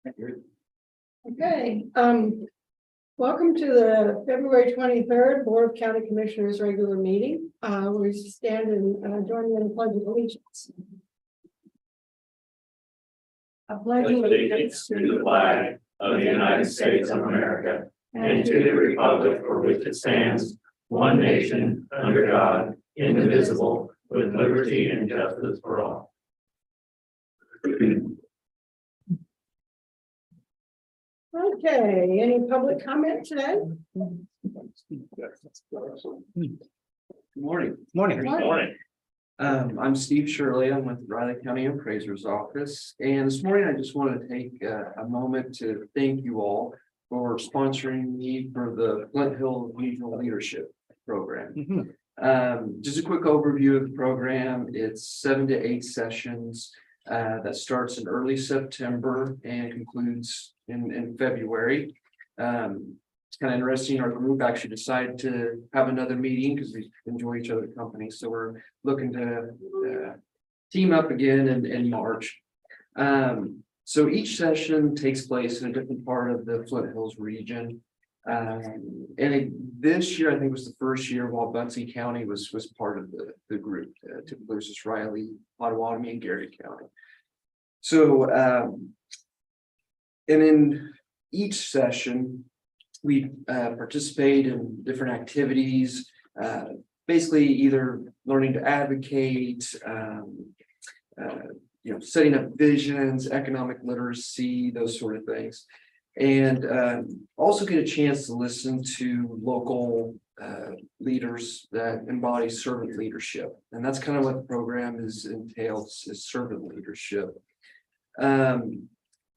Okay, welcome to the February 23rd Board of County Commissioners regular meeting. We stand and join in the pledge of allegiance. I pledge Allegiance to the flag of the United States of America and to the republic for which it stands, one nation, under God, indivisible, with liberty and justice for all. Okay, any public comment today? Good morning. Good morning. I'm Steve Shirley. I'm with the Riley County Appraiser's Office. And this morning, I just wanted to take a moment to thank you all for sponsoring me for the Flint Hill Regional Leadership Program. Just a quick overview of the program. It's 7 to 8 sessions that starts in early September and concludes in February. It's kind of interesting. Our group actually decided to have another meeting because we enjoy each other's company. So we're looking to team up again in March. So each session takes place in a different part of the Flint Hills region. This year, I think, was the first year while BOCC County was part of the group. Typically, it was just Riley, Potawatomi, and Gary County. So, and in each session, we participate in different activities, basically either learning to advocate, setting up visions, economic literacy, those sort of things. And also get a chance to listen to local leaders that embody servant leadership. And that's kind of what the program entails, is servant leadership.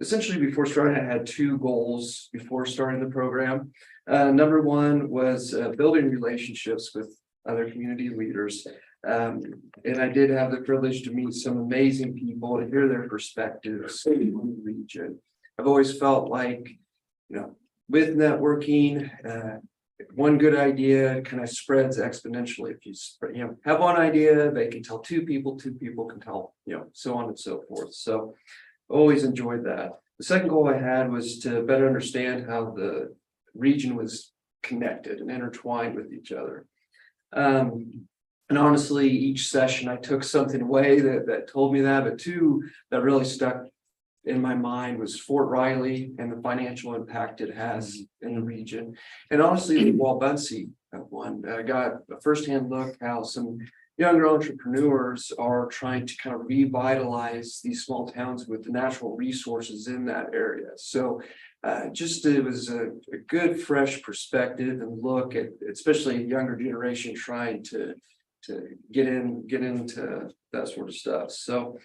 Essentially, before starting, I had 2 goals before starting the program. Number 1 was building relationships with other community leaders. And I did have the privilege to meet some amazing people and hear their perspectives in the region. I've always felt like, with networking, one good idea kind of spreads exponentially. If you have one idea, they can tell 2 people can tell, so on and so forth. So always enjoyed that. The second goal I had was to better understand how the region was connected and intertwined with each other. And honestly, each session I took something away that told me that, but 2 that really stuck in my mind was Fort Riley and the financial impact it has in the region. And honestly, while BOCC one, I got a firsthand look how some younger entrepreneurs are trying to kind of revitalize these small towns with the natural resources in that area. So it was a good, fresh perspective and look at, especially a younger generation trying to get into that sort of stuff. So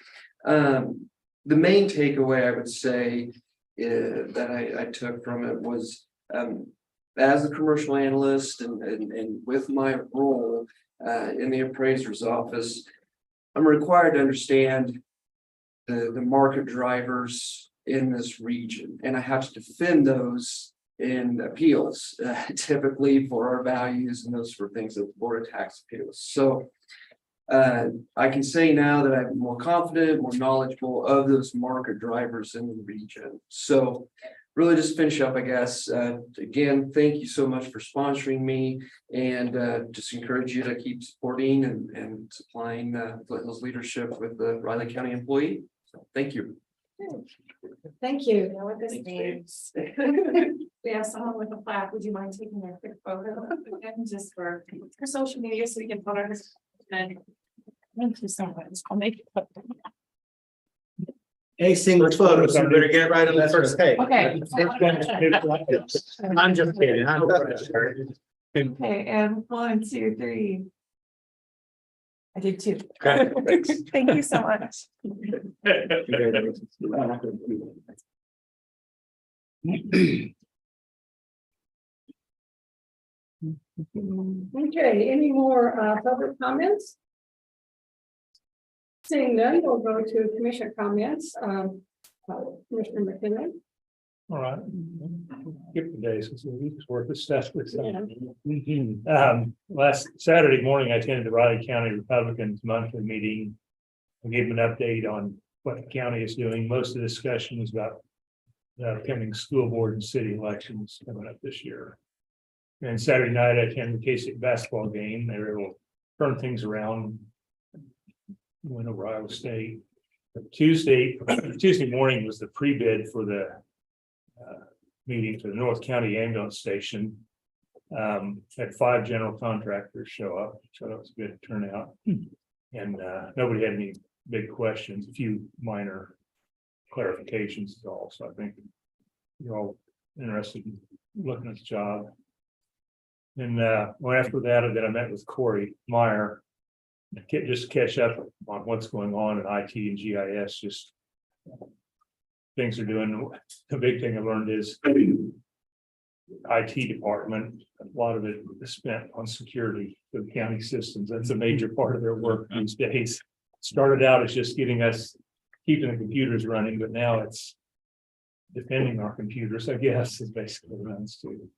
the main takeaway I would say that I took from it was, as a commercial analyst and with my role in the appraiser's office, I'm required to understand the market drivers in this region, and I have to defend those in appeals, typically for our values and those sort of things at the Board of Tax Appeals. So I can say now that I'm more confident, more knowledgeable of those market drivers in the region. So really just finish up, I guess. Again, thank you so much for sponsoring me, and just encourage you to keep supporting and supplying Flint Hills leadership with the Riley County employee. So thank you. Thank you. You know what this means. We have someone with a plaque. Would you mind taking a quick photo again, just for social media, so we can put our. And thank you so much. I'll make it. A single photo, so you better get right on the first page. Okay. I'm just kidding. Okay, and 1, 2, 3. I did 2. Okay. Thank you so much. Okay, any more public comments? Seeing none, we'll go to commission comments. Commissioner McKinley. All right. Skip the day since the week's worth of stuff with Yeah. last Saturday morning, I attended the Riley County Republicans monthly meeting. I gave them an update on what the county is doing. Most of the discussion was about the upcoming school board and city elections coming up this year. And Saturday night, I attended the K-State basketball game. They were able to turn things around. Went over Iowa State. Tuesday morning was the pre-bid for the meeting for the North County Ambulance Station. Had 5 general contractors show up, so that was a good turnout. And nobody had any big questions, a few minor clarifications is all. So I think you're all interested in looking at the job. And well, after that, then I met with Corey Meyer to just catch up on what's going on in IT and GIS. Just things are doing. The big thing I learned is IT department, a lot of it is spent on security for the county systems. That's a major part of their work these days. Started out as just keeping the computers running, but now it's defending our computers, I guess, is basically what it runs to.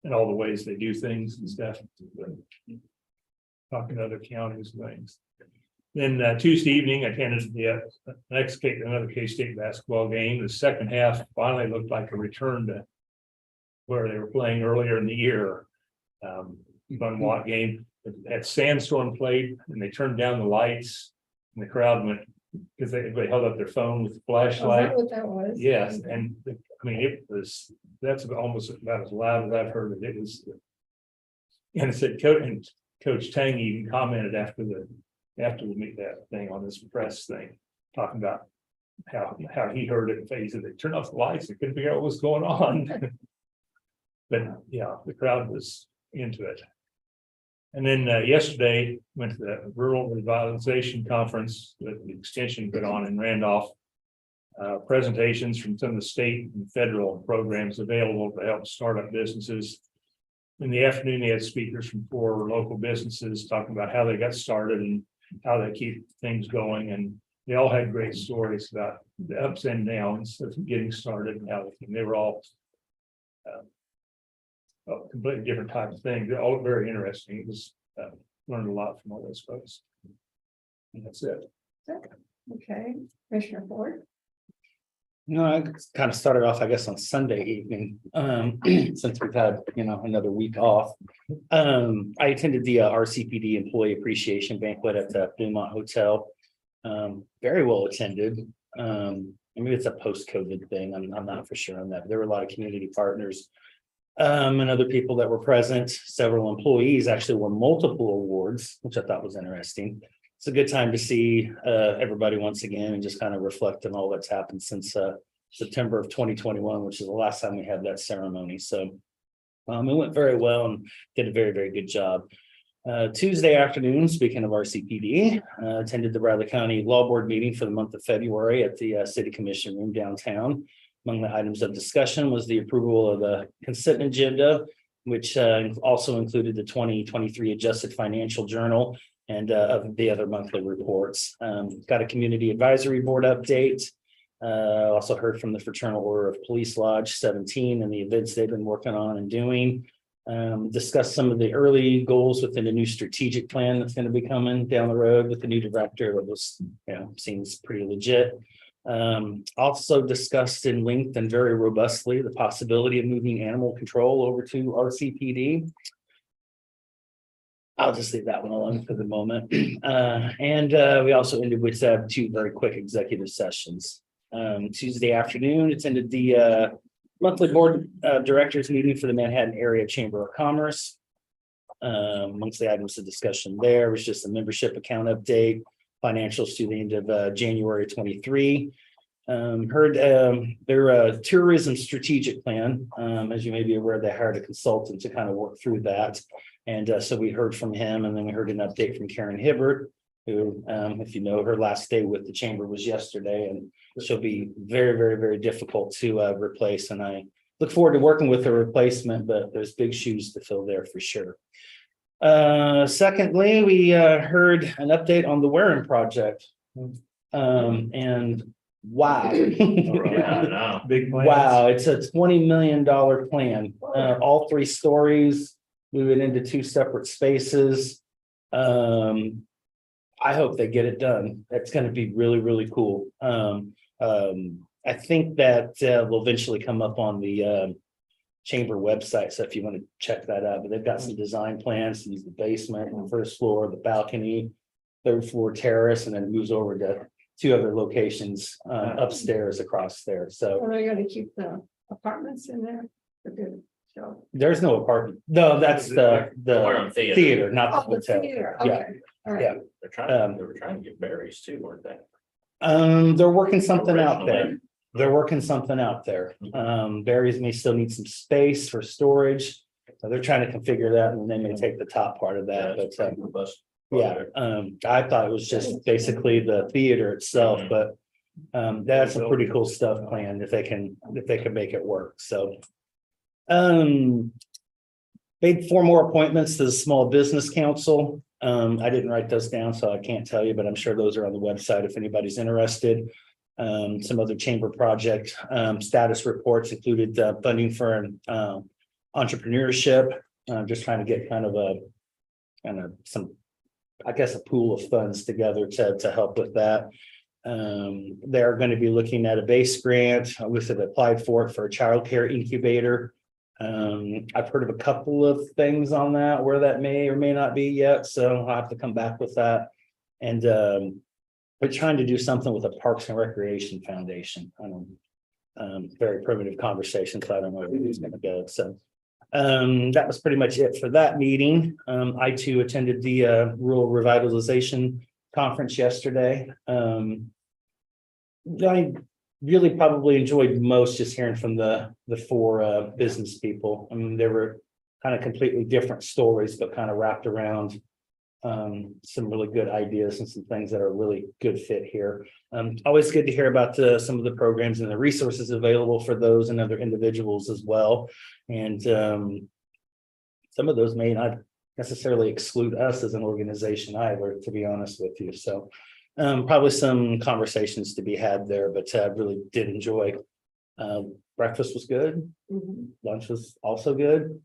And all the ways they do things and stuff. Talking to other counties and things. Then Tuesday evening, I attended another K-State basketball game. The second half finally looked like a return to where they were playing earlier in the year. Fun walk game. That sandstorm played, and they turned down the lights, and the crowd went because they held up their phone with the Is flashlight. that what that was? Yes, and I mean that's almost about as loud as I've heard it. It was, and it said Coach Tang even commented after we meet that thing on this press thing, talking about how he heard it and he said they turned off the lights, they couldn't figure out what was going on. But yeah, the crowd was into it. And then yesterday went to the Rural Revitalization Conference that the extension put on in Randolph. Presentations from some of the state and federal programs available to help startup businesses. In the afternoon, they had speakers from 4 local businesses talking about how they got started and how they keep things going. And they all had great stories about the ups and downs of getting started and how they were all completely different types of things. They're all very interesting. It was learned a lot from all those folks. And that's it. Okay, Commissioner Ford. No, I kind of started off, I guess, on Sunday evening, since we've had, another week off. I attended the RCPD Employee Appreciation Banquet at the Beaumont Hotel. Very well attended. Maybe it's a post-COVID thing. I'm not for sure on that. But there were a lot of community partners and other people that were present. Several employees actually won multiple awards, which I thought was interesting. It's a good time to see everybody once again and just kind of reflect on all that's happened since September of 2021, which is the last time we had that ceremony. So it went very well and did a very, very good job. Tuesday afternoon, speaking of RCPD, attended the Bradley County Law Board meeting for the month of February at the City Commission room downtown. Among the items of discussion was the approval of the consent agenda, which also included the 2023 adjusted financial journal and of the other monthly reports. Got a community advisory board update. Also heard from the Fraternal Order of Police Lodge 17 and the events they've been working on and doing. Discussed some of the early goals within a new strategic plan that's going to be coming down the road with the new director. That was, seems pretty legit. Also discussed in length and very robustly the possibility of moving animal control over to RCPD. I'll just leave that one alone for the moment. And we also ended with 2 very quick executive sessions. Tuesday afternoon, attended the monthly board directors meeting for the Manhattan Area Chamber of Commerce. Amongst the items of discussion there was just a membership account update, financials to the end of January 23. Heard their tourism strategic plan. As you may be aware, they hired a consultant to kind of work through that. And so we heard from him, and then we heard an update from Karen Hibbert, who, if you know, her last day with the chamber was yesterday, and she'll be very, very, very difficult to replace. And I look forward to working with a replacement, but there's big shoes to fill there for sure. Secondly, we heard an update on the Warren project. And wow. Big plans. Wow, it's a $20 million plan. All 3 stories, moving into 2 separate spaces. I hope they get it done. That's going to be really, really cool. I think that will eventually come up on the chamber website. So if you want to check that out, but they've got some design plans to use the basement, the first floor, the balcony, third floor terrace, and then it moves over to 2 other locations upstairs across there. So Are they gonna keep the apartments in there? For good show. there's no apartment. No, that's the Aquarium theater. theater, not the Oh, the hotel. theater, Yeah. okay, all right. Yeah. They were trying to get berries too, weren't they? They're working something out there. Originally. They're working something out there. Berries may still need some space for storage. So they're trying to configure that, and they may take the top part of that, but yeah, I thought it was just basically the theater itself, but that's a pretty cool stuff planned if they can make it work, so. Made 4 more appointments to the Small Business Council. I didn't write those down, so I can't tell you, but I'm sure those are on the website if anybody's interested. Some other chamber project status reports included funding for entrepreneurship. Just trying to get kind of some, I guess, a pool of funds together to help with that. They're going to be looking at a base grant. We have applied for it for a childcare incubator. I've heard of a couple of things on that where that may or may not be yet, so I'll have to come back with that. And we're trying to do something with a Parks and Recreation Foundation. I don't very primitive conversation, so I don't know where it's going to go. So that was pretty much it for that meeting. I too attended the Rural Revitalization Conference yesterday. I really probably enjoyed most just hearing from the 4 business people. I mean, they were kind of completely different stories, but kind of wrapped around some really good ideas and some things that are really good fit here. Always good to hear about some of the programs and the resources available for those and other individuals as well. And some of those may not necessarily exclude us as an organization either, to be honest with you. So probably some conversations to be had there, but I really did enjoy. Breakfast was good. Lunch was also good.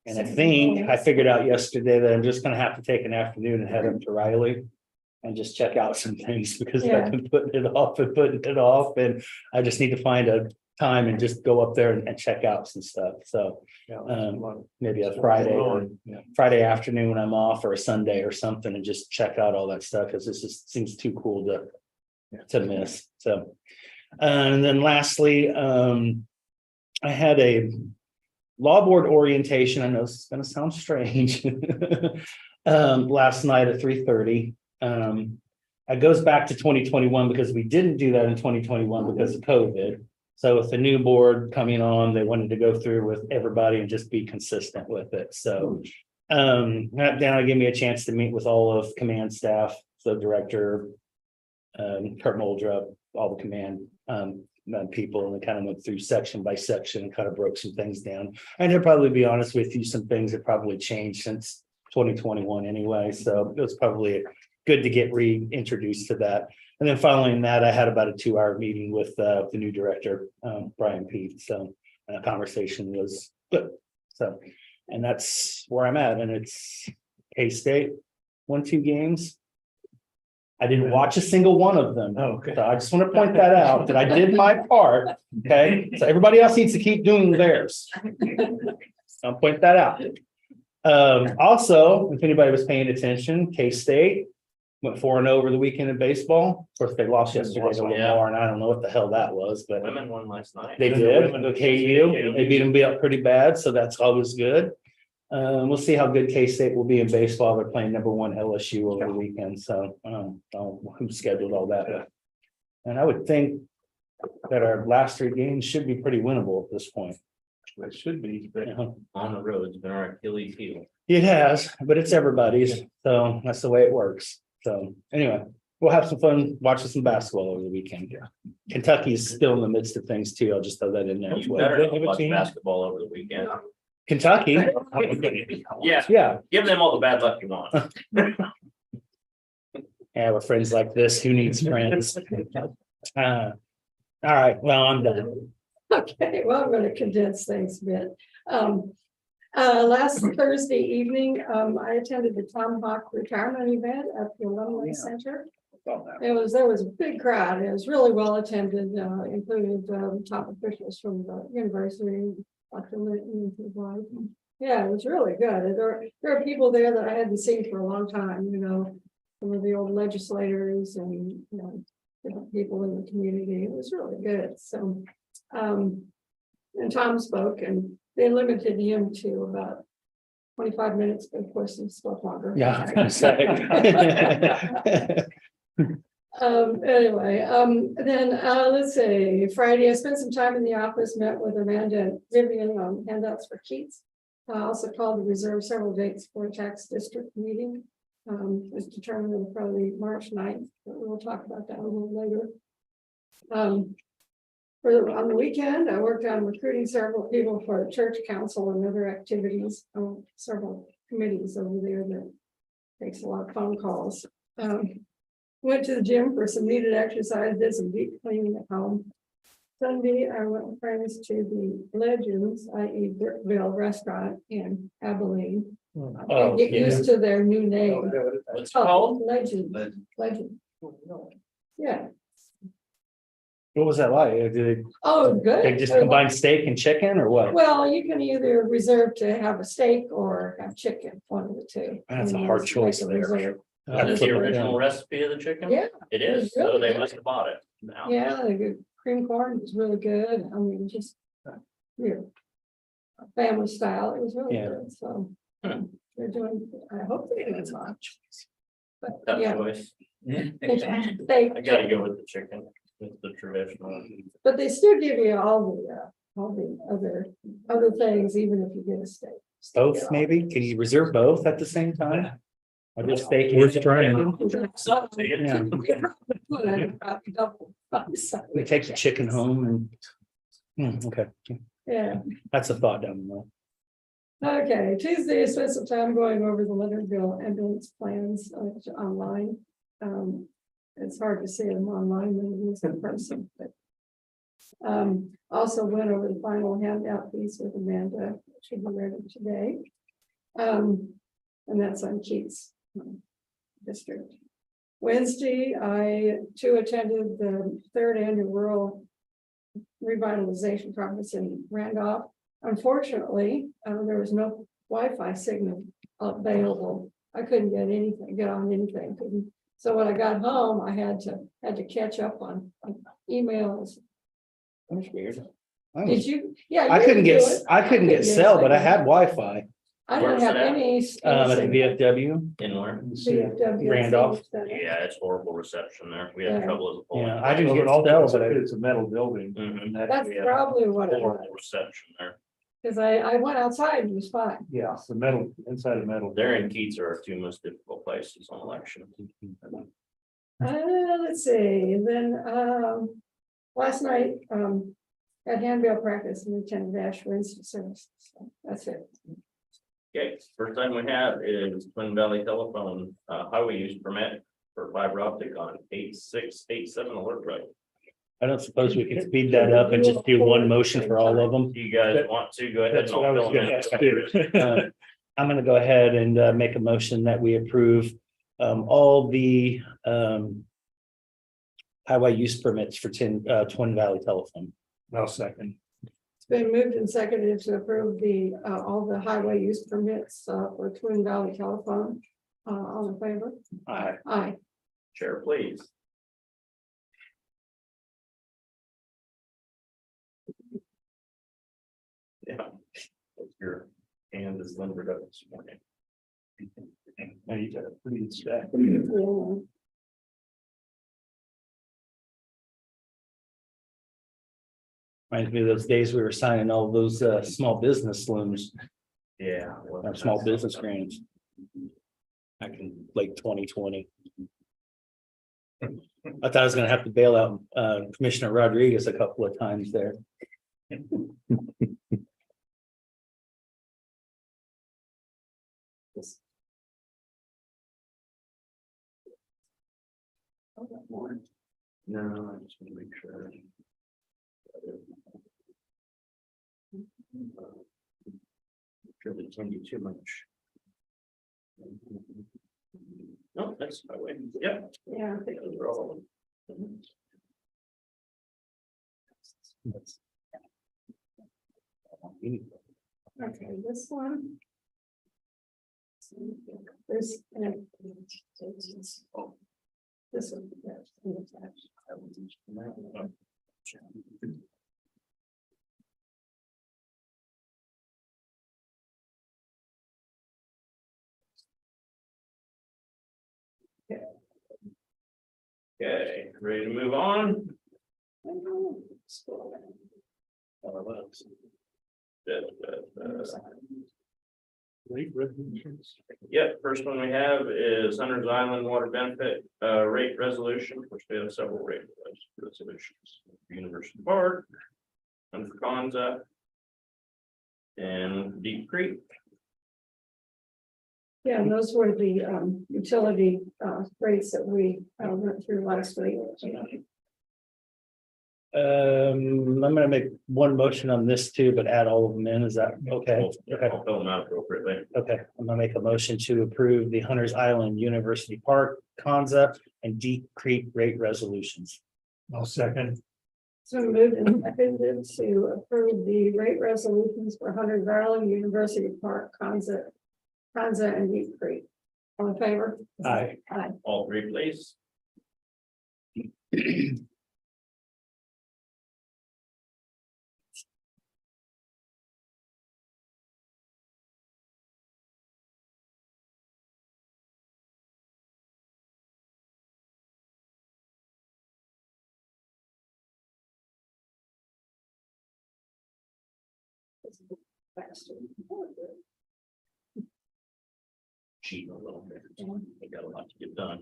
And I think I figured out yesterday that I'm just going to have to take an afternoon and head up to Riley and just check out some things because I've been putting it off and putting it off. And I just need to find a time and just go up there and check out some stuff. So maybe a Friday afternoon when I'm off, or a Sunday or something, and just check out all that stuff because this just seems too cool to miss. So and then lastly, I had a law board orientation. I know this is going to sound strange. Last night at 3:30. It goes back to 2021 because we didn't do that in 2021 because of COVID. So with the new board coming on, they wanted to go through with everybody and just be consistent with it. So that down gave me a chance to meet with all of command staff, so director, Kurt Muldrup, all the command people, and we kind of went through section by section and kind of broke some things down. And to probably be honest with you, some things have probably changed since 2021 anyway. So it was probably good to get reintroduced to that. And then following that, I had about a 2-hour meeting with the new director, Brian Peete. So the conversation was good. So, and that's where I'm at. And it's K-State won 2 games. I didn't watch a single one of them. Oh, okay. So I just want to point that out, that I did my part. Okay. So everybody else needs to keep doing theirs. I'll point that out. Also, if anybody was paying attention, K-State went 4-0 over the weekend in baseball. Of course, they lost yesterday to Lamar, and I don't know what the hell that was, but Women won last night. they did. KU, they beat them up pretty bad, so that's always good. We'll see how good K-State will be in baseball. They're playing #1 LSU over the weekend, so I don't know who scheduled all that. And I would think that our last 3 games should be pretty winnable at this point. It should be, but On the road, it's been our Achilles heel. It has, but it's everybody's, so that's the way it works. So anyway, we'll have some fun watching some basketball over the weekend. Kentucky's still in the midst of things too. I'll just throw that in there. You better not watch basketball over the weekend. Kentucky, Yeah, give them all the bad luck you want. yeah, with friends like this, who needs friends? All right, well, I'm done. Okay, well, I'm going to condense things a bit. Last Thursday evening, I attended the Tom Hawk retirement event at the Alumni Center. There was a big crowd. It was really well attended, included top officials from the university, Dr. Linton and his wife. Yeah, it was really good. There are people there that I hadn't seen for a long time, some of the old legislators and, different people in the community. It was really good. So, and Tom spoke and they limited him to about 25 minutes, but of course he spoke longer. Yeah, I was gonna say. Anyway, then let's see, Friday, I spent some time in the office, met with Amanda and Vivian on handouts for Keats. I also called to reserve several dates for a tax district meeting. Was determined on probably March 9th, but we'll talk about that a little later. On the weekend, I worked on recruiting several people for church council and other activities, several committees over there that takes a lot of phone calls. Went to the gym for some needed exercise, did some deep cleaning at home. Sunday, I went with friends to the Legends, i.e. Brookville Restaurant in Abilene. Oh, Get yeah. used to their new name. What's it Oh, called? Legend. Yeah. What was that like? Did Oh, good. they just combine steak and chicken or what? Well, you can either reserve to have a steak or have chicken, one of the two. That's a And hard there's choice like a there. reserve. That's the original recipe of the chicken? Yeah. It It is, was so really they good. must have bought it now. Yeah, the good cream corn was really good. I mean, just, family style. It was really Yeah. good. So Hmm. they're doing, I hope they're doing much. But Tough yeah, choice. they, I gotta go with the chicken, with the traditional. but they still give you all the other things, even if you get a steak. Both, maybe? Can you reserve both at the same time? Or just steak? and Worth trying. chicken? Yeah, we take the chicken home and. Okay, Yeah, that's a thought down the road. okay, Tuesday, I spent some time going over the Leonardville ambulance plans online. It's hard to see them online when it is in person, but. Also went over the final handout piece with Amanda, should be ready today. And that's on Keats District. Wednesday, I too attended the third annual rural revitalization conference in Randolph. Unfortunately, there was no Wi-Fi signal available. I couldn't get on anything. So when I got home, I had to catch up on emails. That's weird. Did you? Yeah. I you couldn't do get, it. I couldn't get cell, but I had Wi-Fi, I don't Where's have it at? any. at the VFW. In where? VFW Randolph. Yeah, it's horrible reception there. We had Yeah. trouble as a polling. Yeah, I place. didn't get Well, cell, it's but it's a metal building. Mhm. That's We had probably what it was, Horrible reception there. because I went outside and it was fine. Yeah, the metal, inside of metal. There and Keats are our two most difficult places on election. Let's see, and then, last night, at handbell practice and attended Ash Wednesday service, so that's it. Okay, first thing we have is Twin Valley Telephone, highway use permit for fiber optic on 8687 Alert Road. I don't suppose we can speed that up and just do one motion for all of them. Do you guys want to go ahead and That's what I I'll was fill them gonna in? ask too. I'm gonna go ahead and make a motion that we approve all the highway use permits for Twin Valley Telephone. I'll second. It's been moved and seconded to approve all the highway use permits, for Twin Valley Telephone. All in favor? Aye. Aye. Chair, please. Yeah. Your hand is limbered up this morning. Now you got a pretty good stack. Yeah. Reminds me of those days we were signing all those small business loans, Yeah. or small business grants. Back in late 2020. I thought I was gonna have to bail out Commissioner Rodriguez a couple of times there. No, I just want to make sure. Really can't do too much. No, that's my way. Yep. Yeah, I think Those are all of them. okay, this one. This. and This one. Okay, ready to move on? Late resolutions. Yep, first one we have is Hunter's Island Water Benefit rate resolution, which we have several rate resolutions. University Park, Hunter Conza, and Deep Creek. Yeah, and those were the utility rates that we went through last week. I'm gonna make one motion on this too, but add all of them in. Is that okay? Okay. I'll fill them out appropriately. Okay, I'm gonna make a motion to approve the Hunters Island, University Park, Kanza, and Deep Creek rate resolutions. I'll second. So moved and seconded to approve the rate resolutions for Hunter's Island, University Park, Kanza, and Deep Creek. All in favor? Aye. Aye. All three, please. Cheat a little bit. They got a lot to get done.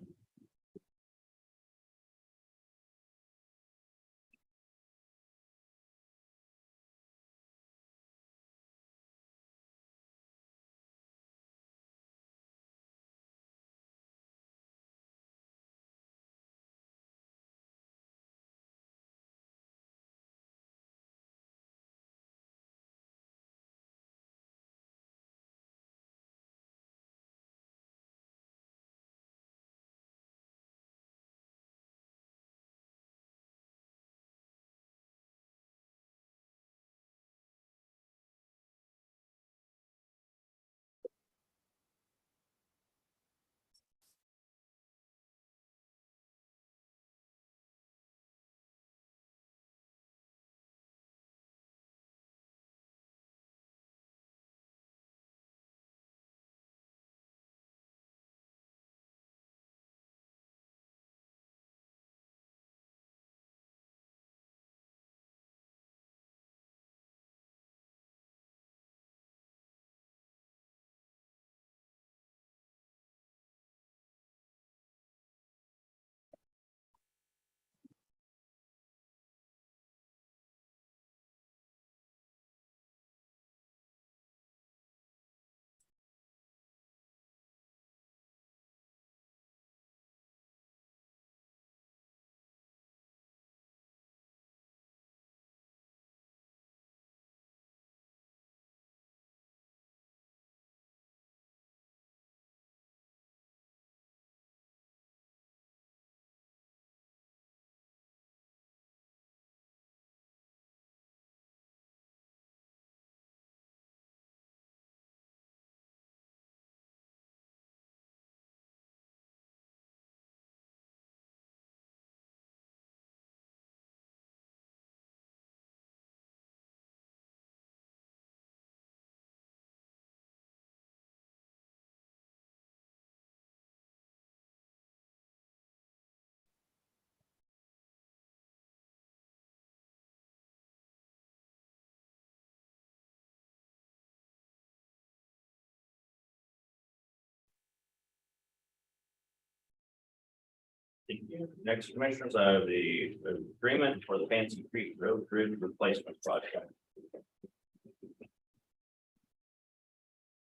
Thank you. Next, commissioners, I have the agreement for the Fancy Creek Road Bridge Replacement Project.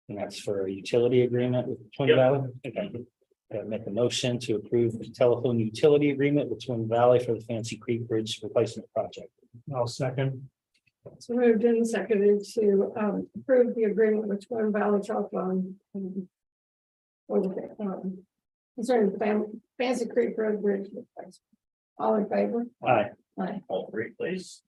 And that's for a utility agreement with Twin Yep. Valley. Okay. Make a motion to approve the telephone utility agreement with Twin Valley for the Fancy Creek Bridge replacement project. I'll second. So moved and seconded to approve the agreement with Twin Valley Telephone. For the concerning the Fancy Creek Road Bridge replacement. All in favor? Aye. Aye. All three, please.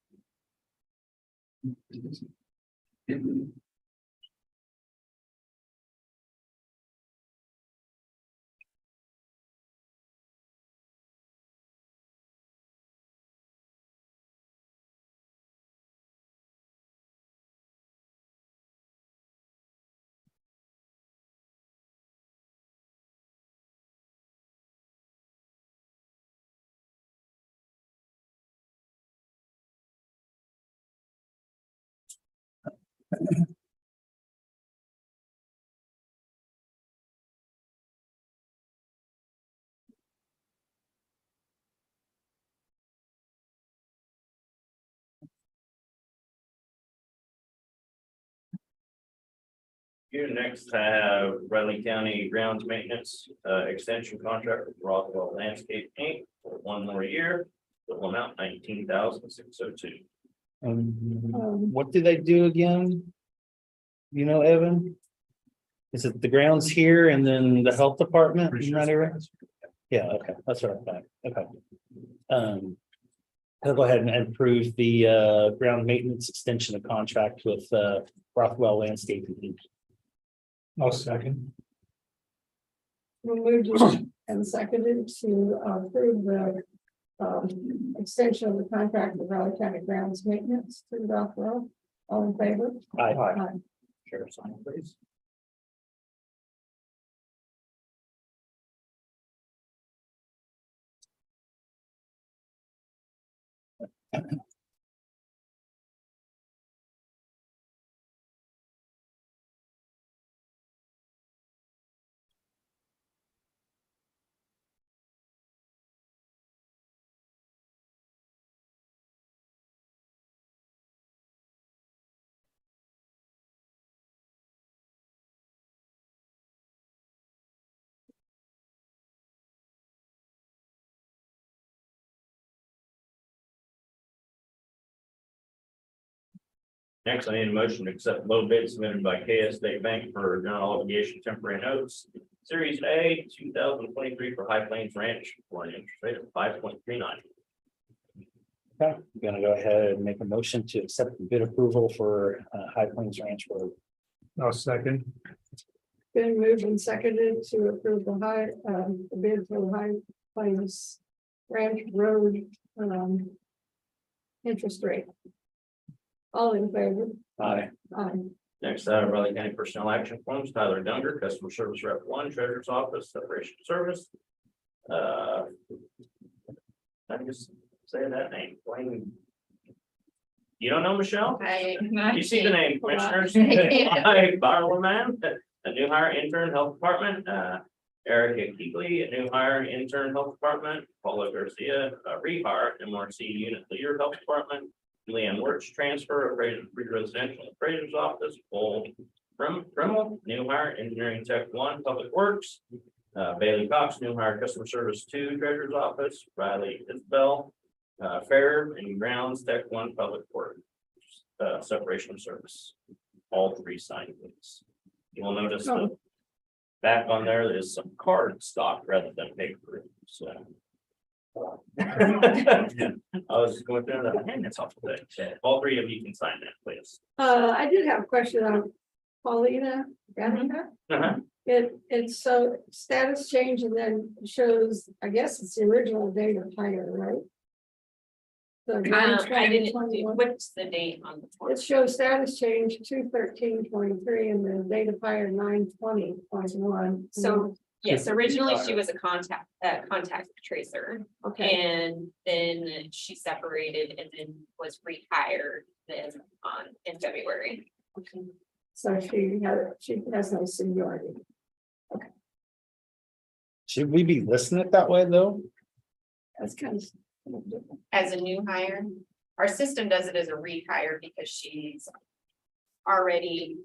You next have Riley County Grounds Maintenance Extension Contract with Rothwell Landscape Inc. for one more year. Total amount $19,602. What do they do again? You know, Evan? Is it the grounds here and then the health department in that area? Yeah, okay, that's what I thought. Okay. I'll go ahead and approve the ground maintenance extension of contract with Rothwell Landscaping Inc. I'll second. We'll move to and seconded to approve the extension of the contract with Raleigh County Grounds Maintenance to Rothwell. All in favor? Aye. Aye. Sheriff, sign please. Next, I need a motion to accept low bid submitted by KS State Bank for general obligation temporary notes. Series A 2023 for High Plains Ranch for an interest rate of 5.39. Okay, I'm gonna go ahead and make a motion to accept the bid approval for High Plains Ranch Road. I'll second. Been moved and seconded to approve the bid for the High Plains Ranch Road interest rate. All in favor? Aye. Aye. Next, out of Raleigh County Personnel Action Forms, Tyler Dunger, Customer Service Rep 1, Treasurer's Office, Separation of Service. I just say that name. Blaine. You don't know Michelle? You see the name, commissioners? Hi, Barlow, a new hire intern health department, Erica Keegley, a new hire intern health department, Paula Garcia, a rehire MRC unit leader health department, Leanne Wirtz transfer, residential appraiser's office, Paul Dremel, new hire engineering tech 1, public works, Bailey Cox, new hire customer service 2, treasurer's office, Riley Isabel, fair and grounds tech 1, public works, separation of service. All three signed, please. You will notice the back on there is some card stock rather than paper. So I was going through that. Hey, that's awful. All three of you can sign that, please. I did have a question on Paulina. It's so status change and then shows, I guess it's the original date of hire, right? The I didn't, 2021. what's the date on the form? It shows status change 2/13/23 and the date of hire 9/20/21. So, yes, originally she was a contact tracer. Okay, And then she separated and then was rehired then in February. so she has no seniority. Should we be listing it that way, though? That's kind of different. As a new hire, our system does it as a rehire because she's already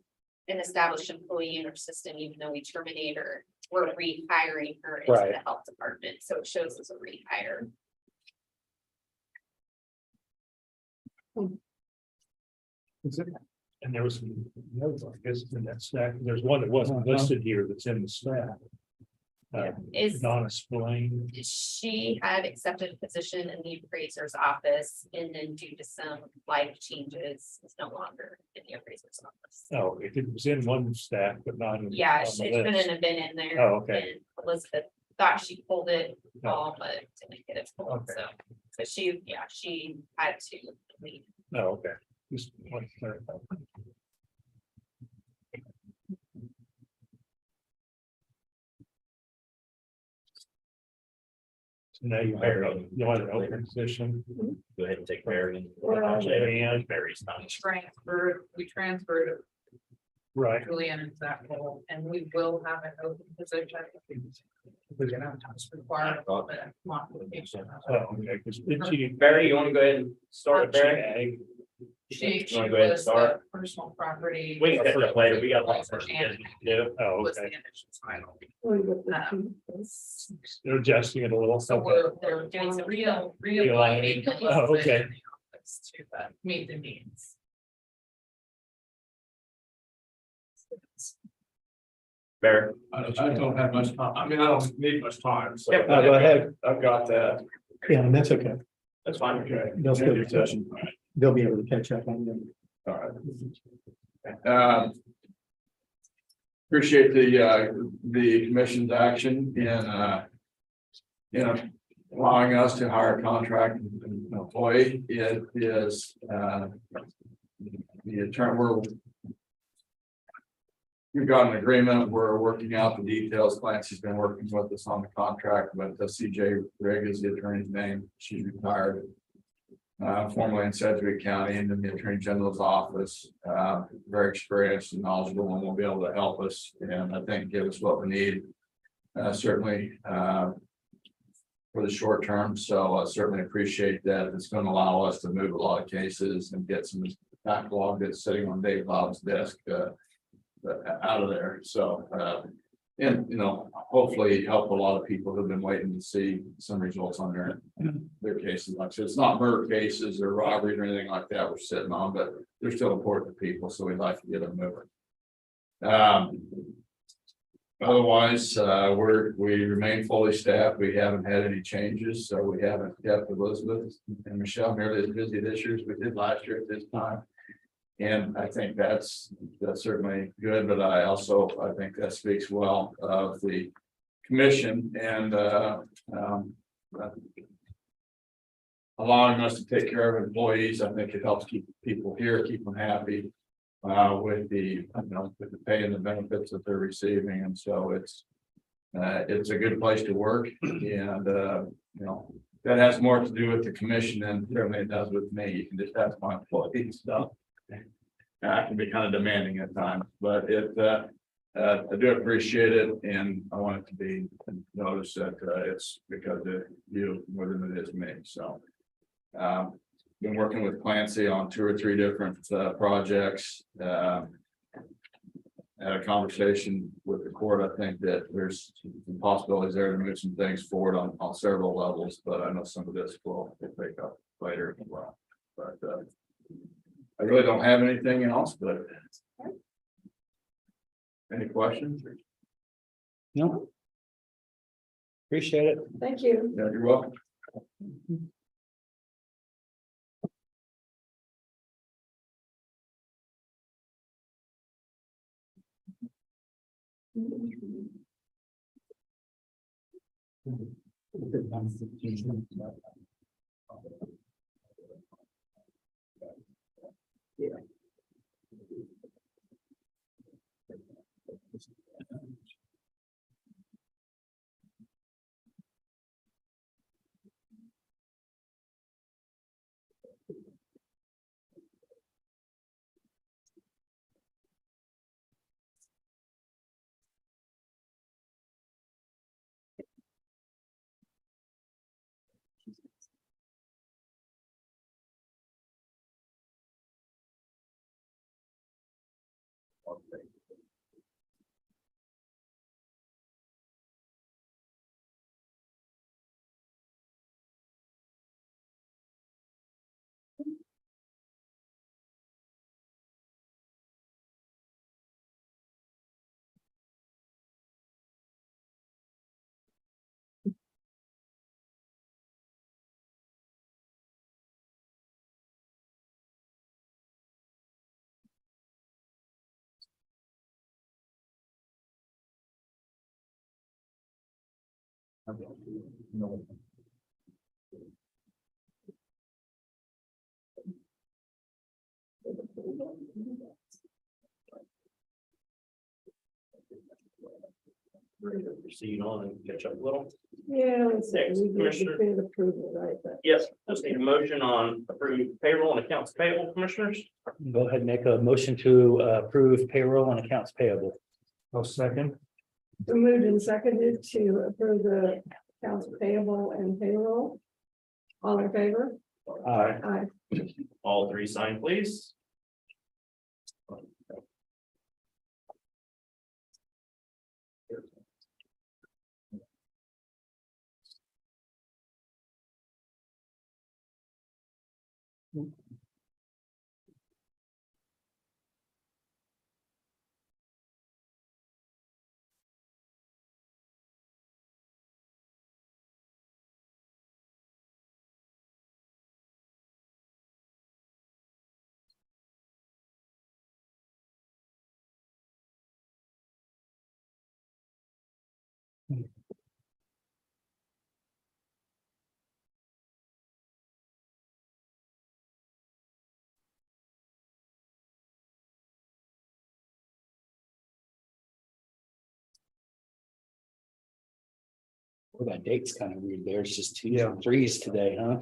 an established employee in our system, even though we terminate her, we're rehiring her into Right. the health department, so it shows as a rehire. And there was some notes, I guess, in that stack. There's one that wasn't listed here that's in the stack. Donna Spillane. She had accepted a position in the appraiser's office and then due to some life changes, is no longer in the appraiser's office. Oh, it was in one staff, but not in. Yeah, on it's the been list. in there. Oh, okay. And Elizabeth thought she pulled it Oh. all, but didn't get it pulled, Okay. so she had to leave. Oh, okay. Just want to clarify. So now you hire you want an open position. Go ahead and take Mary. Where are you? And Mary's not. We transferred Right. Julian into that role, and we will have an open position. We're gonna have to require a modification. Oh, okay, 'cause did she? Barry, you want to go ahead and start, Barry? She You wanna go ahead and was start? the personal property. We can catch up later. We got a lot of first business to do. Oh, Was the okay. initial title. They're adjusting it a little. So they're doing some realigning. Oh, okay. To meet the needs. Barry. I don't have much time. I mean, I don't need much time, so. Yep. Go ahead. I've got that. Yeah, and that's okay. That's fine. Okay. They'll still, Executive session. they'll be able to catch up on them. All right. Appreciate the commission's action in allowing us to hire a contract employee. It is, the term, we've got an agreement. We're working out the details. Clancy's been working with us on the contract, but CJ Rigg is the attorney's name. She's retired. Formerly in Sedgwick County and in the Attorney General's office, very experienced and knowledgeable and will be able to help us and I think give us what we need. Certainly for the short term. So I certainly appreciate that. It's going to allow us to move a lot of cases and get some backlog that's sitting on Dave Bob's desk out of there. So and hopefully help a lot of people who've been waiting to see some results on their cases. Like I said, it's not murder cases or robbery or anything like that we're sitting on, but they're still important to people, so we'd like to get them moving. Otherwise, we remain fully staffed. We haven't had any changes, so we haven't kept Elizabeth and Michelle nearly as busy this year as we did last year at this time. And I think that's certainly good, but I think that speaks well of the commission and allowing us to take care of employees. I think it helps keep people here, keep them happy with the pay and the benefits that they're receiving. And so it's a good place to work. And that has more to do with the commission than certainly it does with me. You can just ask my employees stuff. I can be kind of demanding at times, but I do appreciate it, and I want it to be noticed that it's because of you more than it is me. So, been working with Clancy on 2 or 3 different projects. Had a conversation with the court. I think that there's some possibilities there to move some things forward on several levels, but I know some of this will pick up later as well. But I really don't have anything else, but any questions? No. Appreciate it. Thank you. Yeah, you're welcome. Ready to proceed on and catch up a little. Yeah, let's see, Next, we did Commissioner. definitive approval, right, but Yes, just need a motion on approved payroll and accounts payable, commissioners. Go ahead and make a motion to approve payroll and accounts payable. I'll second. we moved and seconded to approve the accounts payable and payroll. All in favor? Aye. Aye. All three sign, please. Well, that date's kind of weird there. It's just 2s and 3s today, huh?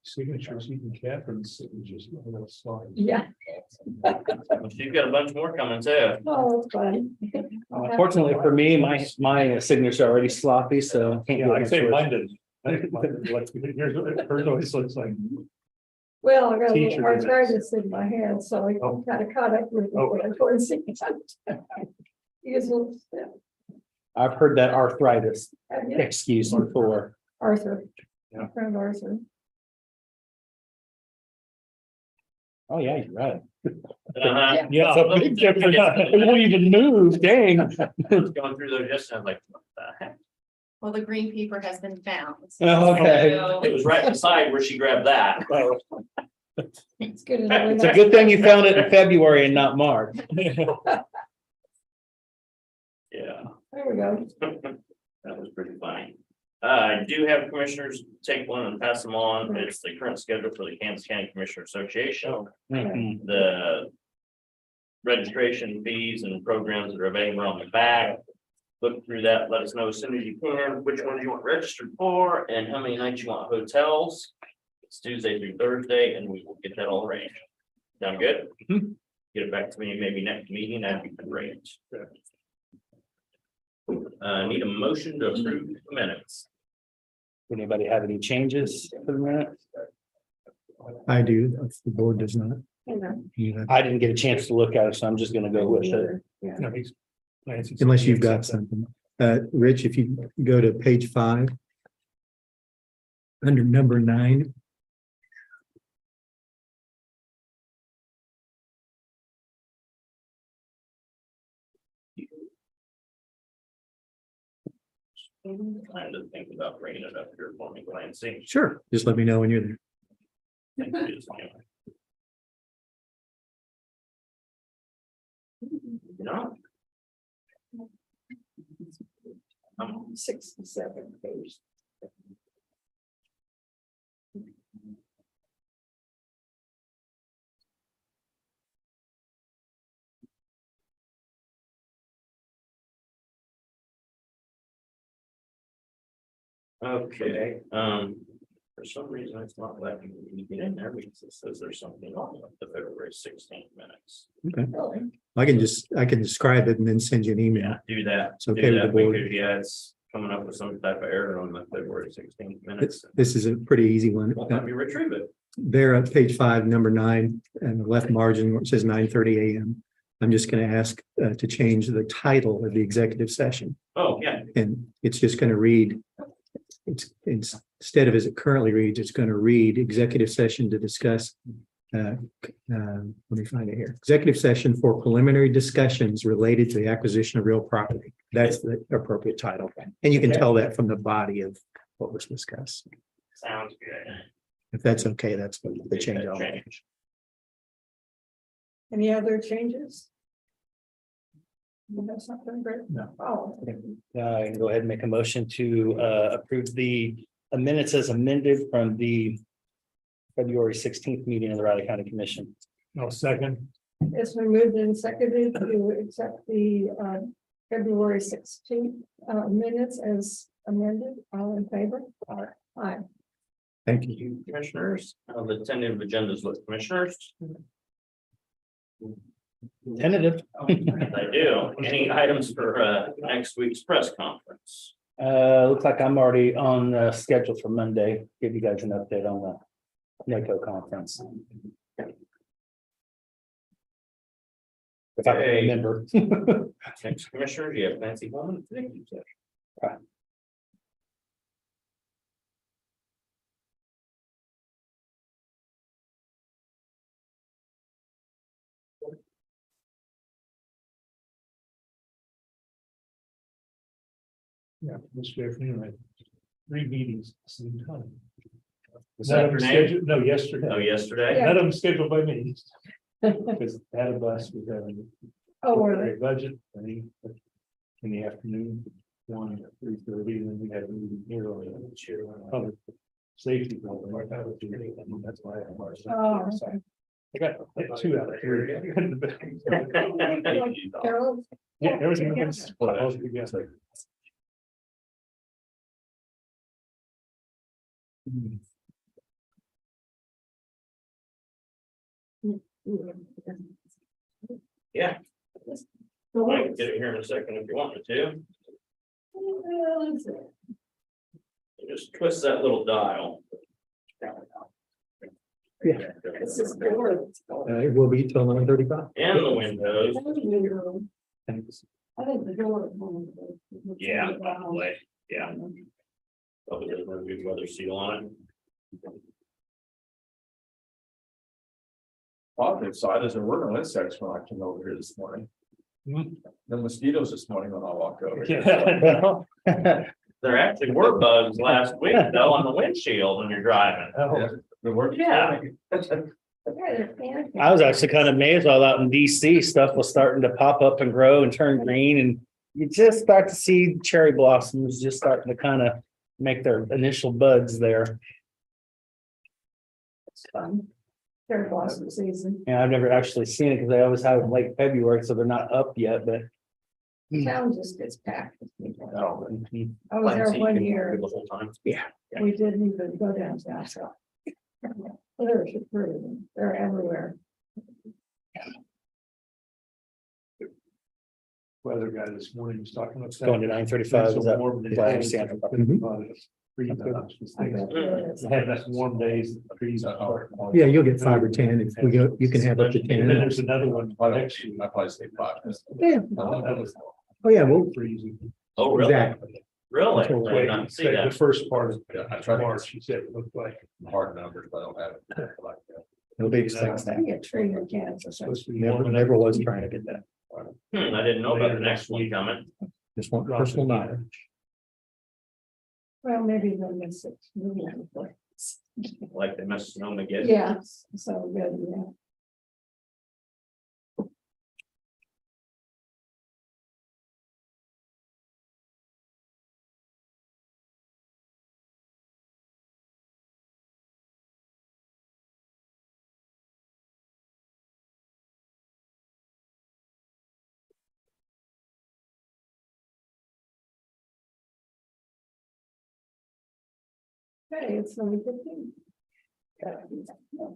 Signatures, even Catherine's signatures. Yeah. She's got a bunch more coming too. Oh, that's fun. Unfortunately for me, my signature's already sloppy, so. can't Yeah, do I much say worse. mine did. Here's what hers always looks like. Well, I got a Teacher little minutes. arthritis in my hand, so I Oh. kind of caught up with Oh. it towards the end. You guys will, I've heard that arthritis have you? excuse before. Arthur. Yeah. My friend Arthur. Oh, yeah, you're right. Uh-huh. Yeah. It's a big difference. It won't even move, dang. I was going through those yesterday, I was like, what the heck? Well, the green paper has been found. Oh, okay. So- It was right beside where she grabbed that. It's good. It's a good thing you found it in February and not March. Yeah, There we go. that was pretty funny. I do have commissioners take one and pass them on. It's the current schedule for the Kansas County Commissioner Association. Mhm. The registration fees and programs that are available on the back. Look through that, let us know as soon as you can, which ones you want registered for and how many nights you want hotels. It's Tuesday through Thursday and we will get that all arranged. Sound good? Mhm. Get it back to me maybe next meeting, that'd be great. Need a motion to approve the minutes. Anybody have any changes for the minute? I do, if the board does not. Yeah. I didn't get a chance to look at it, so I'm just gonna go with it. Yeah. No, he's- Nancy's- Unless you've got something. Rich, if you go to page 5. Under number 9. Trying to think about bringing it up here for me, Clancy. Sure, just let me know when you're there. Thank you. No. 67 page. Okay, for some reason, it's not letting me get in there because it says there's something wrong with the February 16th minutes. Really? I can describe it and then send you an email. Yeah, do that. It's okay Do with that the board. because, yeah, it's coming up with some type of error on the February 16th minutes. This is a pretty easy one. Won't let me retrieve it. There at page 5, number 9, and the left margin where it says 9:30 a.m. I'm just going to ask to change the title of the executive session. Oh, yeah. And it's just going to read, it's instead of as it currently reads, it's going to read executive session to discuss. Let me find it here. Executive session for preliminary discussions related to the acquisition of real property. That's the appropriate title. And you can tell that from the body of what was discussed. Sounds good. If that's okay, that's the change I'll make. Any other changes? That's not very great. No. Oh, I can go ahead and make a motion to approve the minutes as amended from the February 16th meeting of the Riley County Commission. No, second. it's been moved and seconded to accept the February 16th minutes as amended. All in favor? Aye. Thank you. You commissioners, the tentative agendas with commissioners. Tentative. I do. Any items for next week's press conference? Looks like I'm already on schedule for Monday. Give you guys an update on the NACO conference. If I can Okay. remember. Next commissioner, you have Nancy Holman. Yeah, this afternoon, I had 3 meetings at the same time. This None of them afternoon? scheduled- No, yesterday. Oh, yesterday? None of them scheduled by me. Because out of us, we have Oh, were a budget thing in the afternoon, 1 at 3:30, and then we had a meeting here on the public safety. building. That's why I'm. Oh, okay. I got like 2 out of 3. Carol? Yeah, everything was split all together. Yeah. I can get it here in a second if you want me to. You just twist that little dial. Yeah. This is good. It will be till 9:35. And the windows. Thanks. I think the door. Yeah, probably. Yeah. Probably doesn't have a good weather seal on it. Positive side is there were no insects when I came over here this morning. The mosquitoes this morning when I walked over. here. Yeah. There actually were bugs last week though on the windshield when you're driving. Oh, They were- Yeah. I was actually kind of amazed while out in DC, stuff was starting to pop up and grow and turn green, and you just start to see cherry blossoms just starting to kind of make their initial buds there. It's fun. Cherry blossom season. And I've never actually seen it because they always have it late February, so they're not up yet, but. Town just gets packed with people. Oh. I was there one year. The whole time. We didn't even go downtown, so. They're pretty, they're everywhere. weather guy this morning was talking about. Going to 9:35, is that what I understand? I bet there is. They had that warm days. The trees are. Yeah, you'll get 5 or 10. If we go, you can have up to And then 10. there's another one I don't- next year. I probably say 5. Yeah. That was Oh, yeah, well, freezing. Oh, really? exactly. Really? That's what I did not see The that. first part of Yeah, I tried to March, he said it looked like. get hard numbers, but I don't have it like that. No big things now. Maybe a tree in Kansas. supposed to be Never, warm never enough. was trying to get that. I didn't know about the next one coming. Just want personal knowledge. Well, maybe they'll miss it. Like they must Sonoma get. Yeah, so good, yeah. Okay, it's 9:15.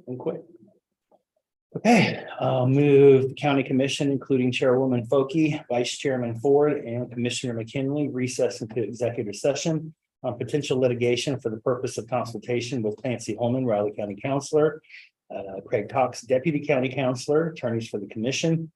And quick. Okay, I'll move the county commission, including Chairwoman Foki, Vice Chairman Ford, and Commissioner McKinley recess into executive session on potential litigation for the purpose of consultation with Clancy Holman, Riley County Counselor, Craig Cox, Deputy County Counselor, attorneys for the commission,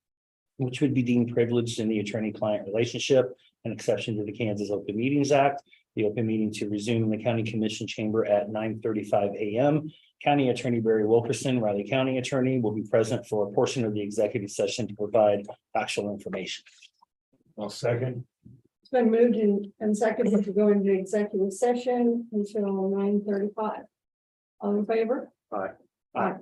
which would be deemed privileged in the attorney-client relationship, an exception to the Kansas Open Meetings Act. The open meeting to resume in the county commission chamber at 9:35 a.m. County Attorney Barry Wilkerson, Riley County Attorney, will be present for a portion of the executive session to provide factual information. I'll second. It's been moved and seconded to go into executive session until 9:35. All in favor? Aye. Aye.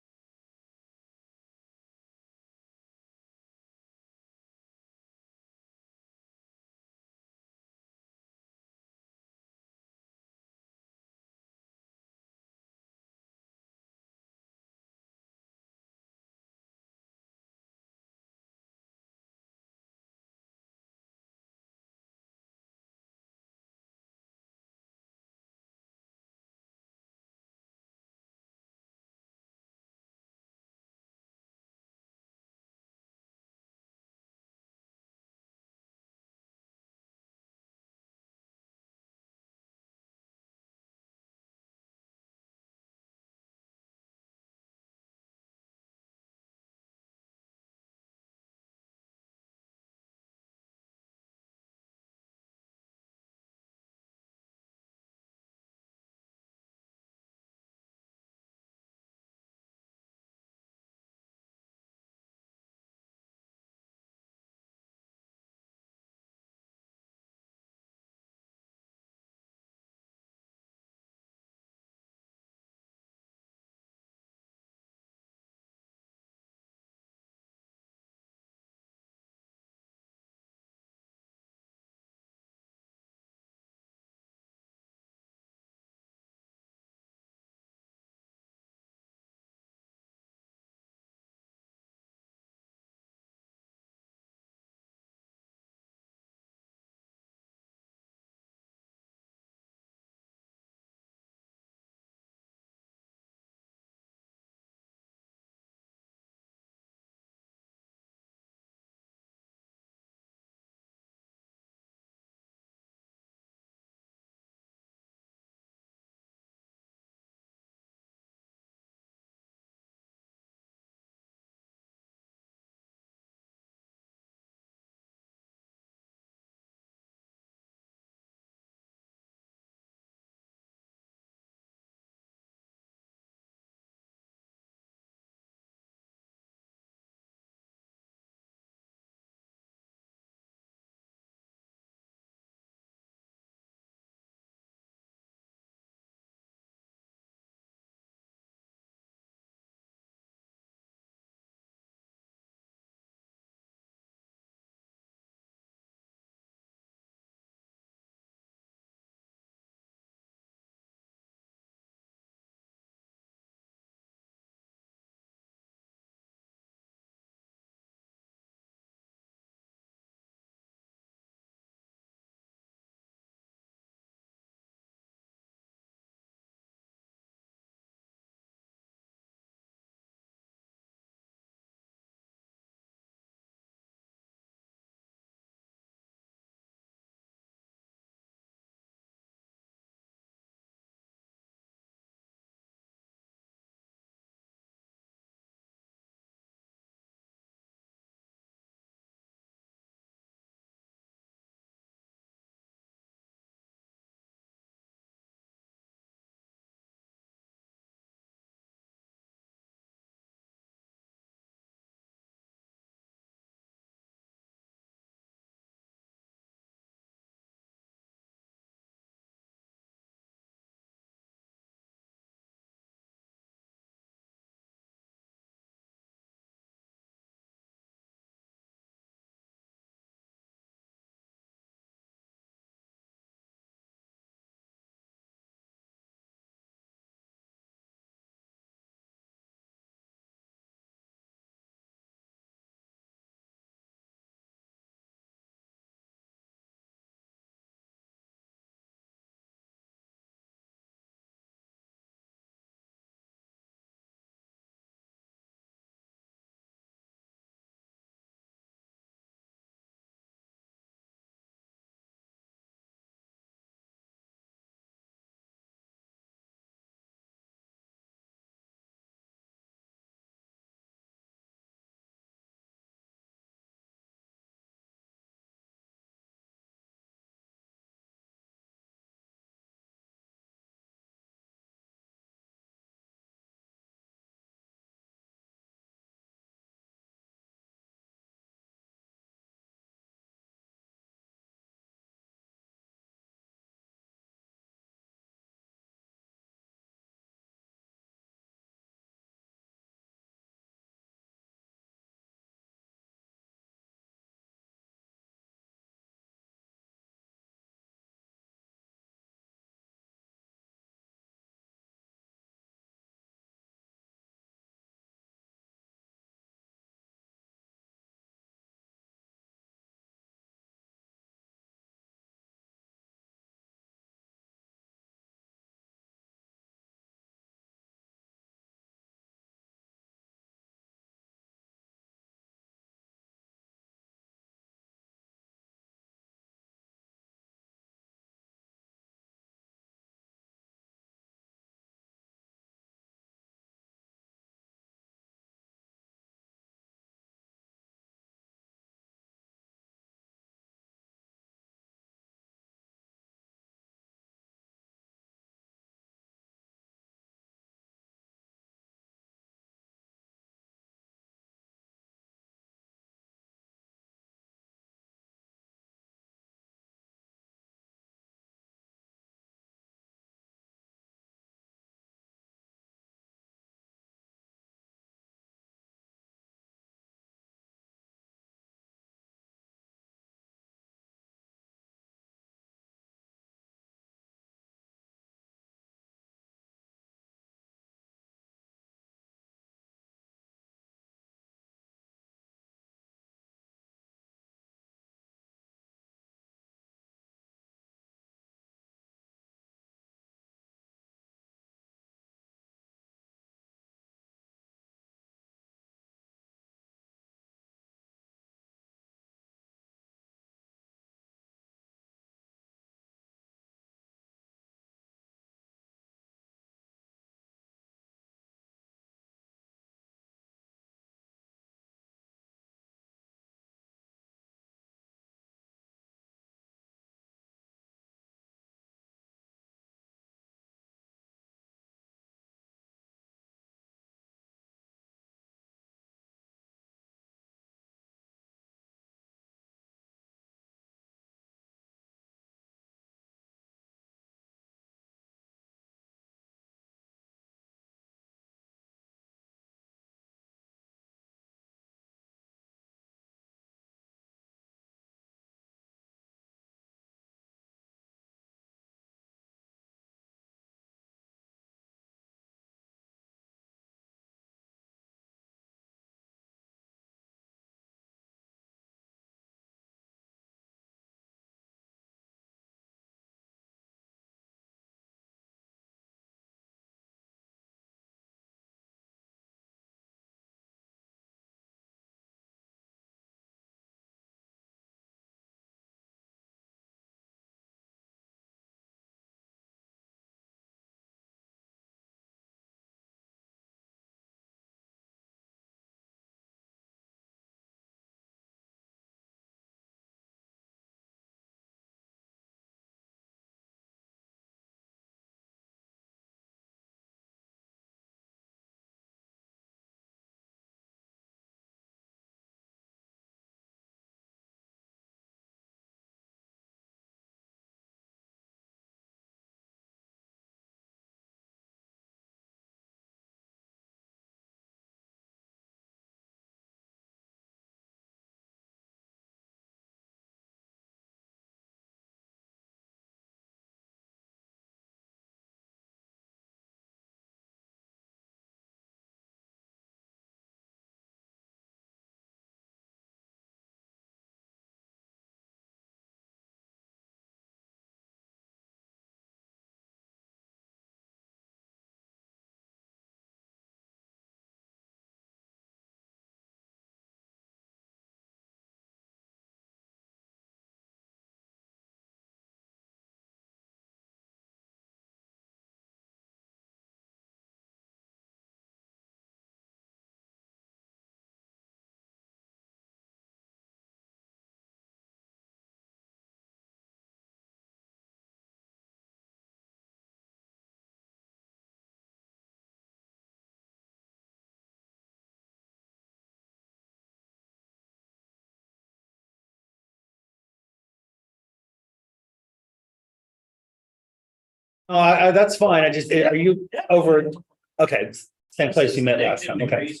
Oh, that's fine. I just, are you over? Okay, same place you met last time. Okay. It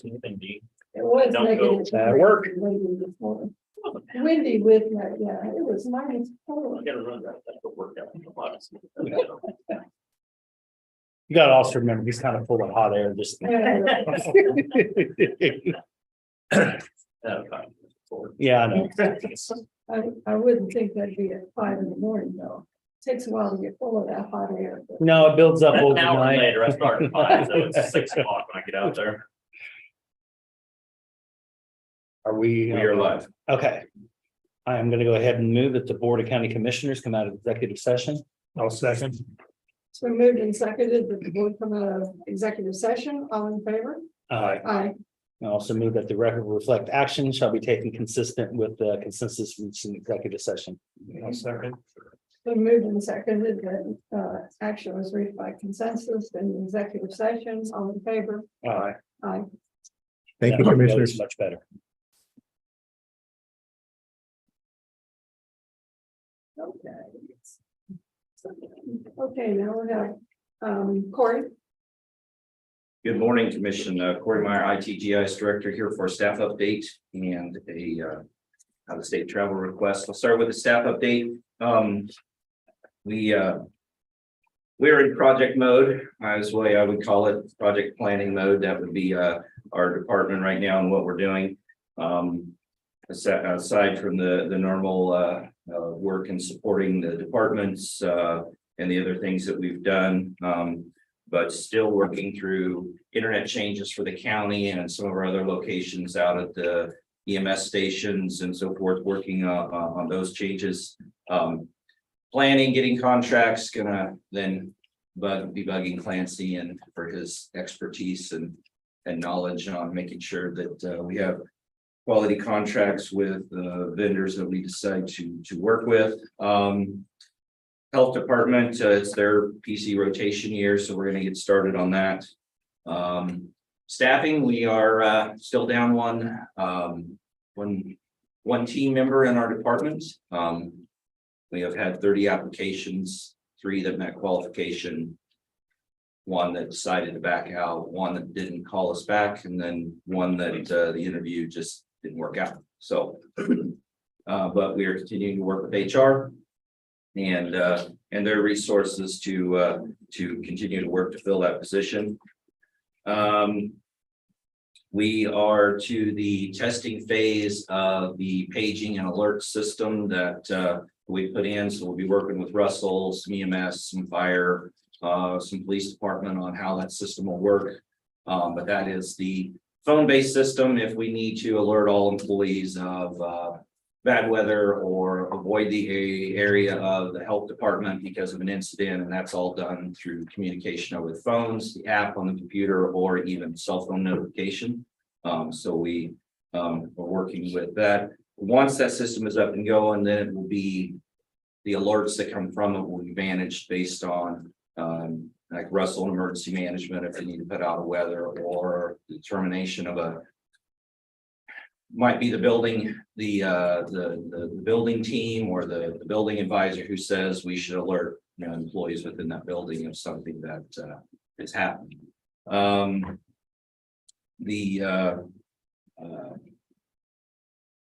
was Don't go. negative. That'll work. Windy this morning. Windy with that, yeah, it was -4. I gotta run that, that's what worked out. You gotta also remember, he's kind of full of hot air, just. Yeah, I know. I wouldn't think that'd be at 5 in the morning though. Takes a while to get full of that hot air. but- No, it builds up An hour overnight. later, I start at 5, so it's 6 o'clock when I get out there. Are we? We are live. Okay. I am gonna go ahead and move that the Board of County Commissioners come out of executive session. I'll second. It's been moved and seconded that the board come out of executive session. All in favor? Aye. I also move that the record reflect action shall be taken consistent with the consensus reached in executive session. I'll second. Been moved and seconded that action was reached by consensus in the executive sessions. All in favor? Aye. Aye. Thank you, That Commissioners. was much better. Okay. Okay, now we have Corey. Good morning, Commission. Corey Meyer, ITGIS Director here for a staff update and a out-of-state travel request. I'll start with the staff update. We're in project mode, as way I would call it, project planning mode. That would be our department right now and what we're doing. Aside from the normal work and supporting the departments and the other things that we've done. But still working through internet changes for the county and some of our other locations out at the EMS stations and so forth, working on those changes. Planning, getting contracts, gonna then be bugging Clancy and for his expertise and knowledge on making sure that we have quality contracts with vendors that we decide to work with. Health Department, it's their PC rotation year, so we're gonna get started on that. Staffing, we are still down one team member in our department. We have had 30 applications, 3 that met qualification, 1 that decided to back out, 1 that didn't call us back, and then 1 that the interview just didn't work out. So, but we are continuing to work with HR and their resources to continue to work to fill that position. We are to the testing phase of the paging and alert system that we put in. So we'll be working with Russell, some EMS, some fire, some police department on how that system will work. But that is the phone-based system. If we need to alert all employees of bad weather or avoid the area of the health department because of an incident, and that's all done through communication over the phones, the app on the computer, or even cell phone notification. So we are working with that. Once that system is up and going, then it will be the alerts that come from it will be managed based on like Russell emergency management if they need to put out a weather or determination of might be the building, the building team or the building advisor who says we should alert employees within that building of something that is happening. The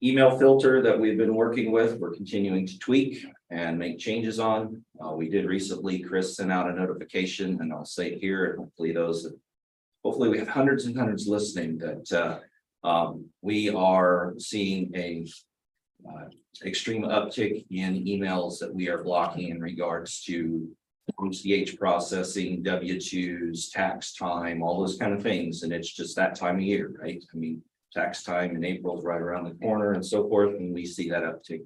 email filter that we've been working with, we're continuing to tweak and make changes on. We did recently, Chris sent out a notification, and I'll say it here, and hopefully we have hundreds and hundreds listening that we are seeing a extreme uptick in emails that we are blocking in regards to ACH processing, W-2s, tax time, all those kind of things. And it's just that time of year, right? I mean, tax time in April is right around the corner and so forth, and we see that uptick.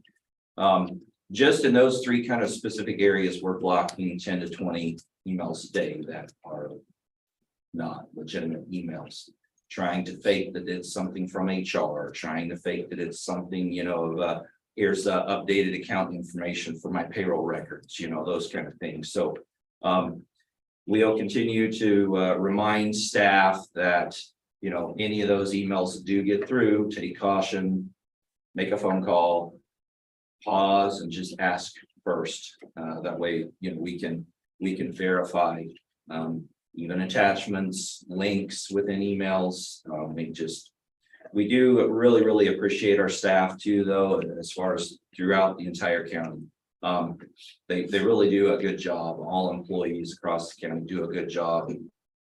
Just in those 3 kind of specific areas, we're blocking 10 to 20 emails a day that are not legitimate emails. Trying to fake that it's something from HR, trying to fake that it's something, here's updated account information for my payroll records, those kind of things. So we'll continue to remind staff that, any of those emails that do get through, take caution, make a phone call, pause and just ask first. That way, we can we can verify, even attachments, links within emails. We do really appreciate our staff too, though, as far as throughout the entire county. They really do a good job. All employees across the county do a good job.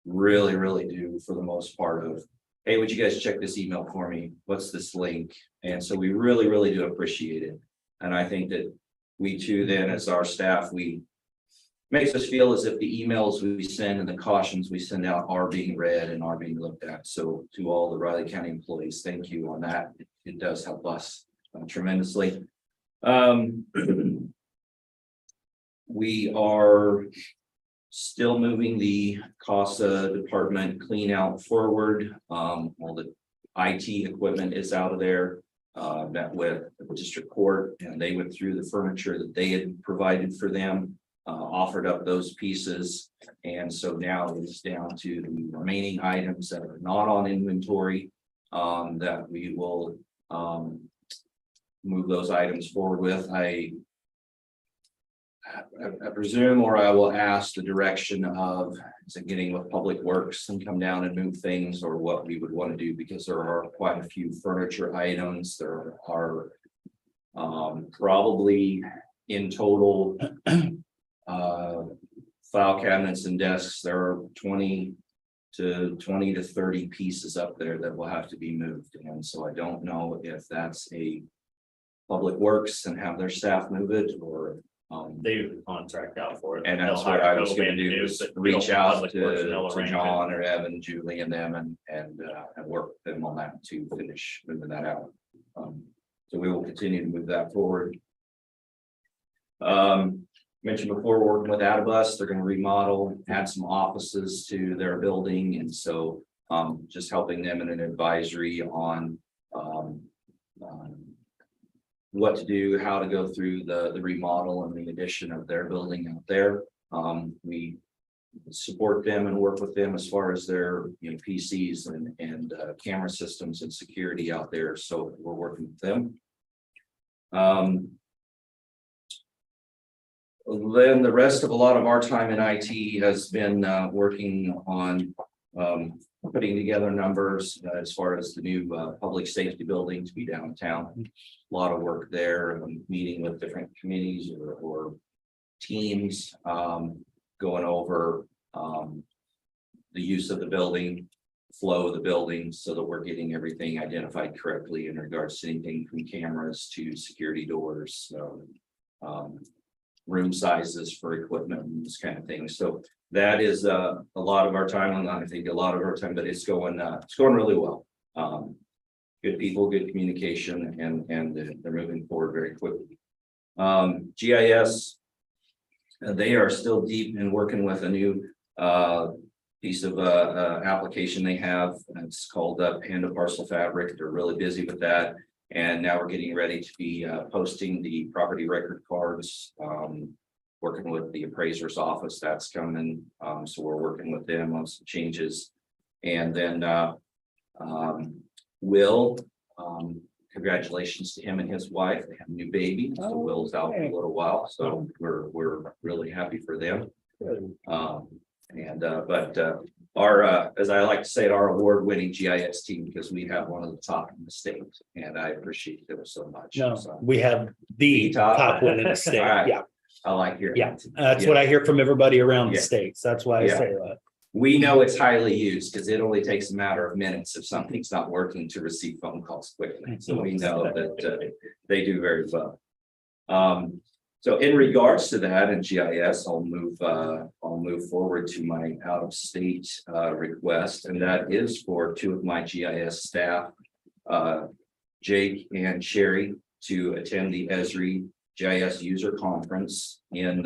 Really do, for the most part, of, hey, would you guys check this email for me? What's this link? And so we really do appreciate it. And I think that we too, then, as our staff, makes us feel as if the emails we send and the cautions we send out are being read and are being looked at. So to all the Riley County employees, thank you on that. It does help us tremendously. We are still moving the CASA department clean out forward. All the IT equipment is out of there. Met with the district court, and they went through the furniture that they had provided for them, offered up those pieces. And so now it's down to the remaining items that are not on inventory, that we will move those items forward with. I presume, or I will ask the direction of, is it getting with Public Works and come down and move things, or what we would want to do, because there are quite a few furniture items. There are probably in total file cabinets and desks, there are 20 to 30 pieces up there that will have to be moved. And so I don't know if that's a Public Works and have their staff move it, or They do the contract out for it. and that's They'll what hire I was Toby going to do, to is it. reach out Public Works, they'll to arrange it. John or Evan, Julie, and them, and work with them on that to finish moving that out. So we will continue to move that forward. Mentioned before, we're working with Adabus. They're going to remodel, add some offices to their building, and so just helping them in an advisory on what to do, how to go through the remodel and the addition of their building out there. We support them and work with them as far as their PCs and camera systems and security out there. So we're working with them. Then the rest of a lot of our time in IT has been working on putting together numbers as far as the new public safety building to be downtown. A lot of work there, meeting with different committees or teams, going over the use of the building, flow of the building, so that we're getting everything identified correctly in regards to anything from cameras to security doors, room sizes for equipment and this kind of thing. So that is a lot of our time, and I think a lot of our time, but it's going really well. Good people, good communication, and they're moving forward very quickly. GIS, they are still deep in working with a new piece of application they have. It's called Panda Parcel Fabric. They're really busy with that. And now we're getting ready to be posting the property record cards, working with the appraiser's office. That's coming. So we're working with them on some changes. And then Will, congratulations to him and his wife. They have a new baby. So Will's out for a little while. So we're really happy for them. But our, as I like to say, our award-winning GIS team, because we have one of the top in the state, and I appreciate them so much. No, So, we have the top one in the state. All right. Yeah, I like hearing yeah. that. That's what I hear from everybody around the Yeah. states. That's why I Yeah. say that. We know it's highly used because it only takes a matter of minutes if something's not working to receive phone calls quickly. So we know that they do very well. So in regards to that and GIS, I'll move forward to my out-of-state request, and that is for two of my GIS staff, Jake and Sherry, to attend the Esri GIS User Conference in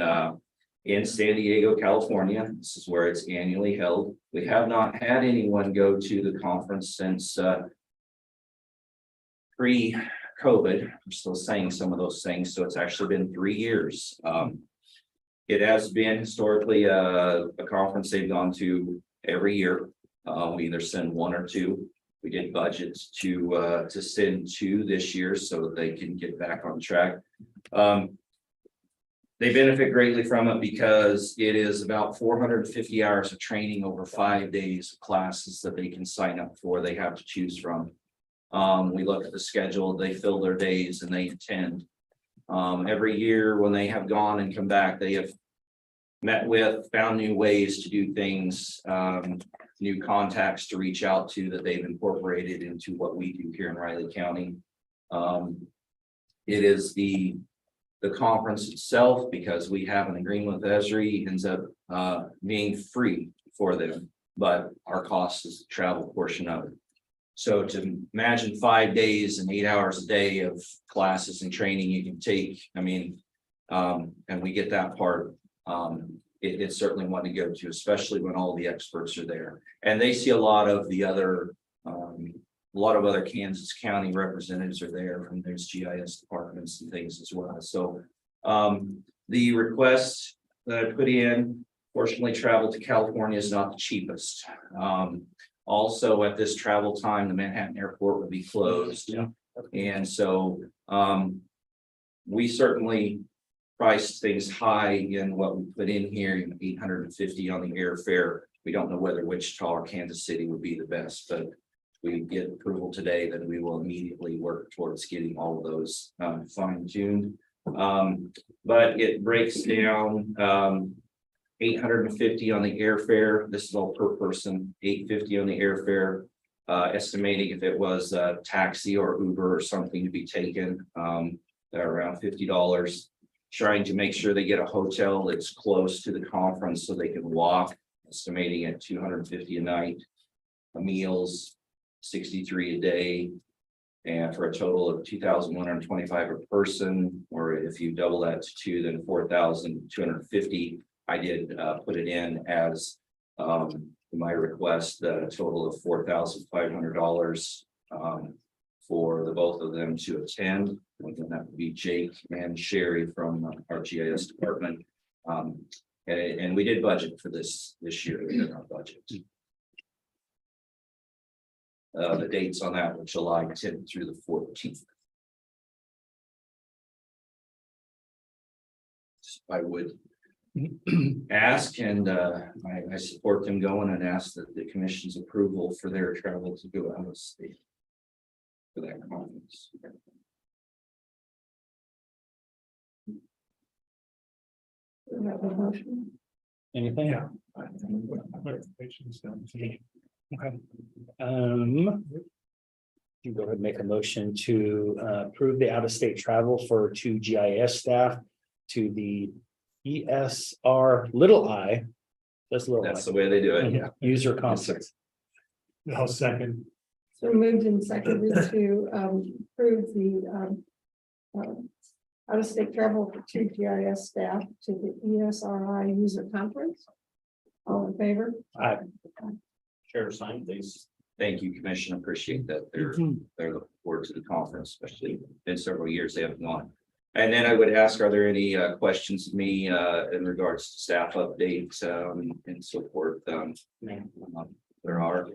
San Diego, California. This is where it's annually held. We have not had anyone go to the conference since pre-COVID. I'm still saying some of those things, so it's actually been 3 years. It has been historically a conference they've gone to every year. We either send one or two. We did budget to send two this year so that they can get back on track. They benefit greatly from it because it is about 450 hours of training over 5 days of classes that they can sign up for. They have to choose from. We look at the schedule, they fill their days and they attend. Every year when they have gone and come back, they have met with, found new ways to do things, new contacts to reach out to that they've incorporated into what we do here in Riley County. It is the conference itself, because we have an agreement with Esri, ends up being free for them, but our cost is the travel portion of it. So to imagine 5 days and 8 hours a day of classes and training you can take, I mean, and we get that part. It's certainly one to go to, especially when all the experts are there. And they see a lot of the other, Kansas County representatives are there from those GIS departments and things as well. So the request that I put in, fortunately, travel to California is not the cheapest. Also, at this travel time, the Manhattan airport would be closed. Yeah. And so we certainly priced things high in what we put in here, 850 on the airfare. We don't know whether Wichita or Kansas City would be the best, but we get approval today, then we will immediately work towards getting all of those fine tuned. But it breaks down 850 on the airfare. This is all per person, 850 on the airfare. Estimating if it was a taxi or Uber or something to be taken, around $50. Trying to make sure they get a hotel that's close to the conference so they can walk, estimating at 250 a night. Meals, 63 a day, and for a total of 2,125 a person, or if you double that to 2, then 4,250. I did put it in as my request, a total of $4,500 for the both of them to attend. And that would be Jake and Sherry from our GIS department. And we did budget for this year in our budget. The dates on that were July 10th through the 14th. I would ask, and I support them going, and ask that the commission's approval for their travel to go out of state for that conference. We have a motion. Anything? Yeah. Okay. You go ahead and make a motion to approve the out-of-state travel for 2 GIS staff to the ESR little I. That's little That's I. the way they do it. Mhm. User conference. I'll second. So moved and seconded to approve the out-of-state travel for 2 GIS staff to the ESRI user conference. All in favor? Aye. Share sign, please. Thank you, Commissioner. Appreciate that. They're looking forward to the conference, especially been several years they haven't gone. And then I would ask, are there any questions of me in regards to staff updates and so forth? There are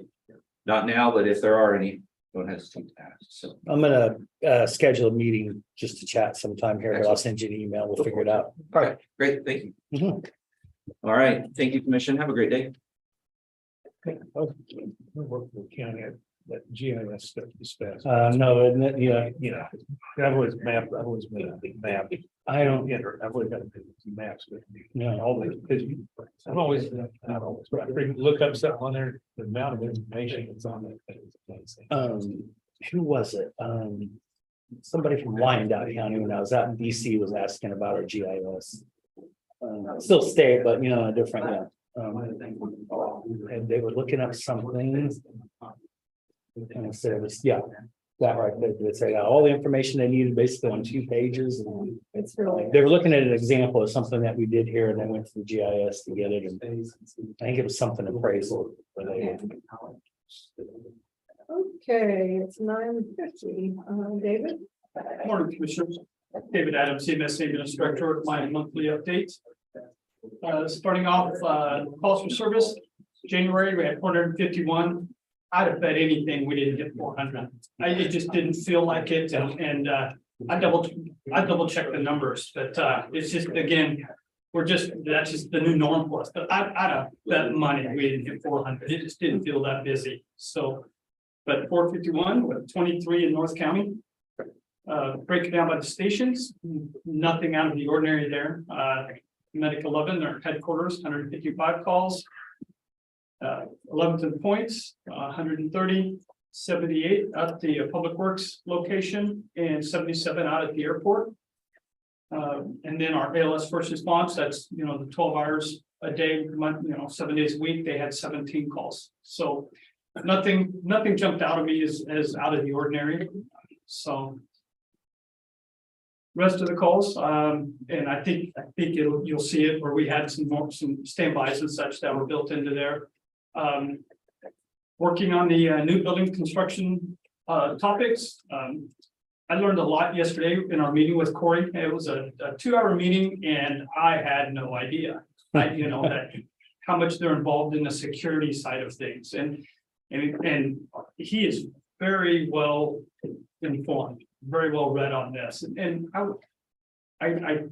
not now, but if there are any, don't hesitate to ask. So I'm gonna schedule a meeting just to chat sometime here, but I'll send you an email. We'll figure it out. all right, great, thank you. Mhm. All right, thank you, Commission. Have a great day. We work with the county that GIS stuff is fast. No, isn't it? Yeah, You know, I've always mapped, I've always made a big map. I don't, Yeah, I've always got some maps with me. No. Always, because I've always, not always, but I freaking look up something on there, the amount of information that's on that thing is amazing. who was it? Somebody from Wyandotte County when I was out in DC was asking about our GIS. Still state, but a different, yeah. And they were looking up something. And I said, it was, yeah, that right there. They say all the information they needed basically on 2 pages. And It's really. they were looking at an example of something that we did here, and they went to the GIS to get it. And I think it was something appraisal. Where they, Okay, it's 9:50. David? Morning, Commissioners. David Adams, CMS Administrator, my monthly update. Starting off, calls for service, January, we had 451. I'd have bet anything we didn't get 400. It just didn't feel like it, and I double check the numbers, but it's just, again, that's just the new norm for us, but I'd have bet money we didn't hit 400, it just didn't feel that busy, so. But 451 with 23 in North County. Break it down by the stations, nothing out of the ordinary there. Medic 11, their headquarters, 155 calls. 11 points, 130, 78 at the public works location, and 77 out at the airport. And then our ALS first response, that's, you know, the 12 hours a day, 7 days a week, they had 17 calls. So nothing jumped out of me as out of the ordinary. So rest of the calls, and I think you'll see it where we had some standbys and such that were built into there. Working on the new building construction topics. I learned a lot yesterday in our meeting with Corey. It was a 2-hour meeting, and I had no idea, that how much they're involved in the security side of things, and he is very well informed, very well read on this, and I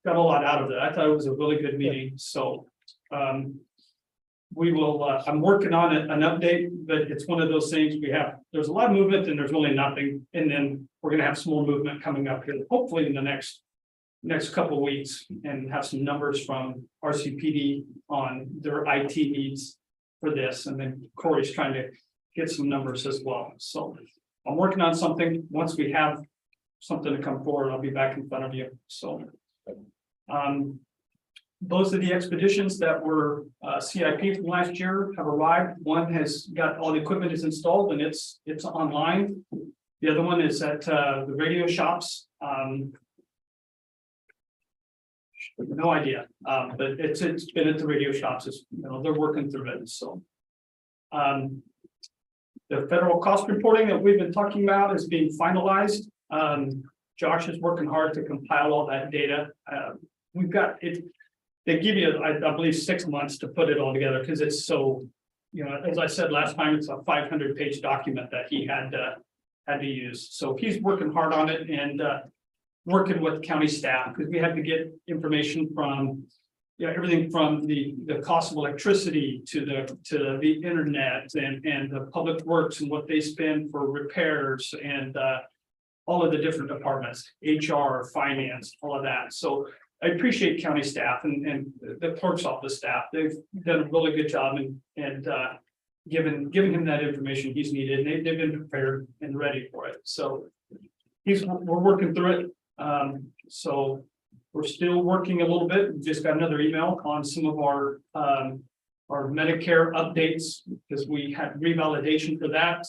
got a lot out of it. I thought it was a really good meeting. So we will. I'm working on an update, but it's one of those things there's a lot of movement and there's really nothing, and then we're going to have some more movement coming up here, hopefully in the next couple of weeks, and have some numbers from RCPD on their IT needs for this, and then Corey's trying to get some numbers as well. So I'm working on something. Once we have something to come forward, I'll be back in front of you. So those are the expeditions that were CIP from last year have arrived. One has got all the equipment is installed and it's online. The other one is at the radio shops. No idea, but it's been at the radio shops. They're working through it. So the federal cost reporting that we've been talking about is being finalized. Josh is working hard to compile all that data. We've got it. They give you, I believe, 6 months to put it all together because it's so, as I said last time, it's a 500-page document that he had to use. So he's working hard on it and working with county staff because we have to get information from everything from the cost of electricity to the internet and the public works and what they spend for repairs and all of the different departments, HR, finance, all of that. So I appreciate county staff and the clerk's office staff. They've done a really good job and giving him that information he's needed. And they've been prepared and ready for it. So we're working through it. So we're still working a little bit. We just got another email on some of our Medicare updates because we had revalidation for that.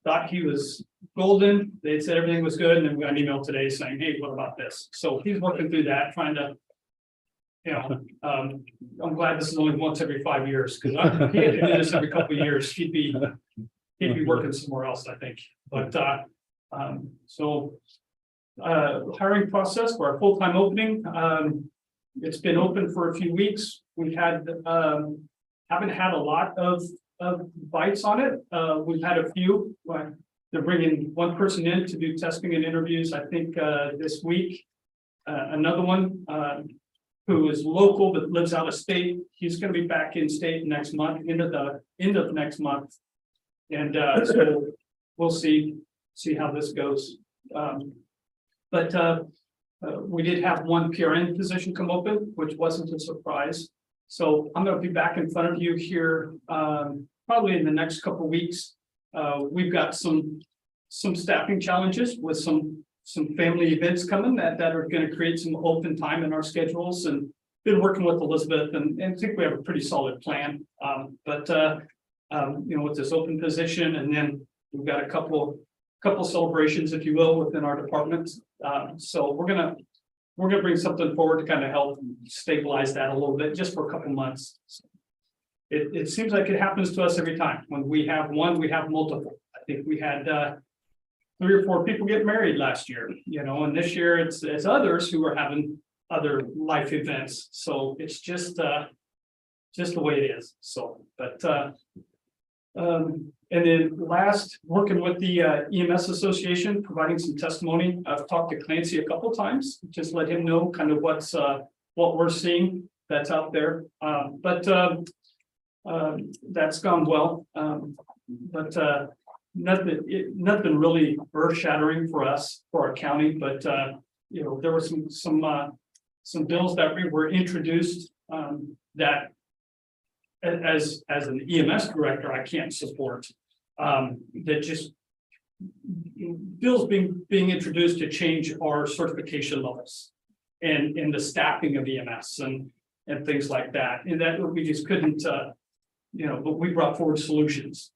Thought he was golden. They said everything was good, and then we got an email today saying, "Hey, what about this?" So he's working through that, trying to, I'm glad this is only once every 5 years because if he had to do this every couple of years, he'd be working somewhere else, I think. But hiring process for our full-time opening. It's been open for a few weeks. We've had haven't had a lot of bites on it. We've had a few. They're bringing one person in to do testing and interviews, I think, this week. Another one who is local but lives out of state. He's going to be back in state next month, end of next month, and so we'll see how this goes. But we did have one PRN position come open, which wasn't a surprise. So I'm going to be back in front of you here probably in the next couple of weeks. We've got some staffing challenges with some family events coming that are going to create some open time in our schedules, and been working with Elizabeth and I think we have a pretty solid plan. But with this open position, and then we've got a couple celebrations, if you will, within our department. So we're gonna bring something forward to kind of help stabilize that a little bit, just for a couple months. It seems like it happens to us every time. When we have one, we have multiple. I think we had 3 or 4 people get married last year, and this year it's others who are having other life events. So it's just the way it is. So, but And then last, working with the EMS Association, providing some testimony. I've talked to Clancy a couple times, just let him know kind of what we're seeing that's out there. That's gone well. Nothing really earth shattering for us, for our county, but there were some bills that were introduced that as an EMS director, I can't support. That just bills being introduced to change our certification levels and in the staffing of EMS and things like that. And that we just couldn't, but we brought forward solutions.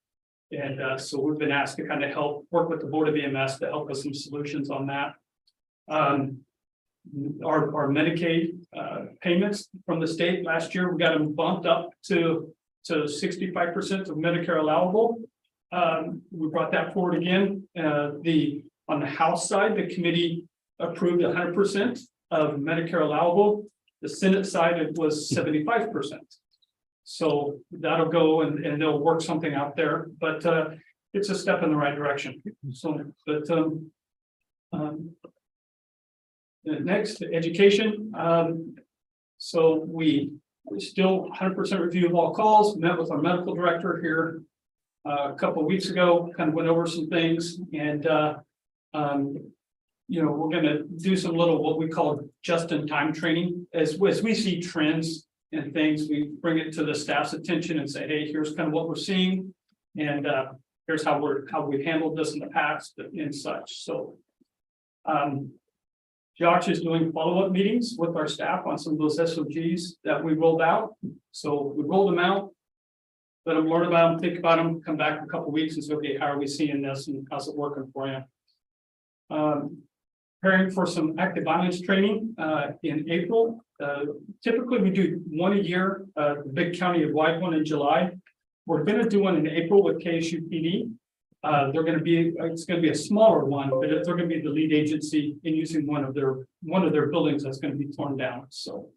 And so we've been asked to kind of help work with the Board of EMS to help us some solutions on that. Our Medicaid payments from the state last year, we got them bumped up to 65% of Medicare allowable. We brought that forward again. On the House side, the committee approved 100% of Medicare allowable. The Senate side, it was 75%. So that'll go and they'll work something out there, but it's a step in the right direction. So, but next, education. So we still 100% review of all calls. Met with our medical director here a couple of weeks ago. Kind of went over some things, and we're going to do some little what we call just-in-time training as we see trends and things. We bring it to the staff's attention and say, hey, here's kind of what we're seeing, and here's how we've handled this in the past and such. So. Josh is doing follow-up meetings with our staff on some of those SOGs that we rolled out. So we rolled them out, let them learn about them, think about them, come back in a couple of weeks and say, okay, how are we seeing this and how's it working for you? Preparing for some active violence training in April. Typically we do one a year, the big county-wide one in July. We're going to do one in April with KSU PD. It's going to be a smaller one, but they're going to be the lead agency in using one of their buildings that's going to be torn down. So,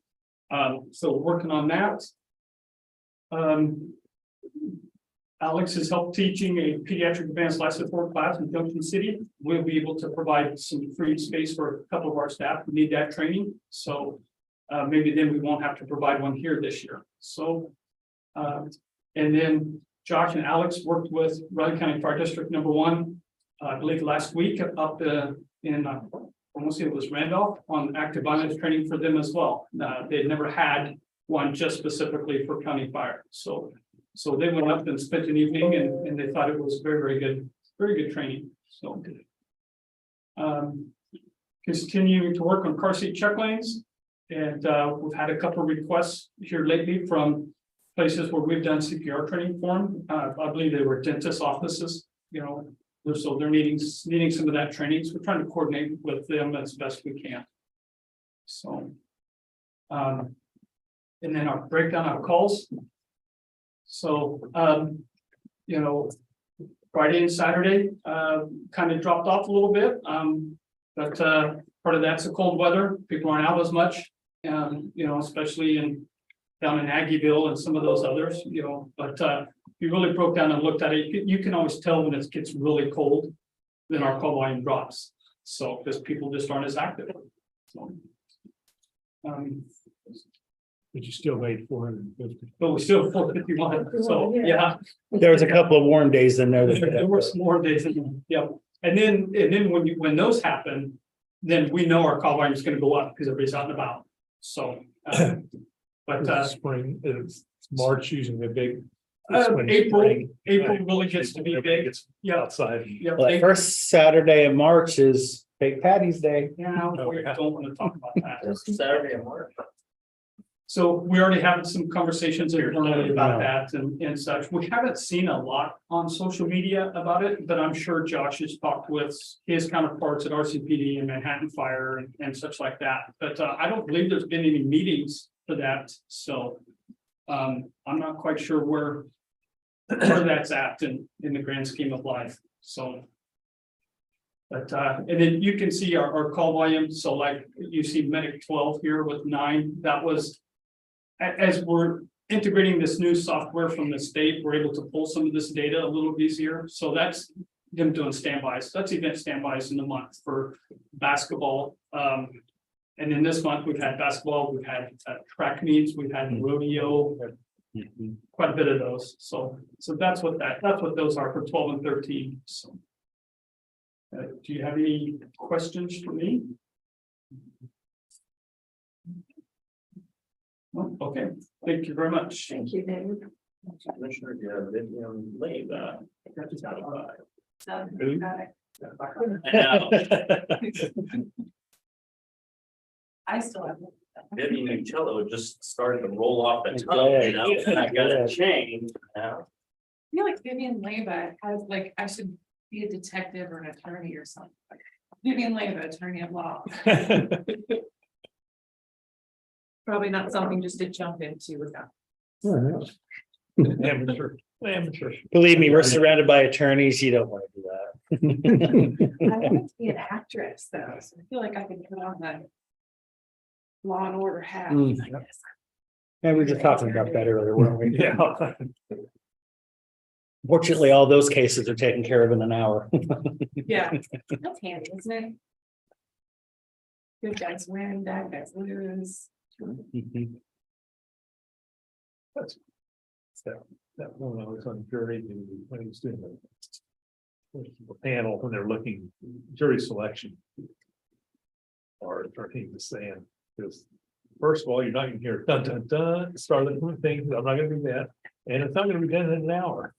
working on that. Alex has helped teaching a pediatric advanced life support class in Junction City. We'll be able to provide some free space for a couple of our staff who need that training. So, maybe then we won't have to provide one here this year. So, and then Josh and Alex worked with Raleigh County Fire District number 1, I believe last week up in, I want to say it was Randolph, on active violence training for them as well. They'd never had one just specifically for county fire. So they went up and spent an evening and they thought it was very good training. So continuing to work on car seat check lanes. And we've had a couple of requests here lately from places where we've done CPR training for them. I believe they were dentist offices, so they're needing some of that training. So we're trying to coordinate with them as best we can. So, and then our breakdown of calls. So, Friday and Saturday kind of dropped off a little bit. But part of that's the cold weather. People aren't out as much, especially down in Aggieville and some of those others, but if you really broke down and looked at it, you can always tell when it gets really cold, then our call volume drops. So because people just aren't as active. So, But you still made 450. but we still 451. So yeah, There was a couple of warm days in there. there were some more days. Yeah, and then when those happen, then we know our call volume is going to go up because everybody's out and about. So. But Spring, it's March usually a big. April spring. really gets to be big. It's Yeah. outside. Yeah. Well, the first Saturday of March is St. Patty's Day. Yeah, we don't want to talk about that. Saturday and March. So we already had some conversations internally about that and such. We haven't seen a lot on social media about it, but I'm sure Josh has talked with his counterparts at RCPD and Manhattan Fire and such like that. But I don't believe there's been any meetings for that. So I'm not quite sure where that's at in the grand scheme of life. So. But and then you can see our call volume. So like you see Medic 12 here with 9. That was as we're integrating this new software from the state, we're able to pull some of this data a little easier. So that's them doing standbys. That's event standbys in the month for basketball. And then this month we've had basketball, we've had track meets, we've had rodeo, quite a bit of those. So that's what those are for 12 and 13. So. Do you have any questions for me? No? Okay, thank you very much. Thank you, David. Commissioner, you have Vivian Leigh, I still have. Vivian Uccello just started to roll off the Glad. tongue, you know, and I got Glad. it changed now. I feel like Vivian Leyva has like, I should be a detective or an attorney or something. Vivian Leyva, attorney at law. Probably not something just to jump into without. Amateur. Believe me, we're surrounded by attorneys. You don't want to do that. I wanted to be an actress though, so I feel like I could put on the Law and Order hat. Mm. I guess. And we were just talking about that earlier, weren't we? Yeah. Fortunately, all those cases are taken care of in an hour. Yeah, that's handy, isn't it? Good guys win, bad guys lose. That one I was on jury and when he was doing the panel, when they're looking jury selection. Or attorney was saying, because first of all, you're not gonna hear dun dun dun, start the thing, I'm not gonna do that. And it's not gonna be done in an hour.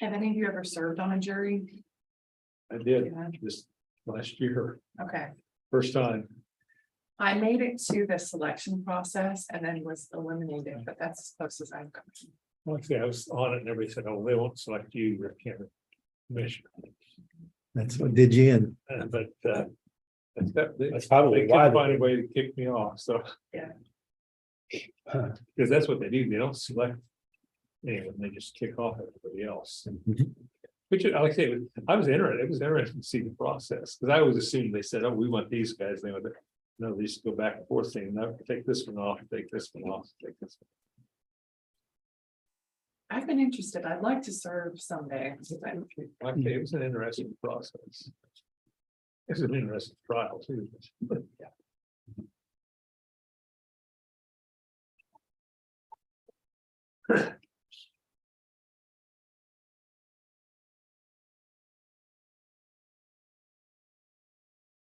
Have any of you ever served on a jury? I did Yeah. this last year, Okay, first time. I made it to the selection process and then was eliminated, but that's as close as I've come. Like I say, I was on it and everybody said, oh, they won't select you, you're a county commissioner. That's what did you in. But That's probably they why couldn't find a way to kick me off, so. Yeah. Because that's what they do, they don't select anyone, they just kick off everybody else. Which, like I say, it was interesting to see the process, because I always assumed they said, oh, we want these guys, they would, no, they used to go back and forth saying, no, take this one off, take this one off, take this one. I've been interested. I'd like to serve someday. Like I say, it was an interesting process. It's an interesting trial too.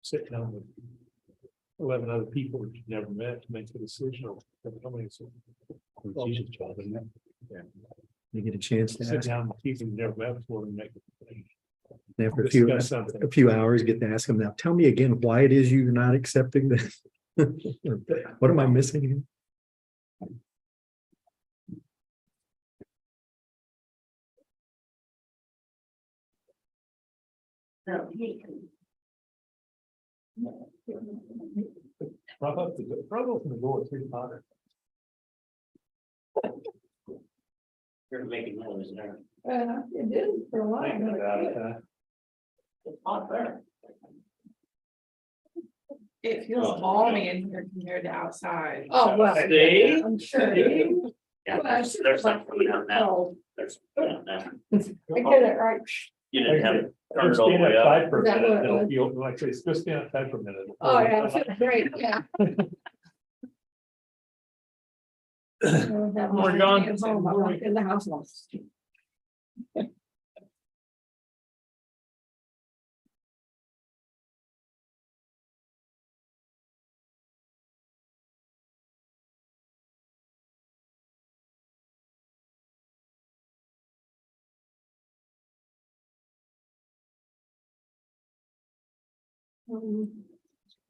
Sitting down with 11 other people that you've never met to make a decision. How many is it? It's usually 12, isn't it? Yeah. You get a chance to Sit ask down with people you've never met before and make a decision. after Discuss something. a few hours, get to ask them now, tell me again why it is you're not accepting this. What am I missing here? Prop up the door 3 times. You're making noise there. It did for a while. It's hot there. It feels balmy in here compared to outside. Oh, well, See? I'm sure. Yeah, Well, I should there's have some coming out now. Oh, There's some coming out now. I get it right. You didn't have it turned Just all the stand way up. outside for a Is that minute, what it it'll was? feel like, say, just stand outside for a minute. Oh, yeah, I feel great, yeah. Morning, John. In the house.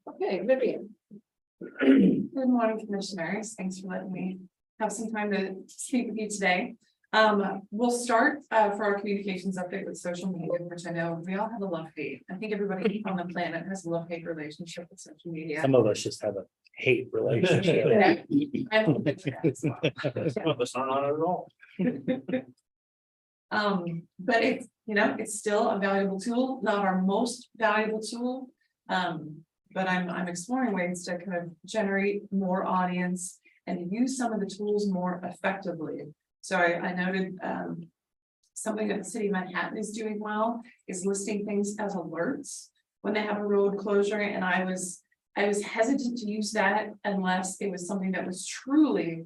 Okay, Vivian. Good morning, commissioners. Thanks for letting me have some time to speak with you today. We'll start for our communications update with social media, which I know we all have a love-hate. I think everybody on the planet has a love-hate relationship with social media. Some of us just have a hate relationship. Yeah, I don't think that as well. Some of us aren't on it at all. But it's, it's still a valuable tool, not our most valuable tool. but I'm exploring ways to kind of generate more audience and use some of the tools more effectively. So I noted, something that the city of Manhattan is doing well is listing things as alerts when they have a road closure, and I was hesitant to use that unless it was something that was truly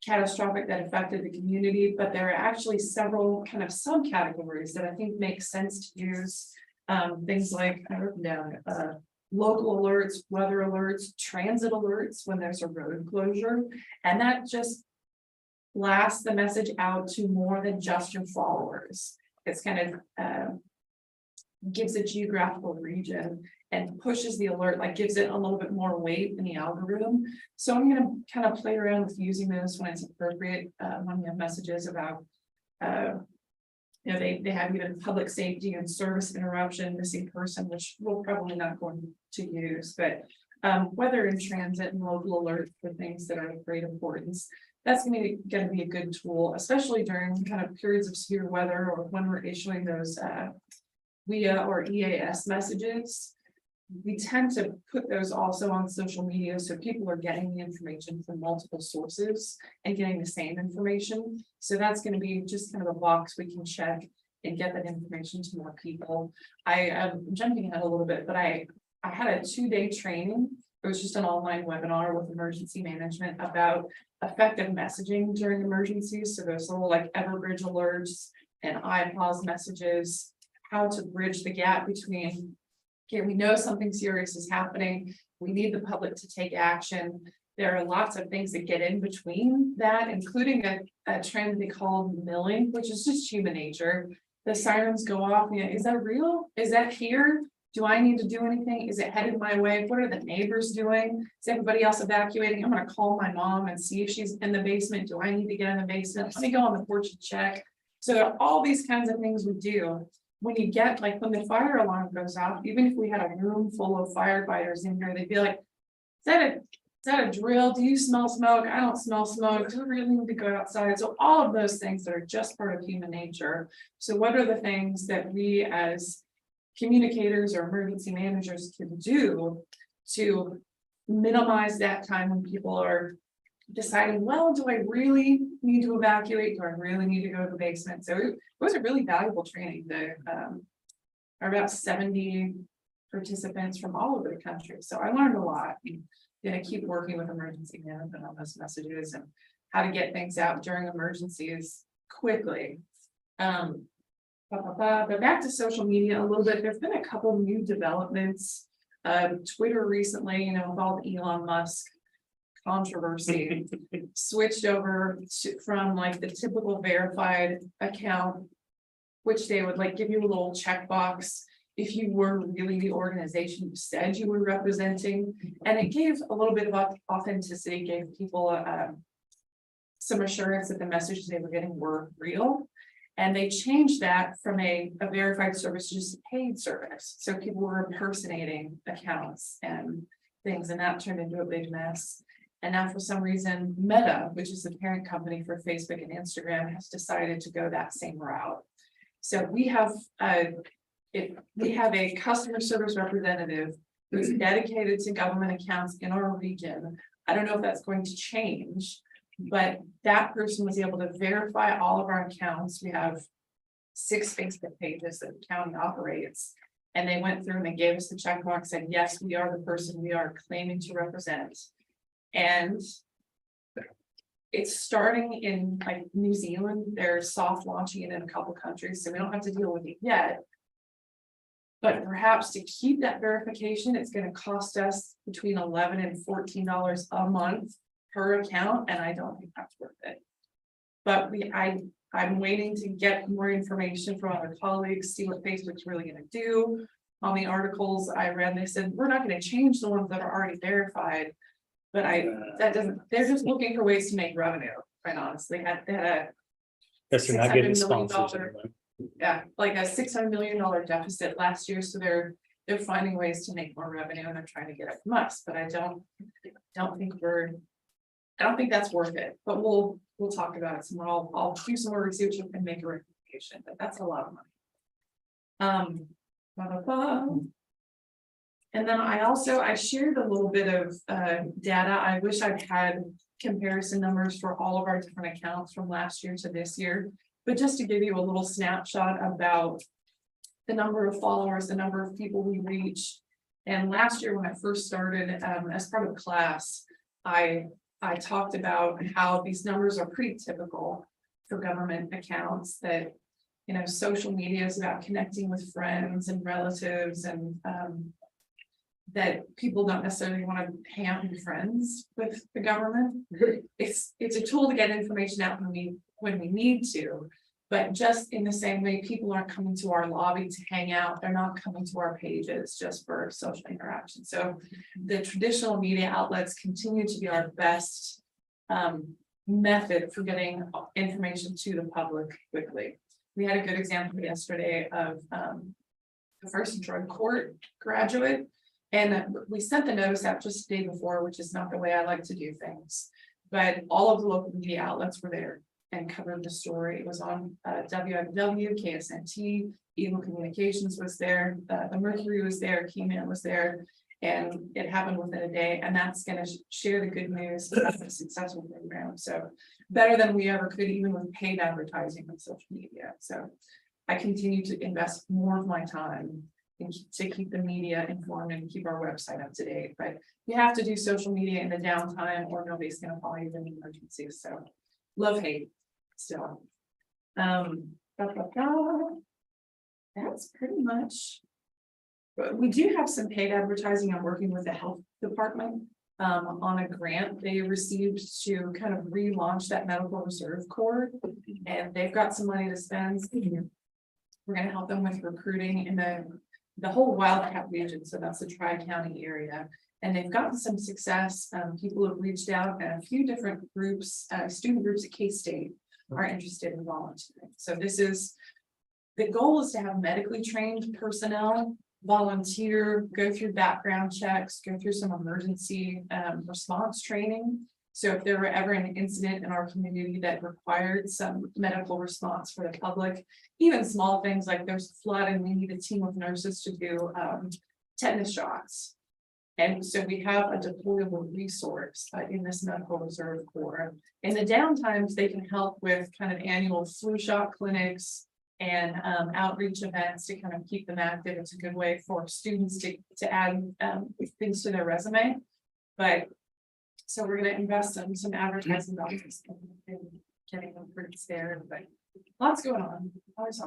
catastrophic that affected the community, but there are actually several kind of subcategories that I think make sense to use. Things like, I wrote down, local alerts, weather alerts, transit alerts when there's a road closure, and that just blasts the message out to more than just your followers. It's kind of gives a geographical region and pushes the alert, like gives it a little bit more weight in the algorithm. So I'm gonna kind of play around with using those when it's appropriate, when we have messages about, you know, they have even public safety and service interruption, missing person, which we're probably not going to use, but weather in transit and local alert for things that are of great importance. That's gonna be a good tool, especially during kind of periods of severe weather or when we're issuing those WIA or EAS messages. We tend to put those also on social media, so people are getting the information from multiple sources and getting the same information. So that's going to be just kind of a box we can check and get that information to more people. I am jumping ahead a little bit, but I had a 2-day training. It was just an online webinar with emergency management about effective messaging during emergencies. So there's little like Everbridge alerts and iPause messages, how to bridge the gap between, okay, we know something serious is happening, we need the public to take action. There are lots of things that get in between that, including a trend they call milling, which is just human nature. The sirens go off, you know, is that real? Is that here? Do I need to do anything? Is it headed my way? What are the neighbors doing? Is everybody else evacuating? I'm gonna call my mom and see if she's in the basement. Do I need to get in the basement? Let me go on the porch and check. So there are all these kinds of things we do. When you get, like, when the fire alarm goes off, even if we had a room full of firefighters in here, they'd be like, is that a drill? Do you smell smoke? I don't smell smoke. Do we really need to go outside? So all of those things that are just part of human nature. So what are the things that we as communicators or emergency managers can do to minimize that time when people are deciding, well, do I really need to evacuate? Do I really need to go to the basement? So it was a really valuable training. There are about 70 participants from all over the country. So I learned a lot. I'm gonna keep working with emergency management on those messages and how to get things out during emergencies quickly. But back to social media a little bit. There's been a couple new developments. Twitter recently, you know, with all the Elon Musk controversy, switched over from like the typical verified account, which they would like give you a little checkbox if you were really the organization you said you were representing, and it gave a little bit of authenticity, gave people some assurance that the messages they were getting were real. And they changed that from a verified service to just a paid service. So people were impersonating accounts and things, and that turned into a big mess. And now for some reason, Meta, which is the parent company for Facebook and Instagram, has decided to go that same route. So we have a customer service representative who's dedicated to government accounts in our region. I don't know if that's going to change, but that person was able to verify all of our accounts. We have 6 Facebook pages that the county operates. And they went through and they gave us the checkbox, said, yes, we are the person we are claiming to represent. And it's starting in like New Zealand. They're soft launching it in a couple countries, so we don't have to deal with it yet. But perhaps to keep that verification, it's going to cost us between $11 and $14 a month per account, and I don't think that's worth it. But I'm waiting to get more information from other colleagues, see what Facebook's really going to do. On the articles I read, they said we're not going to change the ones that are already verified. But they're just looking for ways to make revenue, quite honestly. They had a Yes, they're not getting $600 million sponsors anyway. yeah, like a $600 million deficit last year. So they're finding ways to make more revenue and they're trying to get it from us. But I don't think that's worth it. But we'll talk about it some more. I'll do some more research and make a recommendation. But that's a lot of money. And then I shared a little bit of data. I wish I'd had comparison numbers for all of our different accounts from last year to this year. But just to give you a little snapshot about the number of followers, the number of people we reach. And last year when I first started as part of class, I talked about how these numbers are pretty typical for government accounts, that social media is about connecting with friends and relatives, and that people don't necessarily want to hang out and be friends with the government. It's a tool to get information out when we need to, but just in the same way, people aren't coming to our lobby to hang out. They're not coming to our pages just for social interaction. So the traditional media outlets continue to be our best method for getting information to the public quickly. We had a good example yesterday of the first drug court graduate. And we sent the notice out just the day before, which is not the way I like to do things. But all of the local media outlets were there and covered the story. It was on WFW, KSNT, Eagle Communications was there, the Mercury was there, Keyman was there, and it happened within a day. And that's going to share the good news about a successful program. So better than we ever could, even with paid advertising on social media. So I continue to invest more of my time to keep the media informed and keep our website up to date. But you have to do social media in the downtime or nobody's going to follow you in emergencies. So love hate still. That's pretty much. But we do have some paid advertising. I'm working with the health department on a grant they received to kind of relaunch that medical reserve corps, and they've got some money to spend. We're going to help them with recruiting in the whole Wildcat region, so that's the Tri-County area, and they've gotten some success. People have reached out, and a few different groups, student groups at K-State are interested in volunteering. So the goal is to have medically trained personnel volunteer, go through background checks, go through some emergency response training. So if there were ever an incident in our community that required some medical response for the public, even small things like there's a flood and we need a team of nurses to do tetanus shots. And so we have a deployable resource in this medical reserve corps. In the downtimes, they can help with kind of annual flu shot clinics and outreach events to kind of keep them active. It's a good way for students to add things to their resume. But so we're going to invest in some advertising dollars and getting them fruits there. But lots going on. Always.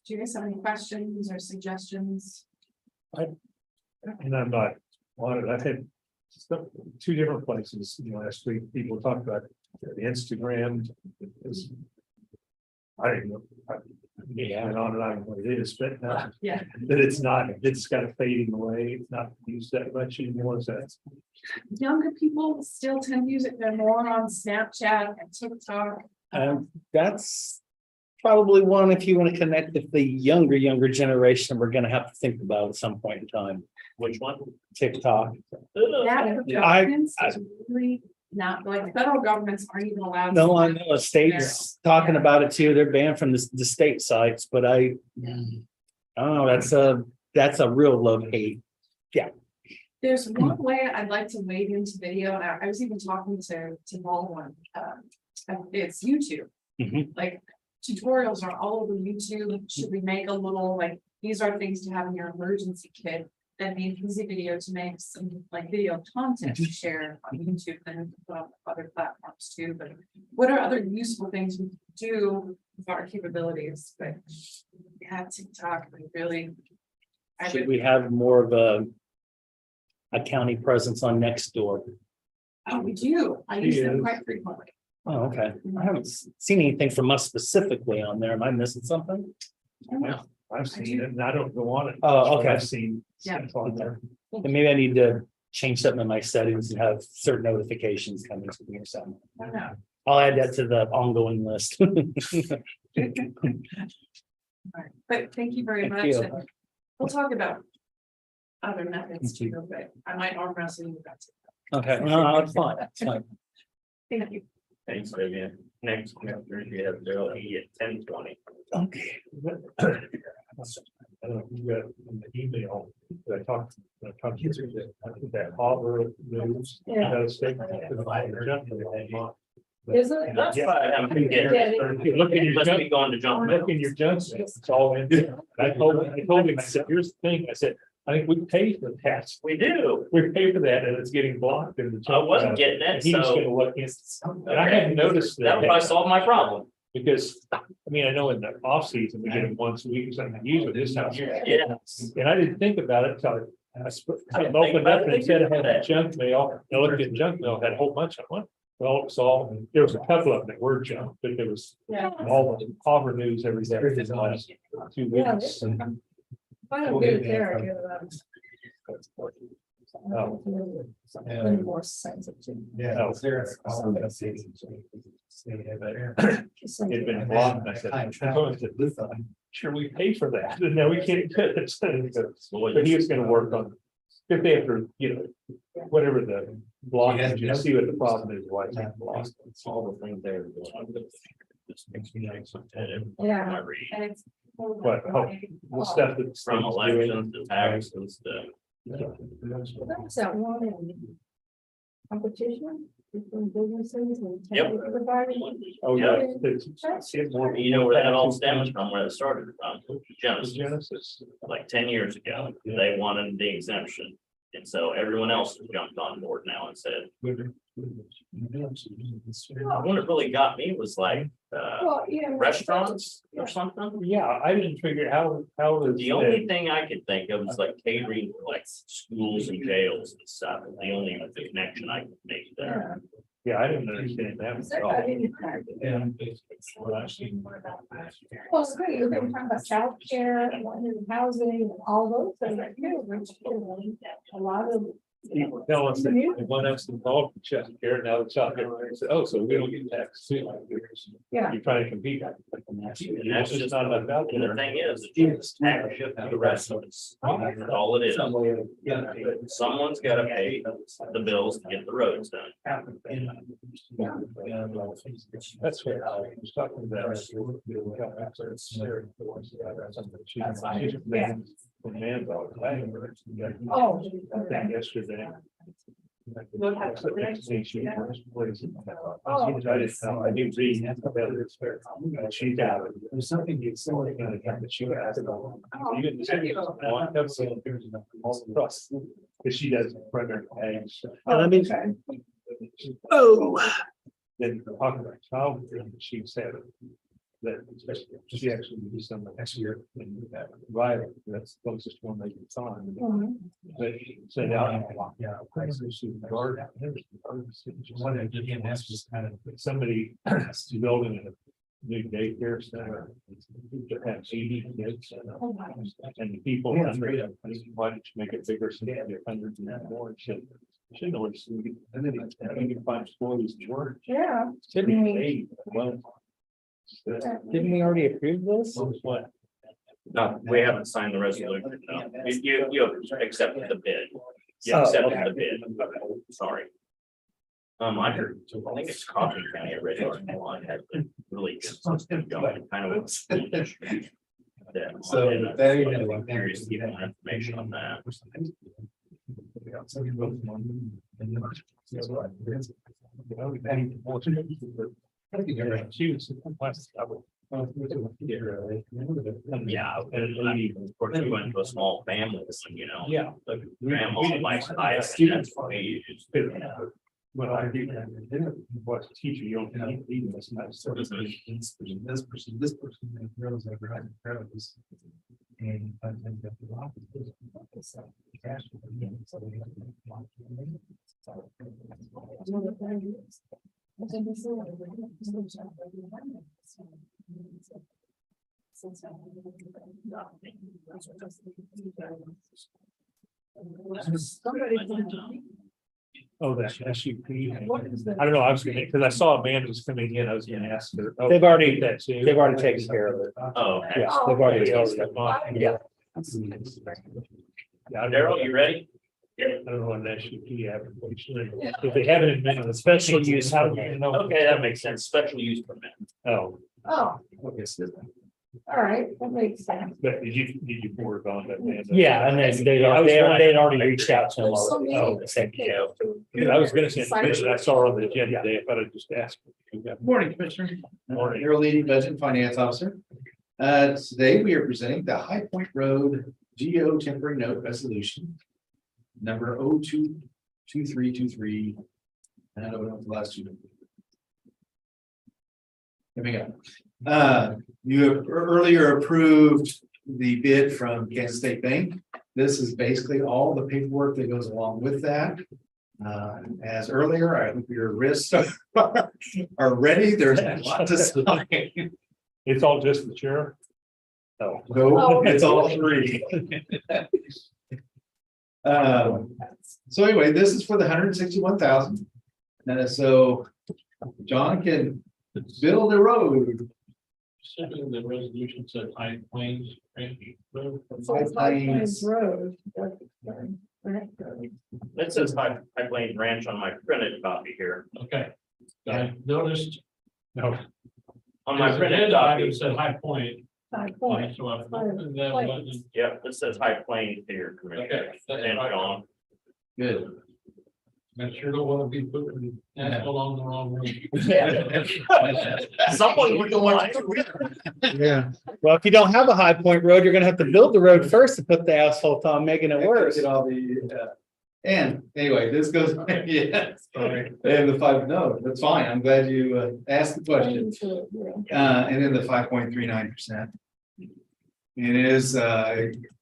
Do you guys have any questions or suggestions? And I'm not wanted. I've had two different places last week. People talked about the Instagram. I don't know. Yeah, and on what it is, but Yeah, that it's kind of fading away. It's not used that much anymore. So that's younger people still tend to use it. They're more on Snapchat and TikTok. That's probably one, if you want to connect with the younger generation, we're going to have to think about at some point in time. Which one? TikTok. That governments is really not, like, federal governments aren't even allowed. No, I know a state's talking about it too. They're banned from the state sites, but I don't know. That's a real love hate. Yeah. There's one way I'd like to wade into video, and I was even talking to Baldwin. It's YouTube. Like tutorials are all over YouTube. Should we make a little, like, these are things to have in your emergency kit? That'd be an easy video to make some like video content to share on YouTube and put on other platforms too. But what are other useful things we can do with our capabilities? But yeah, TikTok, really. Should we have more of a county presence on Nextdoor? Oh, we do. I use them quite frequently. Oh, okay. I haven't seen anything from us specifically on there. Am I missing something? well, I've seen it and I don't go on it. Oh, okay. I've seen Yeah. stuff on there. And maybe I need to change something in my settings and have certain notifications coming to me or something. I don't know. I'll add that to the ongoing list. Right. But thank you very Thank much. you. And we'll talk about other methods too, but I might arm wrestle you about it. Okay, no, it's fine. It's fine. Thank you. Thanks, Vivian. Next, we have 10:20. Okay. I don't know if you got in the email that I talked to you that Auburn news. Yeah. Statement. Is it? That's why I haven't been getting. Look in your Must be junk, going to junk. look in your junk, it's all in there. I told him, I said, here's the thing, I said, I think we pay for that. We do. We pay for that and it's getting blocked in the. I wasn't getting And it, he was gonna so. look in, and I hadn't noticed That would probably solve my problem. because, I mean, I know in the off season, we get it once a week or something, usually this time. Yes. And I didn't think about it until I didn't think opened about up it and instead of having junk mail, I looked at junk mail, had a whole bunch of them. Well, it's all, there was a couple of them that were junk, but there was all the Auburn news every day for the last 2 Yeah, weeks. I don't get it there. I get it out. Oh. Any more sensitive. Oh. It'd been blocked, and I said, sure, we pay for that, and now we can't get it. But he was gonna work on, if they have to, you know, whatever the block is, you see what the problem is, why it's lost. It's all the things there. Just makes me nice. Yeah. And it's. But the stuff that's From elections to taxes to. That's that one in competition between businesses and. Yep. Everybody. Oh, yeah. It's more- You know where that all stems from, where it started from, Genesis, Genesis. like 10 years ago, they wanted the exemption. And so everyone else has jumped on board now and said, what it really got me was like, Well, yeah. restaurants or something. Yeah, I didn't figure how is The only thing I could think of is like catering for like schools and jails and stuff, the only connection I could make there. Yeah, I didn't understand that. at all. I didn't- Well, it's great, you're talking about childcare and housing and all those things, like, which, a lot of. People tell us that they want us involved in child care, now the child care, said, oh, so we don't get taxed too. Yeah. You're trying to compete. And that's just not enough out And the there. thing is, it's tax shift to the rest of us. That's all it is. Someone's gotta pay the bills to get the roads done. That's what I was talking about. Man, dog. Oh. Yesterday. What happened? I didn't read. She got it. There's something you saw that she got. You didn't say one episode. Because she does primary age. I mean. Oh. Then talking about child, she said that she actually did some next year in that rider. That's the closest one they can find. But she said, yeah, somebody building a new daycare center. That has 80 kids. And the people, why don't you make it bigger so you get hundreds and more? She knows, and then you can find employees to work. Yeah. Should be paid. Well, Didn't we already approve this? what? No, we haven't signed the resolution, no. You accepted the bid. You Oh, accepted okay. the bid, sorry. I heard, I think it's Coffee County already, I had really good system going, kind of. So, I'm curious to get more information on that. She was. Yeah, and of course, we went to a small family, you know. Yeah. The grandma likes ice, and that's why we use. When I was a teacher, you don't need this. This person, and girls ever had parents. And I think that the office is. Oh, that's SUP. I don't know, I was gonna, because I saw a man was coming in, I was gonna ask her. Oh, They've already- that too. They've already taken care of it. Oh, okay. Yeah, they've already. Yeah. Yeah. Yeah, Daryl, you ready? I don't know an SUP application. If they haven't invented a special use, how do you know? Okay, that makes sense, special use permit. Oh. Oh. All right, that makes sense. But did you forward on that? man? Yeah, and then they'd already reached out to him. There's so many. Oh, same, yeah. I was gonna say, but I saw on the agenda today, I thought I'd just ask. Morning, Commissioner. Morning. Your leading budget and finance officer. Today we are presenting the High Point Road GO temporary note resolution. Number 022323. And I don't know what the last two. Here we go. You have earlier approved the bid from Kansas State Bank. This is basically all the paperwork that goes along with that. As earlier, I hope your wrists are ready. There's a lot to sign. It's all just the sheriff? Oh. No, it's all three. So anyway, this is for the 161,000. So John can build a road. The resolution said High Plains. High Plains Road. It says High Plains Ranch on my printed copy here. Okay. I noticed. No. On my printed copy, It said High Point. High Point. So I Plains. opened that button. yeah, it says High Plains here, Commissioner. Okay. And John. Good. I sure don't want to be putting asphalt on the wrong road. Someone would want to. Yeah. Well, if you don't have a High Point Road, you're gonna have to build the road first to put the asphalt on, making it worse. Get all the, and anyway, this goes, yeah, sorry. And the five, no, that's fine. I'm glad you asked the question. And then the 5.39%. It is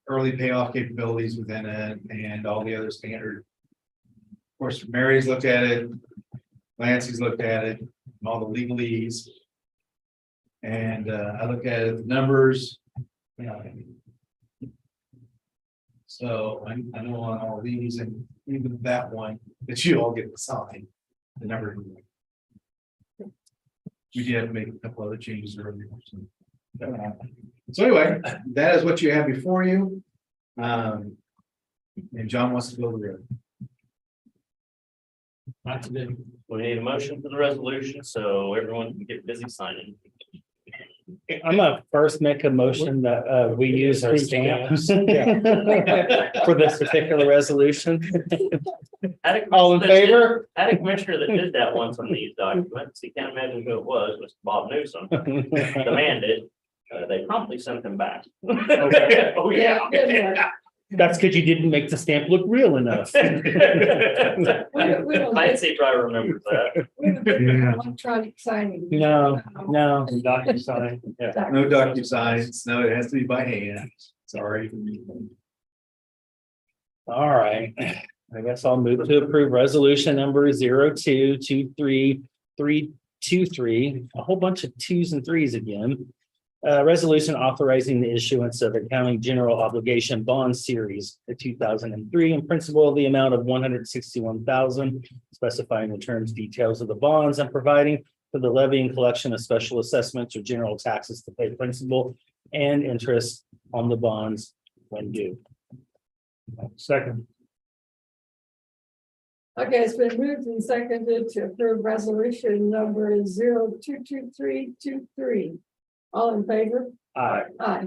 early payoff capabilities within it and all the other standard. Of course, Mary's looked at it, Lancy's looked at it, all the legalese. And I looked at it, the numbers. So I know on all these and even that one that you all get to sign, the number. We did have to make a couple other changes earlier. So anyway, that is what you have before you. And John wants to build a road. Not today. We need a motion for the resolution, so everyone can get busy signing. I'm gonna first make a motion that we use our stamps for this particular resolution. All in favor? I had a commissioner that did that once on these documents. He can't imagine who it was, Mr. Bob Newsom. The man did. They promptly sent him back. Okay. Oh, yeah. That's because you didn't make the stamp look real enough. Nancy probably remembers that. Yeah. Electronic signing. No. DocuSign. Yeah. No DocuSigns, no, it has to be by hand. Sorry. All right, I guess I'll move to approve resolution number 022323, a whole bunch of twos and threes again. Resolution authorizing the issuance of a county general obligation bond series, the 2003, in principal of the amount of 161,000, specifying the terms, details of the bonds, and providing for the levy and collection of special assessments or general taxes to pay principal and interest on the bonds when due. Second. Okay, it's been moved and seconded to approve resolution number 022323. All in favor? Aye. Aye.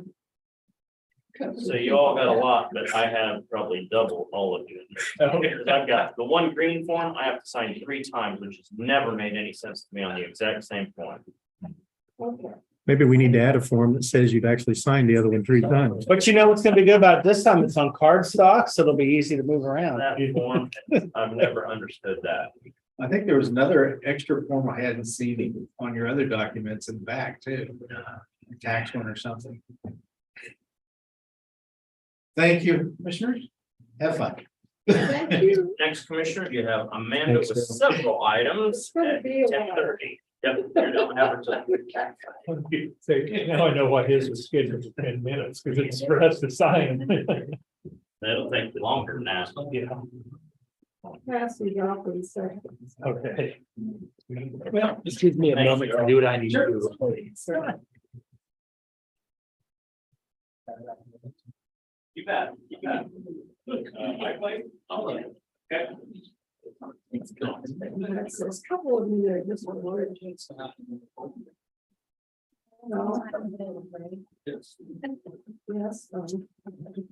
So you all got a lot, but I have probably double all of you. I've got the one green form I have to sign 3 times, which has never made any sense to me on the exact same form. Okay. Maybe we need to add a form that says you've actually signed the other one 3 times. But you know what's gonna be good about this time? It's on card stock, so it'll be easy to move around. That form, I've never understood that. I think there was another extra form I hadn't seen on your other documents in the back too. A tax one or something. Thank you, commissioners. Have fun. Thank you. Next, Commissioner, you have Amanda with Thanks, several items It's gonna at be a while. 10:30. Yep, you're doing advertising. Now I know why his was scheduled for 10 minutes, because it's for us to sign. That'll take longer than that. Yeah. Pass these off in seconds. Okay. Well, just give me a Thanks, moment to Carol. do what I need to do. You bet, you bet. My plate, I'll let it. Okay. There's a couple of them there, just one word. Yes.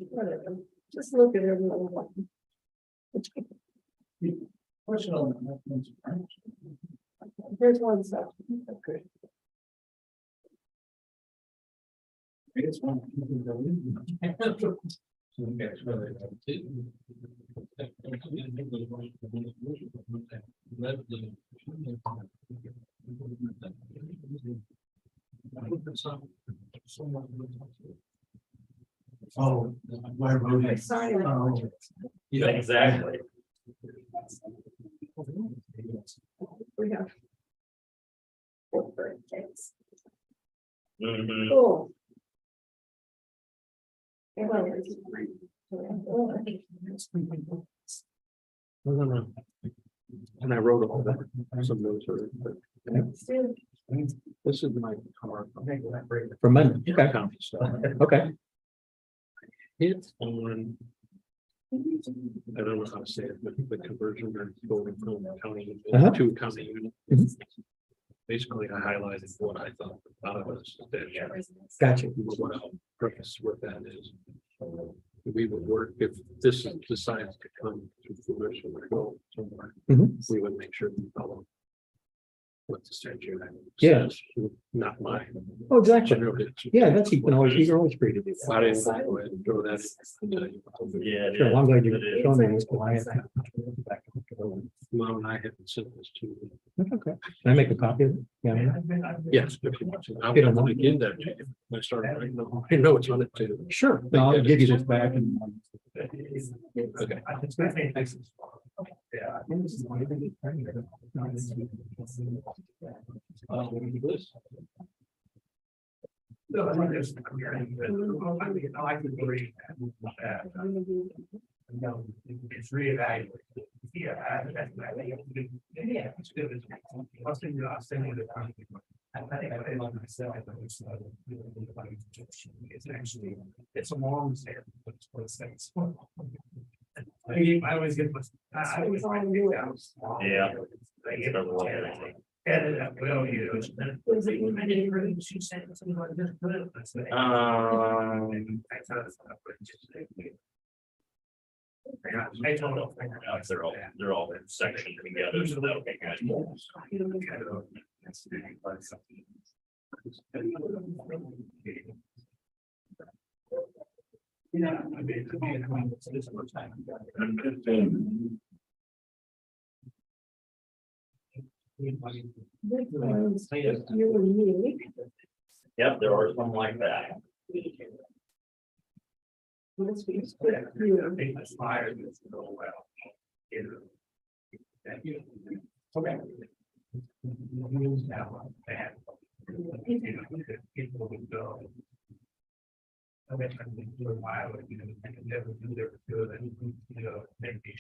Whatever. Just look at everyone. Here's one stuff. Okay. Oh, my road. Sorry. Yeah, exactly. We have. Mhm. Cool. And I wrote all that, some notes are, but this is my car. For Monday, okay, County stuff. okay. It's on. I don't know how to say it, but the conversion or going from county to county unit. Mhm. Basically, I highlighted what I thought out of this. Gotcha. What our purpose with that is. We would work, if this decides to come to fruition or go somewhere, Mhm. we would make sure we follow. What the statute Yeah. says, not mine. Oh, exactly. Generally, Yeah, that's, you can always, you're always free to do that. I didn't go ahead and throw that. Yeah. Sure, well, I'm glad you're it is. showing me this. Because Mom and I haven't sent this to you. that's okay. Can I make a copy of it? Yeah. Yes. If you want to. I You don't want to mind? give that to you. I started, I know it's on it too. Sure. No, I'll give you this back and. Okay. It's reevaluated. Yeah, it's good. I'll send you the. I think I love myself. It's actually, it's a long stay. I always get. I always find it out. Yeah. Edit up, well, you know. I didn't really, she said something like this, but it's. I told them. They're all sectioned together, so that'll be good. Yeah, I mean, this much time. You and me. Yep, there are some like that. Let's be split here. It's fire that's go well. Okay. Now, bad. People would go. I've been trying to do a while, you know, I can never do their good, and, you know, maybe.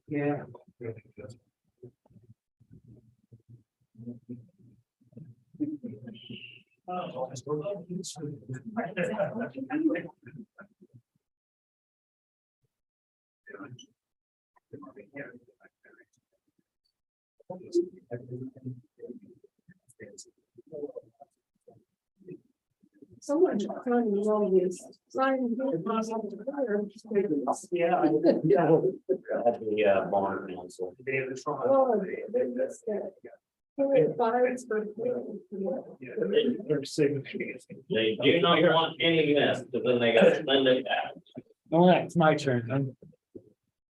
Yeah. Really good. Someone trying to roll this. Yeah. The barn council. Oh, they missed that. Fires for. They do not want any mess, but then they got to send it back. All right, it's my turn.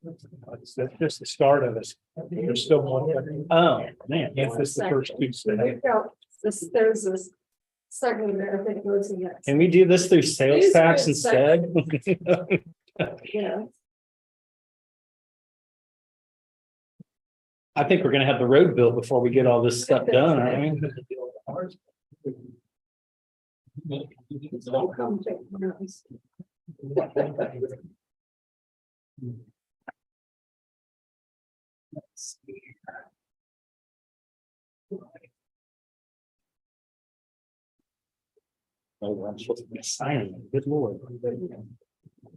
That's just the start of it. There's still one. Oh, man. If this is the first Tuesday. There's this second there, I think goes in next. Can we do this through sales Please tax do it instead? Yeah. I think we're gonna have the road built before we get all this stuff done, aren't we? Don't come take notes. Oh, I'm supposed to be signing, good lord.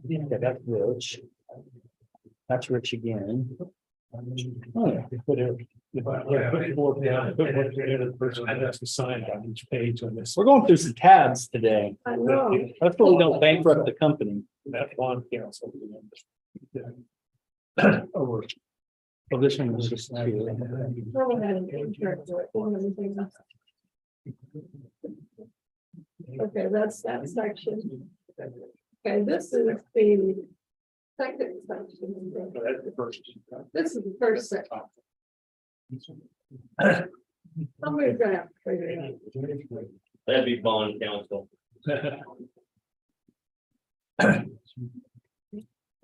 Yeah, that's Rich. That's Rich again. Oh, yeah, whatever. Put more down, put more together, the person that has to sign on each page on this. We're going through some tabs today. I know. That's what we don't bankrupt the company. That bond council. Over. Well, this one was just. Go ahead and interact with it, one of the things. Okay, that's that section. Okay, this is the second section. That's the first. This is the first section. Somebody's gonna have to figure it out. That'd be bond council. I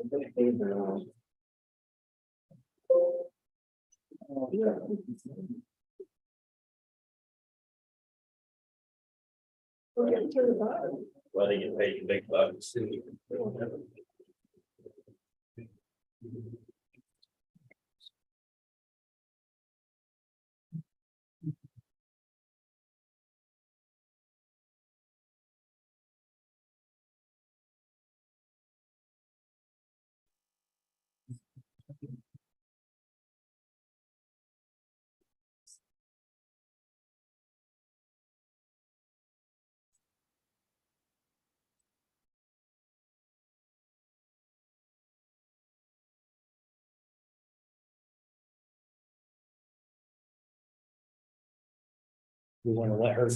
think these are all- Yeah. We're getting to the bottom. Well, they get paid big bucks. We want to let her.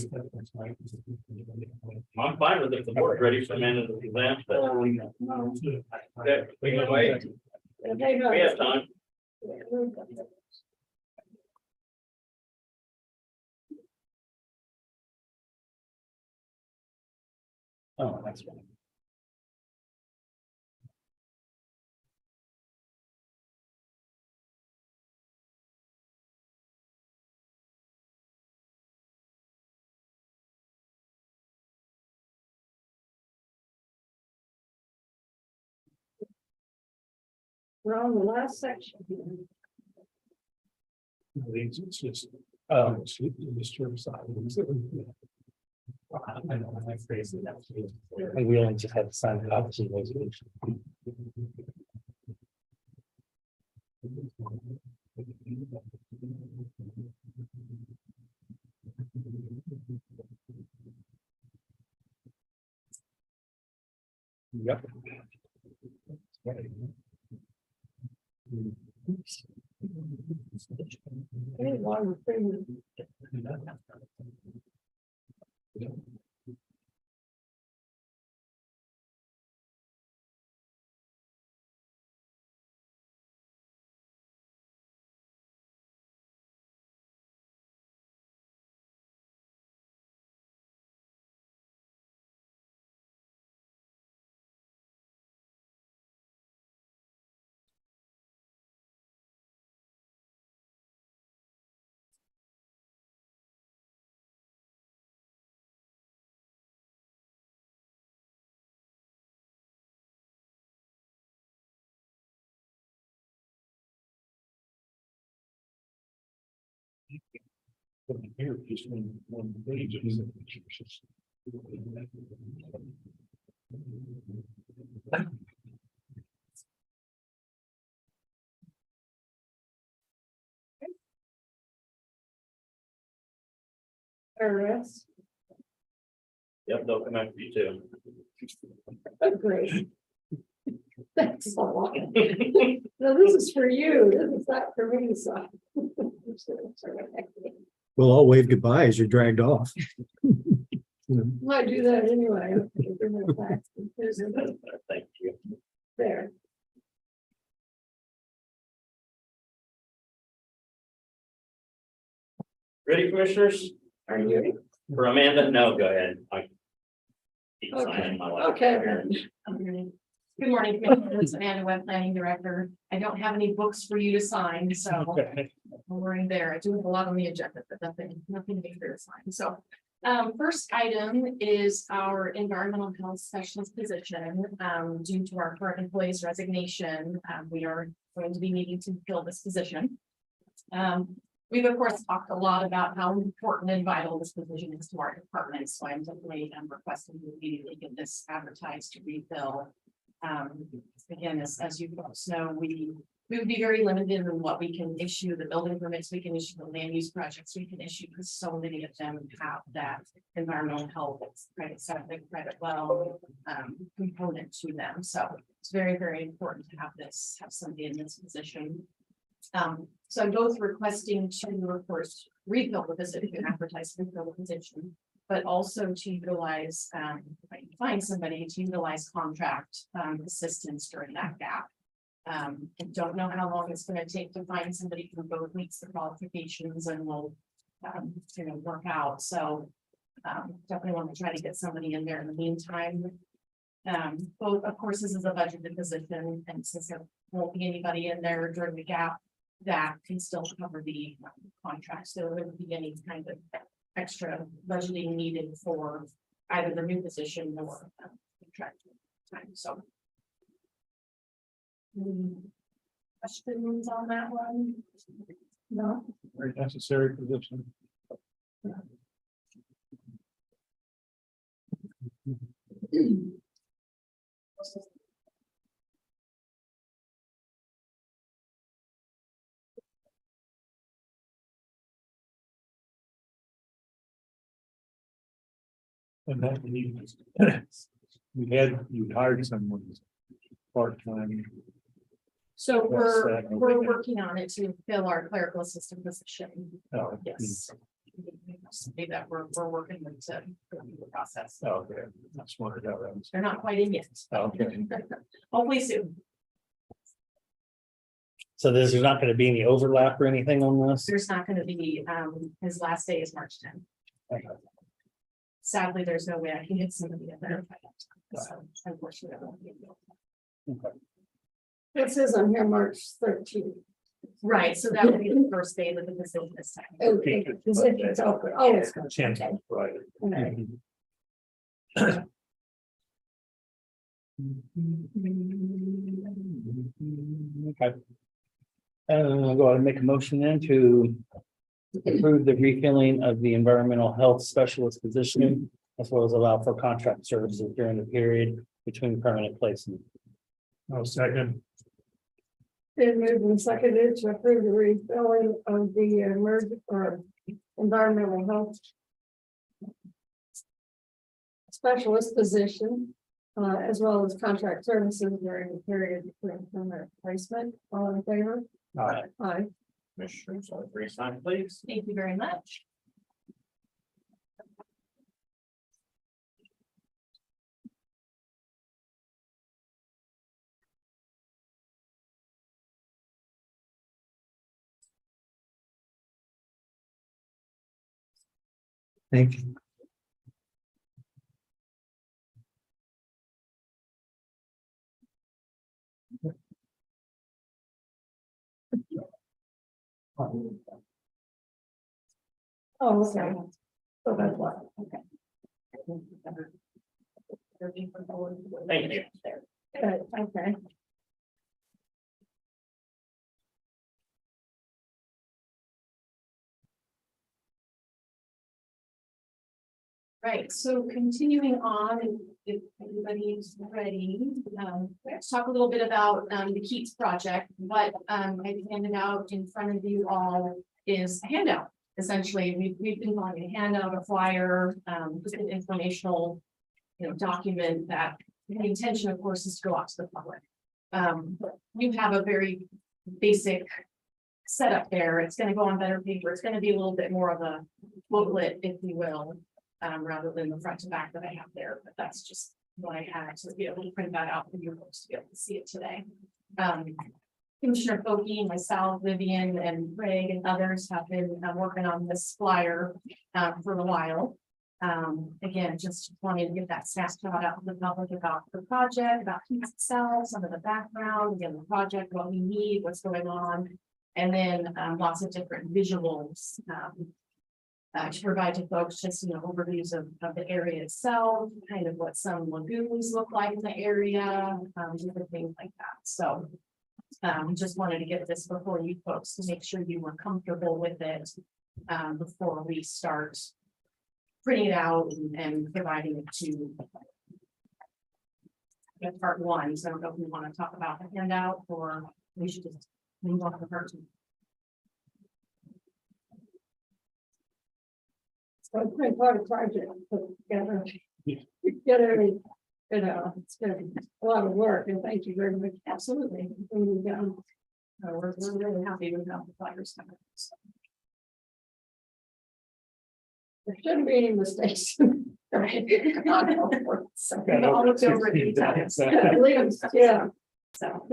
I'm fine with it. The board's ready for men of the event, but okay, we can wait. We have time. Oh, that's right. We're on the last section. It's just, it's the service side. I know, I'm crazy. And we only just have to sign the opposite resolution. Yep. Any one thing. Here, just one page. Arrest. Yep, they'll come after you too. Great. Thanks a lot. No, this is for you. This is not for me, so. We'll all wave goodbye as you're dragged off. Might do that anyway. Okay, bring it back. There's a- Thank you. There. Ready, commissioners? Are you? For Amanda? No, go ahead. I keep Okay. signing my life. Okay. Good morning, Commissioners. Amanda Webb, Planning Director. I don't have any books for you to sign, so Okay. we're in there. I do have a lot on the agenda, but nothing major to sign. So first item is our environmental health specialist position. Due to our current employee's resignation, we are going to be needing to fill this position. We've of course talked a lot about how important and vital this position is to our department, so I'm definitely requesting to immediately get this advertised to refill. Again, as you folks know, we we would be very limited in what we can issue, the building permits, we can issue the land use projects, we can issue, because so many of them have that environmental health, credit septic, credit well, component to them. So it's very, very important to have somebody in this position. So I'm both requesting to, of course, refill the position, advertise, refill the position, but also to utilize, if I can find somebody to utilize contract assistance during that gap. I don't know how long it's gonna take to find somebody who both meets the qualifications and will, work out. So definitely want to try to get somebody in there in the meantime. Both, of course, this is a budgeted position, and since there won't be anybody in there during the gap, that can still cover the contract. So there wouldn't be any kind of extra budgeting needed for either the new position or contract time. So. Questions on that one? No. Very necessary position. And that you hired someone part-time. So we're That's, working on it to fill our clerical assistant position. Oh, Yes. Something that we're working with to go through the process. Oh, okay, that's what I got. They're not quite in yet. Okay. Hopefully soon. So there's not gonna be any overlap or anything on this? There's not gonna be, his last day is March 10th. Okay. Sadly, there's no way I can get somebody in there by that time. So unfortunately, I won't be able to. It says on here March 13th. Right, so that would be the first day that the position is set. Okay, it's open. Oh, it's gonna Chance, okay. right. Okay. Okay. I'll go ahead and make a motion then to approve the refilling of the environmental health specialist position, as well as allow for contract services during the period between permanent placement. I'll second. Been moved and seconded to approve the refilling of the environmental health specialist position, as well as contract services during the period between permanent placement. All in favor? Aye. Aye. Commissioner, so three sign, please. Thank you very much. Thank you. Oh, okay. So that's what. Okay. Thank you. Good, okay. Right, so continuing on, if everybody's ready, let's talk a little bit about the Keats project. What I handed out in front of you all is a handout. Essentially, we've been calling a handout, a flyer, just an informational, document that the intention, of course, is to go out to the public. You have a very basic setup there. It's going to go on better paper. It's going to be a little bit more of a booklet, if you will. Rather than the front to back that I have there, but that's just what I had to be able to print that out for you folks to be able to see it today. Commissioner Foki, myself, Vivian, and Greg and others have been working on this flyer for a while. Again, just wanted to get that snapshot out to the public about the project, about Keats itself, some of the background, again, the project, what we need, what's going on, and then lots of different visuals. To provide to folks just, overviews of the area itself, kind of what some lagoons look like in the area, different things like that. So just wanted to get this before you folks to make sure you were comfortable with it before we start printing it out and providing it to part one. So I don't know if we want to talk about the handout or we should just move on to part two. So it's been quite a project put together. Get every, it's been a lot of work, and thank you very much. Absolutely. Bringing it down. We're really happy with how the flyers come out. So, There shouldn't be any mistakes. Right. I'll look over it anytime. At least, yeah. So,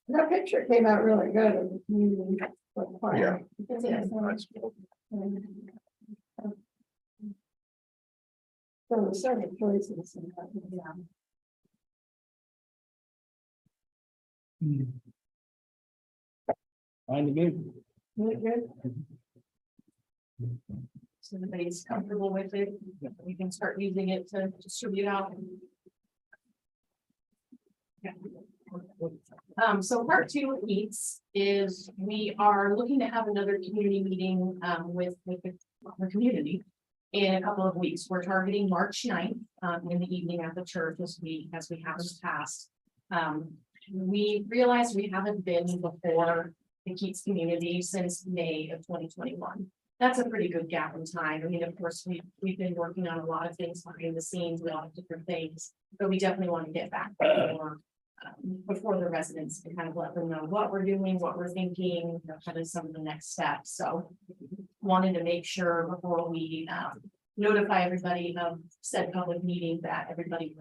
That picture came out really good of the community. Yeah. So there were several choices. In that, yeah. Fine, good. Isn't it good? so everybody's comfortable with it. We can start using it to distribute out. Yeah. So part two of Eats is we are looking to have another community meeting with the community in a couple of weeks. We're targeting March 9th in the evening at the church as we have in the past. We realized we haven't been before the Keats community since May of 2021. That's a pretty good gap in time. I mean, of course, we've been working on a lot of things behind the scenes, a lot of different things, but we definitely want to get back before the residents and kind of let them know what we're doing, what we're thinking, kind of some of the next steps. So wanted to make sure before we notify everybody of said public meeting that everybody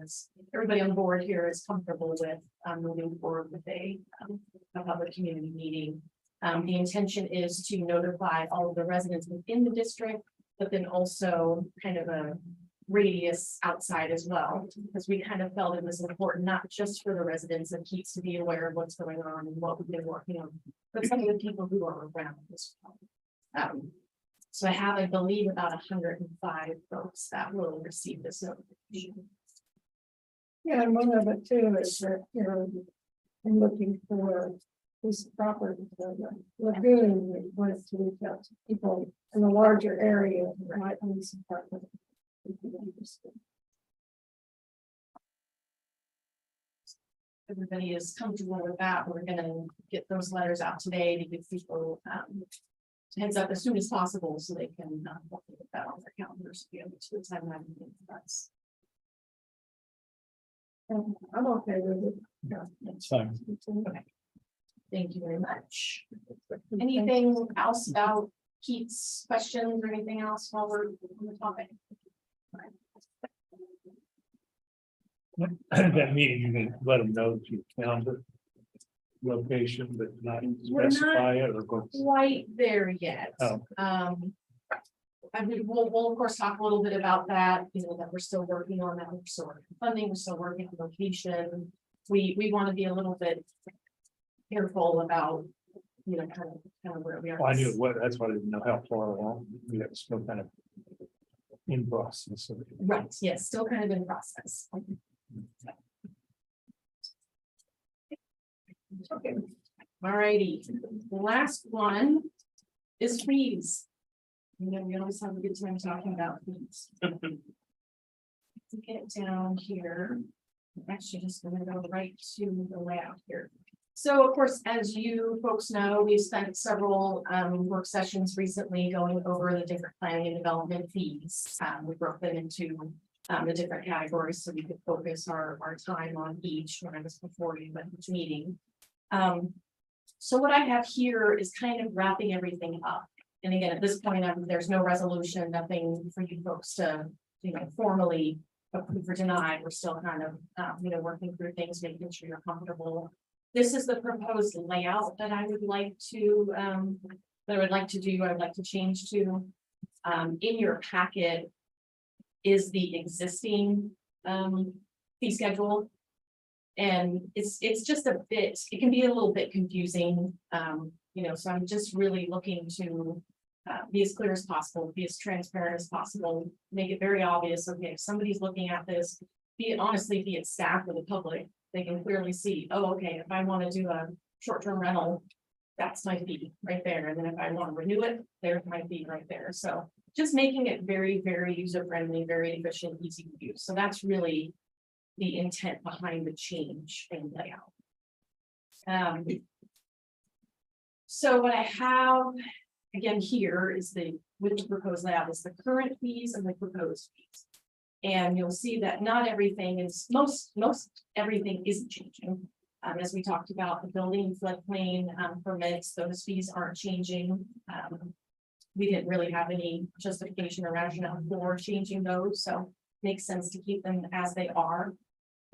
on board here is comfortable with moving forward with a public community meeting. The intention is to notify all of the residents within the district, but then also kind of a radius outside as well, because we kind of felt it was important, not just for the residents of Keats to be aware of what's going on and what we've been working on, but some of the people who are around as well. So I have, I believe, about 105 folks that will receive this notification. Yeah, and one of it too is that, I'm looking for this property, the lagoon, we wanted to reach out to people in the larger area that might own some property. Everybody is comfortable with that. We're gonna get those letters out today to give people heads up as soon as possible so they can get that on their calendars to be able to attend that meeting. I'm okay with it. Yeah. That's fine. Okay. Thank you very much. Anything else about Keats questions or anything else while we're on the topic? That meeting, you can let them know that you found the location, but not We're not specify it or go. Quite there yet. Oh. I mean, we'll of course talk a little bit about that, that we're still working on that, we're still working on funding, we're still working on location. We want to be a little bit careful about, kind of where we are. Well, I knew what, that's why I didn't know how far along. We have still kind of in process. So Right, yes, still kind of in process. Okay, all righty, the last one is fees. We always have a good time talking about fees. To get down here, I'm actually just gonna go right to the layout here. So of course, as you folks know, we've spent several work sessions recently going over the different planning and development fees. We broke them into the different categories so we could focus our time on each when I was before you at each meeting. So what I have here is kind of wrapping everything up. And again, at this point, there's no resolution, nothing for you folks to, formally approve or deny. We're still kind of, working through things, making sure you're comfortable. This is the proposed layout that I would like to, I would like to change to. In your packet is the existing fee schedule. And it's just a bit, it can be a little bit confusing, so I'm just really looking to be as clear as possible, be as transparent as possible, make it very obvious. Okay, if somebody's looking at this, be it staff or the public, they can clearly see, oh, okay, if I want to do a short-term rental, that's my fee right there. And then if I want to renew it, there's my fee right there. So just making it very, very user-friendly, very efficient, easy to use. So that's really the intent behind the change in layout. So what I have, again, here is with the proposed layout is the current fees and the proposed fees. And you'll see that not everything is, most everything isn't changing. As we talked about, the building floodplain permits, those fees aren't changing. We didn't really have any justification or rationale for changing those, so makes sense to keep them as they are.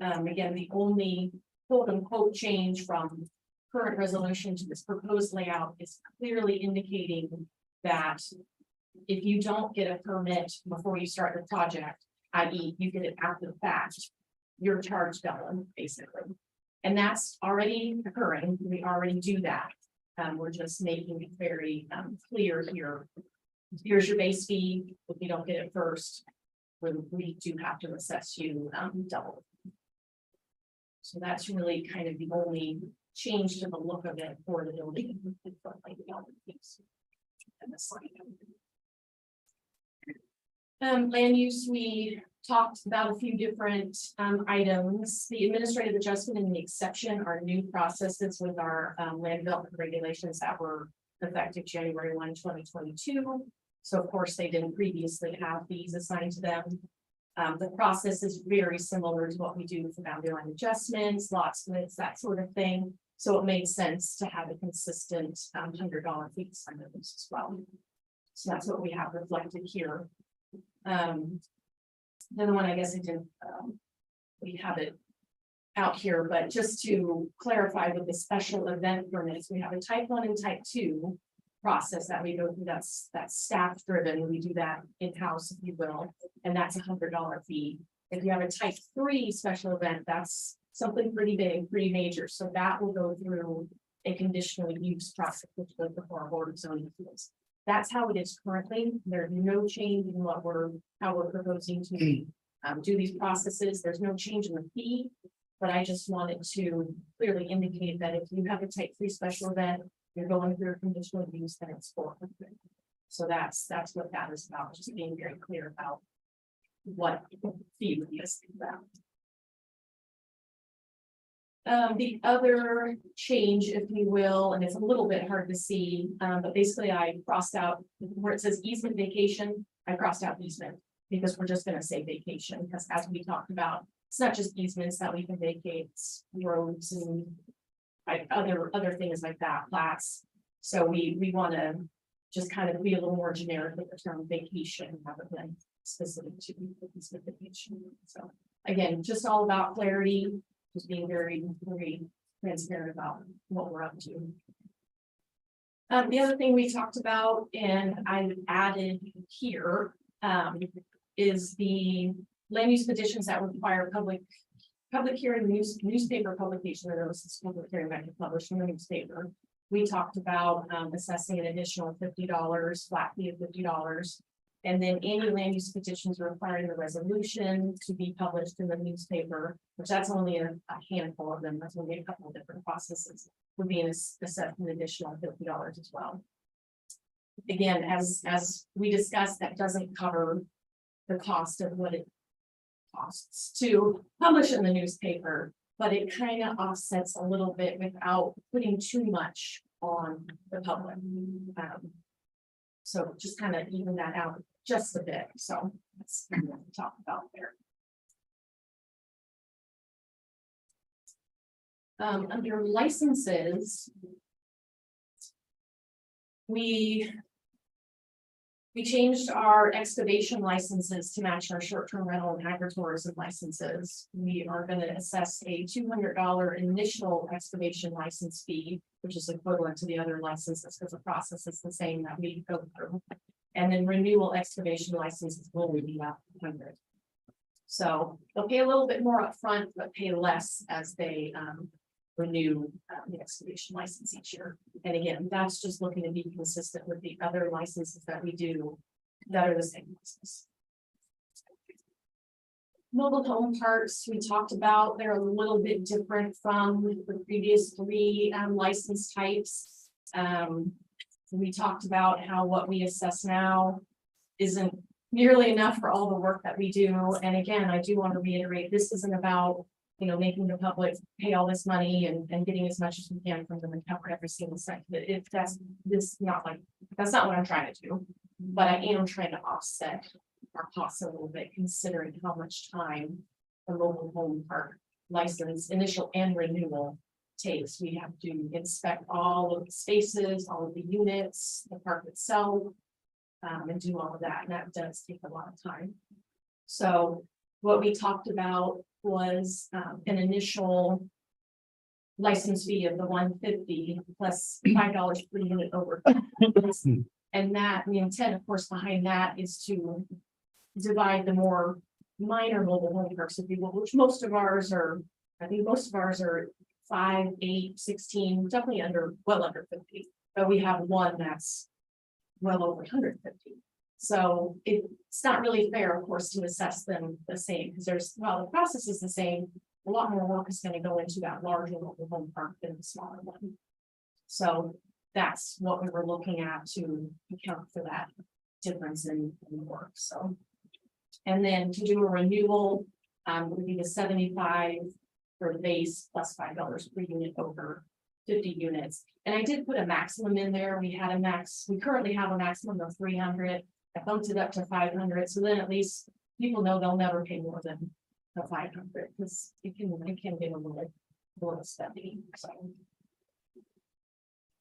Again, the only quote unquote change from current resolution to this proposed layout is clearly indicating that if you don't get a permit before you start the project, i.e. you get it after the fact, you're charged double, basically. And that's already occurring. We already do that. We're just making it very clear here. Here's your base fee. If you don't get it first, we do have to assess you double. So that's really kind of the only change to the look of it for the building. Land use, we talked about a few different items. The administrative adjustment and the exception are new processes with our land development regulations that were effective January 1, 2022. So of course, they didn't previously have fees assigned to them. The process is very similar to what we do for boundary line adjustments, lot splits, that sort of thing. So it made sense to have a consistent $100 fee assigned as well. So that's what we have reflected here. The other one, I guess I didn't, we have it out here, but just to clarify with the special event permits, we have a type 1 and type 2 process that we go through. That's staff driven. We do that in-house, if you will, and that's $100 fee. If you have a type 3 special event, that's something pretty big, pretty major. So that will go through a conditional use process, which goes before our board of zoning appeals. That's how it is currently. There's no change in how we're proposing to do these processes. There's no change in the fee, but I just wanted to clearly indicate that if you have a type 3 special event, you're going through a conditional use, then it's $400. So that's what that is about, just being very clear about what fee would be about. The other change, if you will, and it's a little bit hard to see, but basically I crossed out where it says easement vacation, I crossed out easement because we're just going to say vacation, because as we talked about, it's not just easements that we can vacate, it's roads and other things like that, plats. So we want to just kind of be a little more generic with the term vacation rather than specific to easement vacation. So again, just all about clarity. Just being very, very transparent about what we're up to. The other thing we talked about, and I added here, is the land use petitions that require public hearing, newspaper publication of notices, public hearing that get published in the newspaper. We talked about assessing an additional $50, flat fee of $50. And then any land use petitions requiring the resolution to be published in the newspaper, which that's only a handful of them. That's only a couple of different processes, would be assessed an additional $50 as well. Again, as we discussed, that doesn't cover the cost of what it costs to publish in the newspaper, but it kind of offsets a little bit without putting too much on the public. So just kind of even that out just a bit. So that's what we talk about there. Under licenses, we changed our excavation licenses to match our short-term rental and agritourism licenses. We are going to assess a $200 initial excavation license fee, which is equivalent to the other licenses because the process is the same that we go through. And then renewal excavation licenses will be up $100. So they'll pay a little bit more upfront, but pay less as they renew the excavation license each year. And again, that's just looking to be consistent with the other licenses that we do that are the same license. Mobile home parks, we talked about, they're a little bit different from the previous 3 license types. We talked about how what we assess now isn't nearly enough for all the work that we do. And again, I do want to reiterate, this isn't about making the public pay all this money and getting as much as we can from them and cover every single cent. But if that's not what I'm trying to do. But I am trying to offset our costs a little bit, considering how much time the mobile home park license, initial and renewal takes. We have to inspect all of the spaces, all of the units, the park itself, and do all of that, and that does take a lot of time. So what we talked about was an initial license fee of the $150 plus $5 per unit over. And that the intent, of course, behind that is to divide the more minor mobile home parks, if you will, which most of ours are, I think most of ours are 5, 8, 16, definitely well under 50. But we have one that's well over 150. So it's not really fair, of course, to assess them the same, because while the process is the same, a lot more work is going to go into that larger mobile home park than the smaller one. So that's what we were looking at to account for that difference in work. So, and then to do a renewal, would be the 75 for the base plus $5 per unit over 50 units. And I did put a maximum in there. We currently have a maximum of 300. I bumped it up to 500. So then at least people know they'll never pay more than the 500, because it can get a little steady. So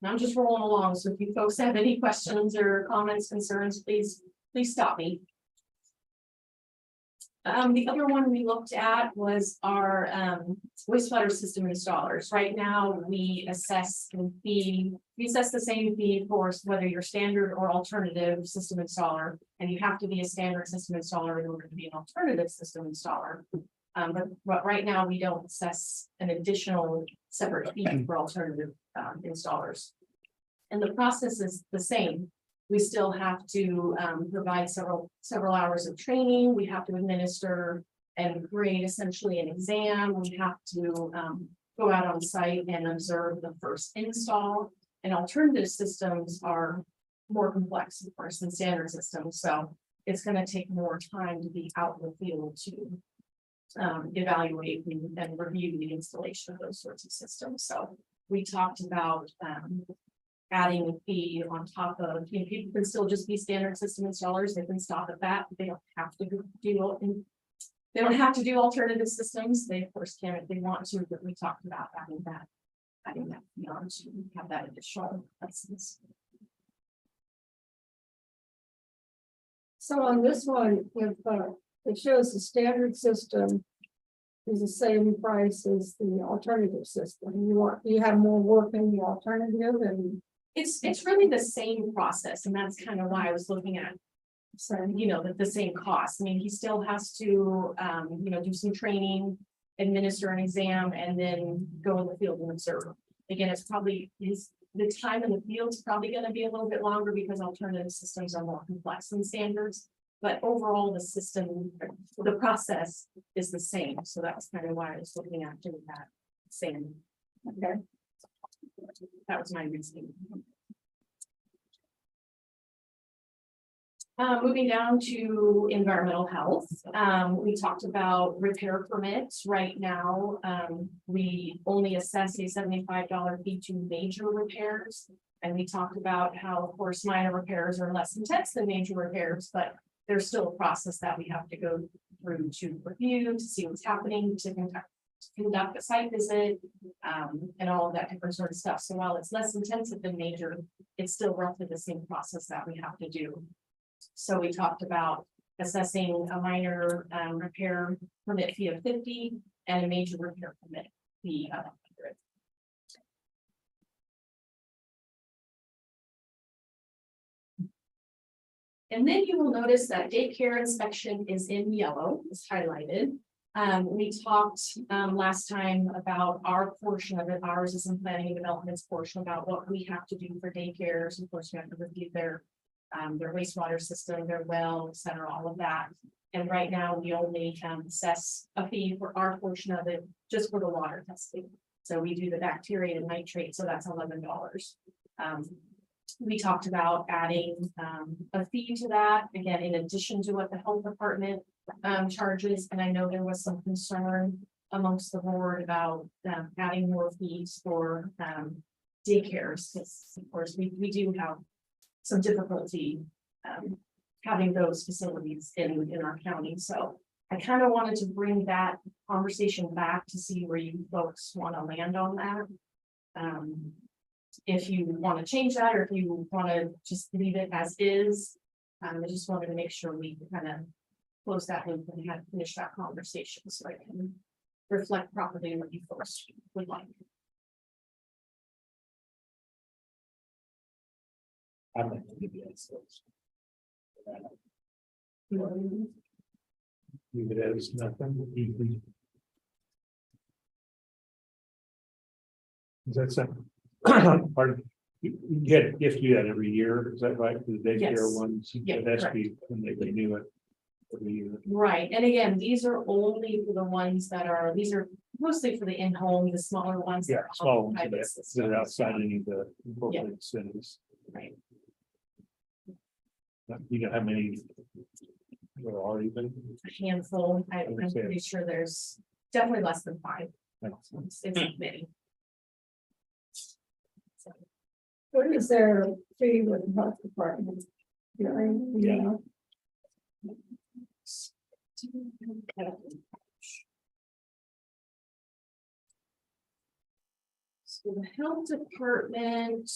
and I'm just rolling along. So if you folks have any questions or comments, concerns, please stop me. The other one we looked at was our wastewater system installers. Right now, we assess the same fee for whether you're standard or alternative system installer, and you have to be a standard system installer in order to be an alternative system installer. But right now, we don't assess an additional separate fee for alternative installers. And the process is the same. We still have to provide several hours of training. We have to administer and grade essentially an exam. We have to go out on site and observe the first install. And alternative systems are more complex, of course, than standard systems. So it's going to take more time to be out in the field to evaluate and review the installation of those sorts of systems. So we talked about adding a fee on top of, people can still just be standard system installers. They can stop at that. They don't have to do alternative systems. They of course can if they want to, but we talked about adding that beyond to have that additional license. So on this one, if it shows the standard system is the same price as the alternative system, you have more work in the alternative, and it's really the same process, and that's kind of why I was looking at, so the same cost. I mean, he still has to do some training, administer an exam, and then go in the field and observe. Again, it's probably the time in the field is probably going to be a little bit longer because alternative systems are more complex than standards. But overall, the process is the same. So that's kind of why I was looking at doing that same. Okay. That was my reasoning. Moving down to environmental health, we talked about repair permits. Right now, we only assess a $75 fee to major repairs. And we talked about how, of course, minor repairs are less intense than major repairs, but there's still a process that we have to go through to review, to see what's happening, to conduct a site visit, and all of that different sort of stuff. So while it's less intensive than major, it's still roughly the same process that we have to do. So we talked about assessing a minor repair permit fee of $50 and a major repair permit fee of $100. And then you will notice that daycare inspection is in yellow, it's highlighted. We talked last time about our portion of it. Ours is in planning and development's portion about what we have to do for daycares. Of course, we have to review their wastewater system, their well, et cetera, all of that. And right now we only assess a fee for our portion of it just for the water testing. So we do the bacteria and nitrate, so that's $11. We talked about adding a fee to that, again, in addition to what the health department charges. And I know there was some concern amongst the board about adding more fees for daycares, because of course, we do have some difficulty having those facilities in our county. So I kind of wanted to bring that conversation back to see where you folks want to land on that. If you want to change that, or if you want to just leave it as is, I just wanted to make sure we kind of close that loop and had finished that conversation so I can reflect properly what you folks would like. I'm not gonna be as close. Leave it as nothing. Is that something? Pardon? You get, if you do that every year, is that right? For the daycare Yes. ones, Yeah, it has to be when they renew it every year. Right, and again, these are only for the ones that are, these are mostly for the in-home, the smaller ones. that Yeah, are on small ones private that are systems. outside any of the incorporated cities. Right. You know how many? There are even. A handful, I'm Okay. pretty sure there's definitely less than 5. It's many. So, What is their fee with the health department? Yeah. So the health department.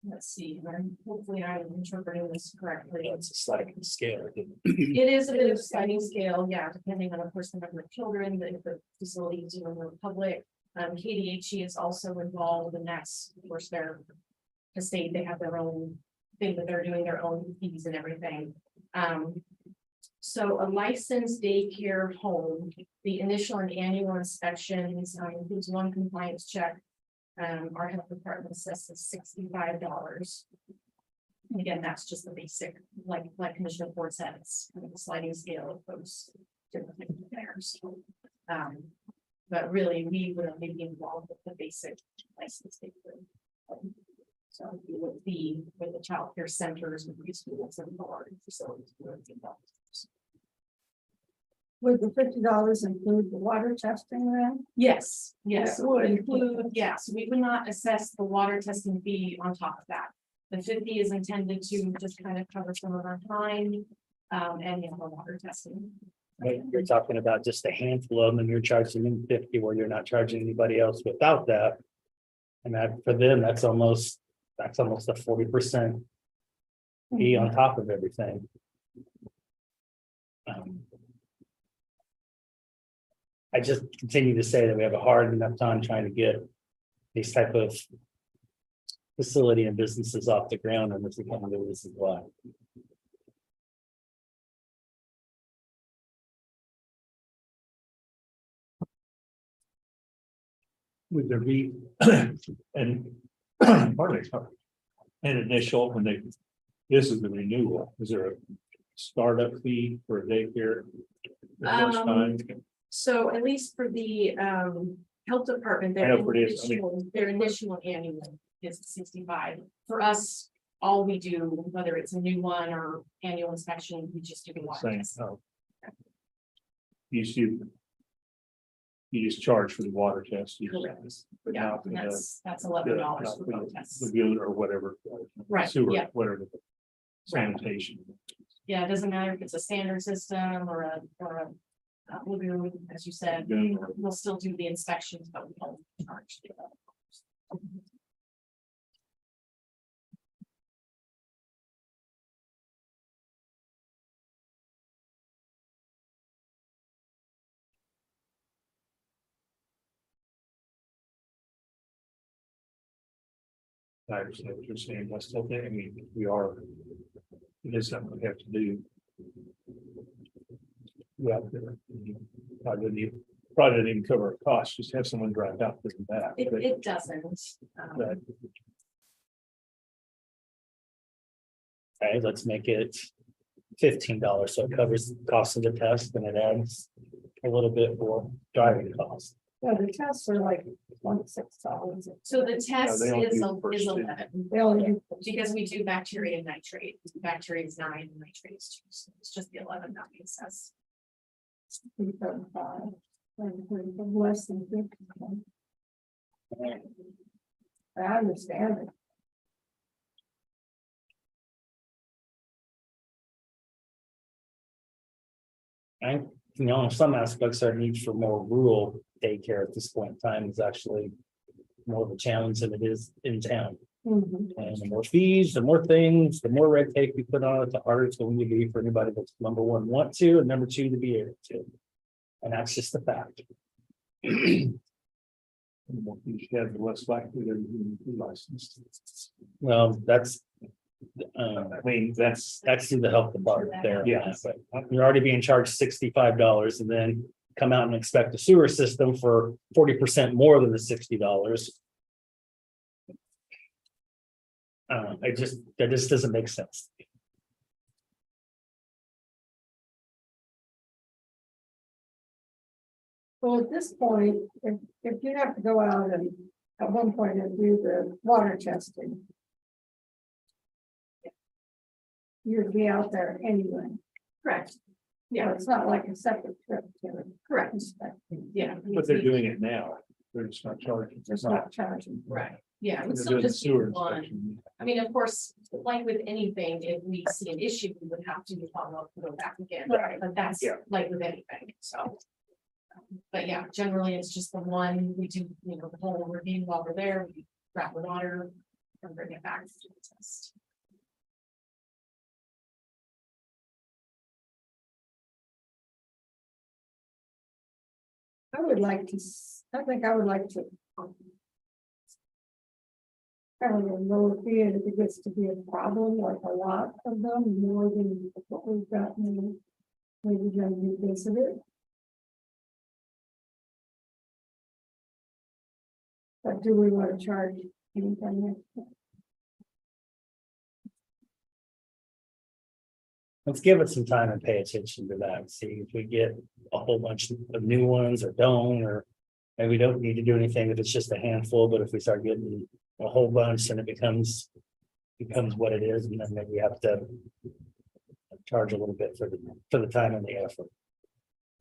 Let's see, hopefully I'm interpreting this correctly. It's a sliding scale. It is a bit of sliding scale, yeah, depending on, of course, the number of children, the facility is in the public. KDHE is also involved, and that's, of course, their estate, they have their own thing that they're doing, their own fees and everything. So a licensed daycare home, the initial and annual inspections includes 1 compliance check. Our health department assesses $65. And again, that's just the basic, like Commissioner Ford said, it's kind of a sliding scale of those different things there. So, but really, we would only be involved with the basic license. So we would be with the child care centers, with preschools and large facilities. we would be involved. Would the $50 include the water testing then? Yes, yes, Yeah. it would include, yes, we would not assess the water testing fee on top of that. The 50 is intended to just kind of cover some of our time, and the water testing. But you're talking about just a handful of them, and you're charging them 50 where you're not charging anybody else without that. And that, for them, that's almost a 40% fee on top of everything. I just continue to say that we have a hard enough time trying to get these type of facility and businesses off the ground, and this is one of the reasons why. Would there be and pardon me, an initial when they, this is the renewal, is there a startup fee for a daycare? The first time? So at least for the health department, I know for it is, I mean- their initial annual is 65. For us, all we do, whether it's a new one or annual inspection, we just do the water Same, test. oh. You just charge for the water test. Correct. But Yeah, not for and the- that's $11 not for for both the tests. lagoon or whatever. Right, Sewer, yeah. whatever. Sanitation. Yeah, it doesn't matter if it's a standard system or a lagoon, as you said, Lagoon or- we'll still do the inspections, but we don't charge. I understand what you're saying, but I still think, I mean, we are. It is something we have to do. Yeah. Probably didn't even cover a cost, just have someone drive out there and back. but- It doesn't. but Okay, let's make it $15, so it covers the cost of the test, and it adds a little bit for driving costs. Yeah, the tests are like $26. So the test they don't is do first aid. 11, They only do. because we do bacteria and nitrate. Bacteria is 9 and nitrate is 2. So it's just the 11 that makes sense. 375, less than 50. I understand it. Some aspects our need for more rural daycare at this point in time is actually more of a challenge than it is in town. Mhm. And the more fees, the more things, the more red tape we put on it, the harder it's going to be for anybody that's number one, want to, and number two, to be able to. And that's just the fact. The more fees you have, the less likely they're going to be licensed. Well, that's. I mean, that's That's the health department there. Yeah. But you're already being charged $65 and then come out and expect a sewer system for 40% more than the $60. That just doesn't make sense. Well, at this point, if you have to go out and at one point and do the water testing. You'd be out there anyway. Correct. Yeah, it's not like a separate trip to it. Correct. Yeah. but they're doing it now. They're just not charging. Just not charging. Right, yeah, it would They're still doing the just be sewer one. inspection. I mean, of course, like with anything, if we see an issue, we would have to follow up, and go back again, Right. but that's Yeah. like with anything, so. But yeah, generally, it's just the one, we do, the whole review while we're there, we grab the water and bring it back to do the test. I would like to, I think I would like to. Kind of a lower fee, and if it gets to be a problem, like a lot of them, more than what we've got, maybe then revisit it. But do we want to charge anything? Let's give it some time and pay attention to that. See if we get a whole bunch of new ones or don't, or maybe we don't need to do anything if it's just a handful, but if we start getting a whole bunch, then it becomes what it is, and then maybe we have to charge a little bit for the time and the effort.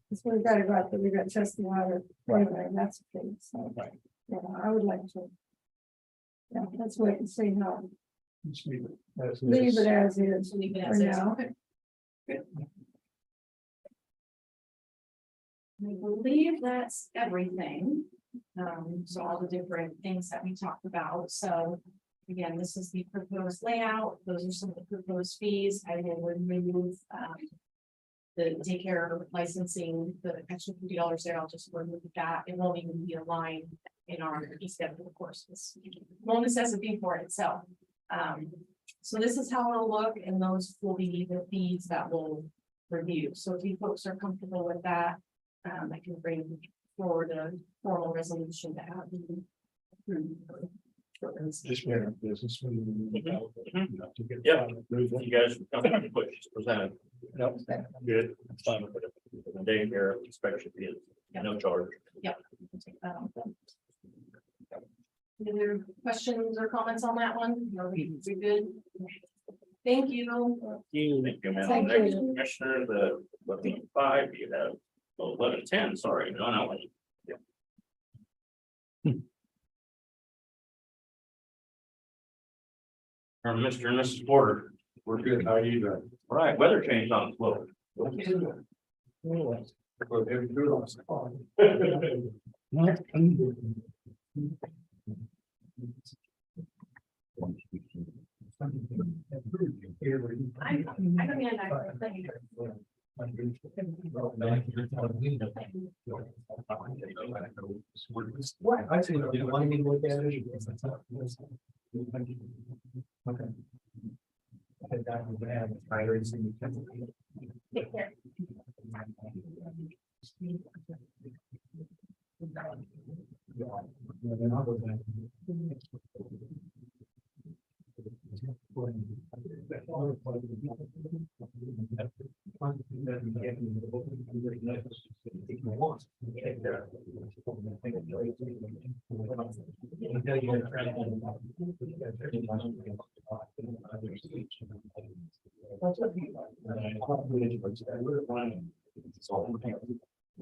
Because we've got to go out there, we've got testing water, anyway, and that's the thing, so. Right. Yeah, I would like to. Yeah, let's wait and see how, Just leave it as it leave is. it as is Leave it for as is. now. I believe that's everything. So all the different things that we talked about, so. Again, this is the proposed layout, those are some of the proposed fees, I will remove, the daycare licensing, the extra $50 there, I'll just remove that, it won't even be a line in our fee schedule, of course, this won't necessity for it itself. So this is how it'll look, and those will be the fees that we'll review, so if you folks are comfortable with that, I can bring forward a formal resolution to have you approved. Just run our business. Yeah. You guys come in and put this presented. Nope. Good. It's fine with it. The daycare inspection is no charge. Any other questions or comments on that one? Are we good? Thank you. Thank you, ma'am. Thank Next you. commissioner, the 11-5, you have 11-10, sorry, no, no. Mr. and Mrs. Porter. We're good. How are you doing? All right, weather change on the floor. What? I think you want me to look at it. Okay. Take care.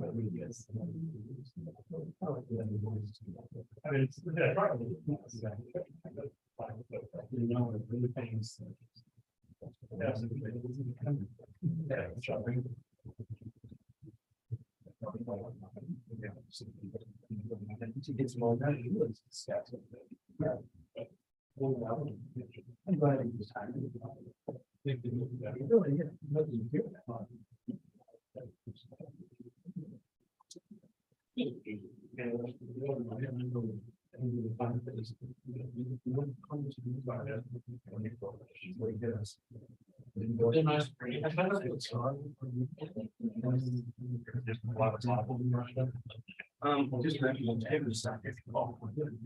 I mean, it's. I'm glad it was time. Just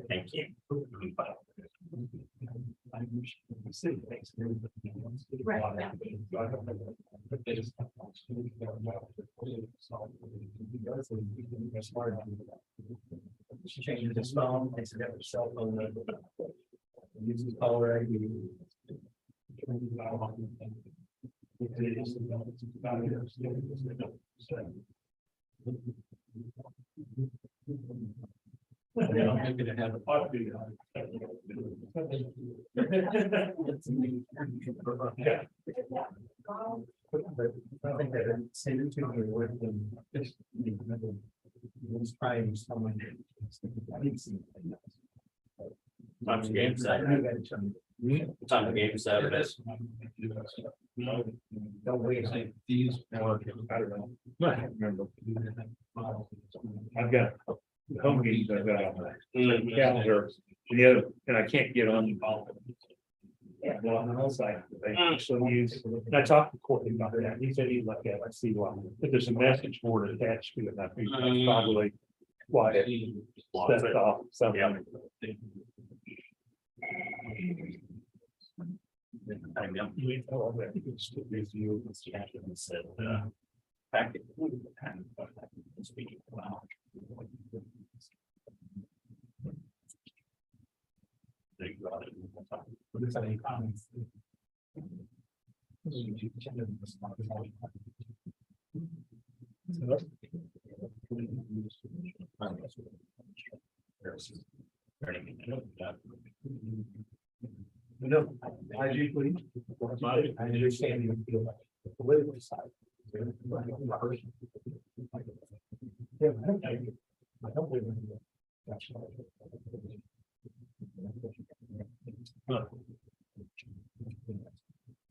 thank you. She changes his phone, takes it out of cell phone. Uses caller ID. Yeah, I'm gonna have a party. Yeah. I think that send it to me with them. Just trying someone. Time to game Saturday. Time to game Saturday. Don't wait, I think these. I don't know. I can't remember. I've got home games, I've got on my calendar, and I can't get on. Yeah, well, on the outside, I actually use, and I talked to Courtney about that, he said he'd look at it, I see why, but there's a message board attached to it, and I think that's probably why it sets off something. Packet. Any comments? No, I do, please. I understand you feel like the political side. Yeah, I don't believe in that. That's right.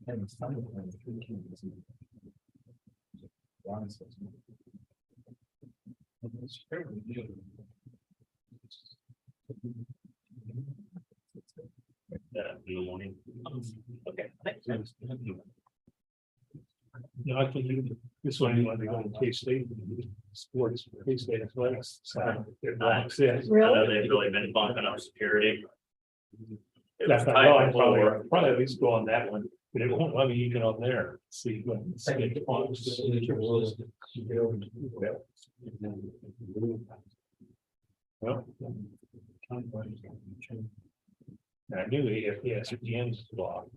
And it's funny when the three kings. It's fairly new. In the morning. Okay. No, I think this one, you want to go to K-State, sports, K-State athletics. So it blocks it. I know they've really been bumping up security. It was That's not tight wrong, before. probably at least go on that one, but it won't let me even on there, see. Well. I knew AFS at the end of the block.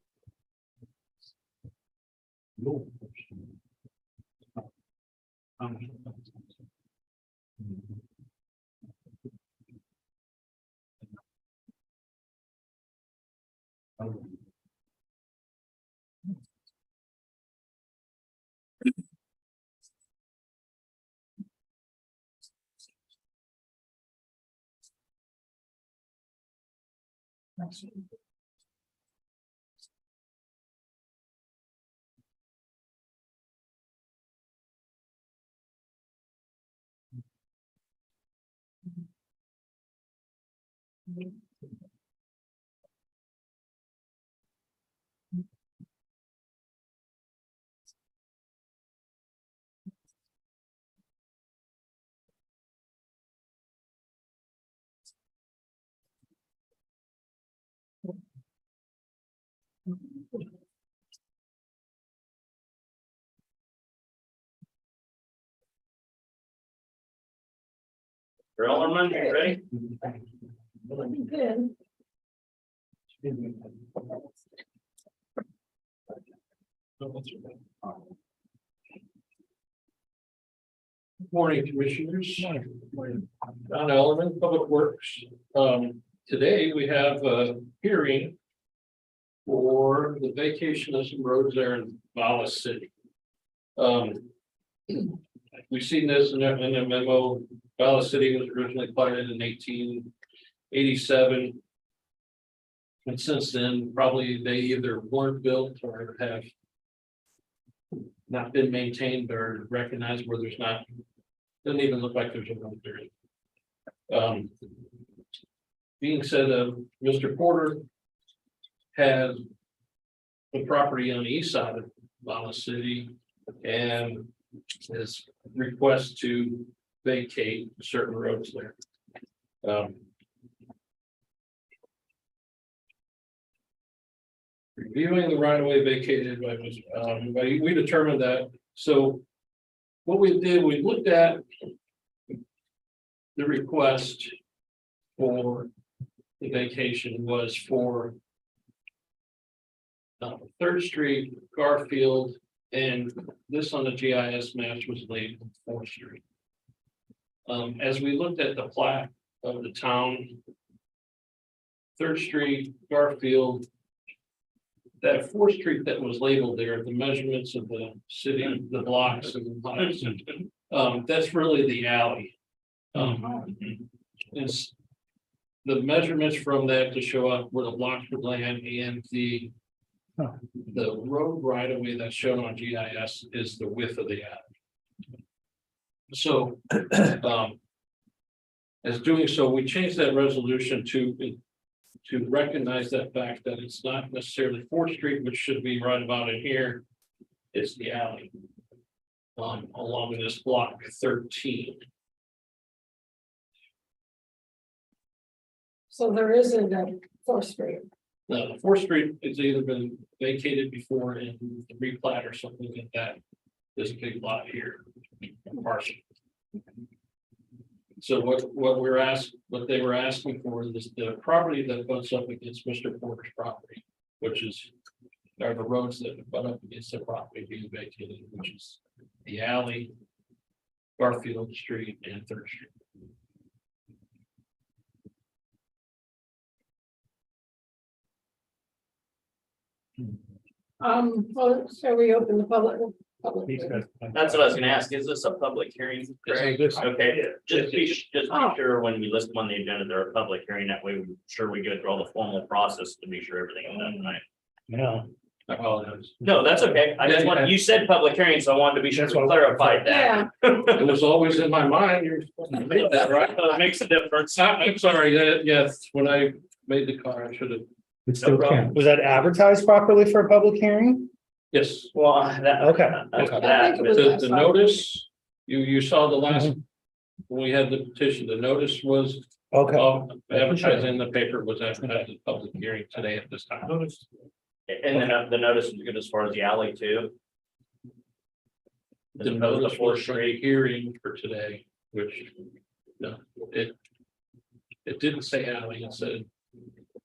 You're all on Monday, ready? Good. Morning, Commissioners. Don Ellerman, Public Works. Today we have a hearing for the vacation of some roads there in Wallace City. We've seen this in a memo. Wallace City was originally platted in 1887. And since then, probably they either weren't built or have not been maintained or recognized where there's not, doesn't even look like there's a road there. Being said, Mr. Porter has the property on the east side of Wallace City and his request to vacate certain roads there. Reviewing the right of way vacated by we determined that. So what we did, we looked at the request for the vacation was for 3rd Street, Garfield, and this on the GIS maps was labeled 4th Street. As we looked at the plat of the town, 3rd Street, Garfield, that 4th Street that was labeled there, the measurements of the city, the blocks and the blocks, that's really the alley. It's the measurements from that to show up where the blocks would land and the road right of way that's shown on GIS is the width of the alley. So, as doing so, we changed that resolution to recognize that fact that it's not necessarily 4th Street, which should be right about in here. It's the alley along this block 13. So there isn't a 4th Street. Now, 4th Street has either been vacated before and replat or something like that. This big lot here, partial. So what they were asking for is the property that butts up against Mr. Porter's property, which are the roads that butt up against the property being vacated, which is the alley, Garfield Street, and 3rd Street. Well, shall we open the public? That's what I was gonna ask. Is this a public hearing? Greg? Okay, just be sure when we list them on the agenda, they're a public hearing. That way, we're sure we go through all the formal process to make sure everything is done right. No, I apologize. No, that's okay. I just want, you said public hearing, so I wanted to be sure we clarified that. Yeah, It was always in my mind. You're supposed to make that, right? It makes a difference. I'm sorry, yes, when I made the car, I should have, It still problem. counts. was that advertised properly for a public hearing? yes. Well, that. Okay. I think it was The notice, you saw the last, Mm-hmm. when we had the petition, the notice was Okay, advertised in the paper, was advertised as public hearing today at this time. And then the notice is good as far as the alley too. As The opposed notice to 4th was for a Street. hearing for today, which, no, it didn't say alley, it said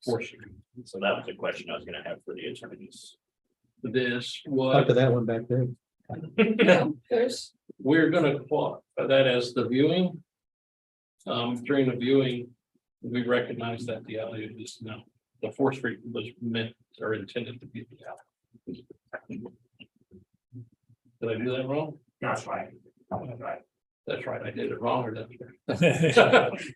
4th Street. So that was a question I was gonna have for the attorneys. This Talk was, to that one back there. there's, we're gonna qualify that as the viewing. During the viewing, we recognize that the alley is now, the 4th Street was meant or intended to be the alley. Did I do that wrong? That's right. That's right, I did it wrong, or that's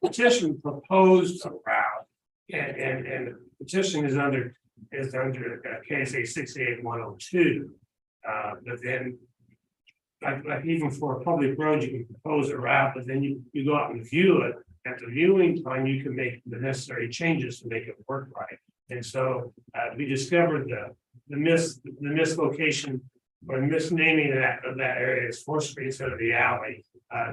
Petition proposed a route, and the petition is under KSA 68102. But then, like even for a public road, you can propose a route, but then you go out and view it. At the viewing time, you can make the necessary changes to make it work right. And so we discovered the mislocation or misnaming of that area as 4th Street instead of the alley.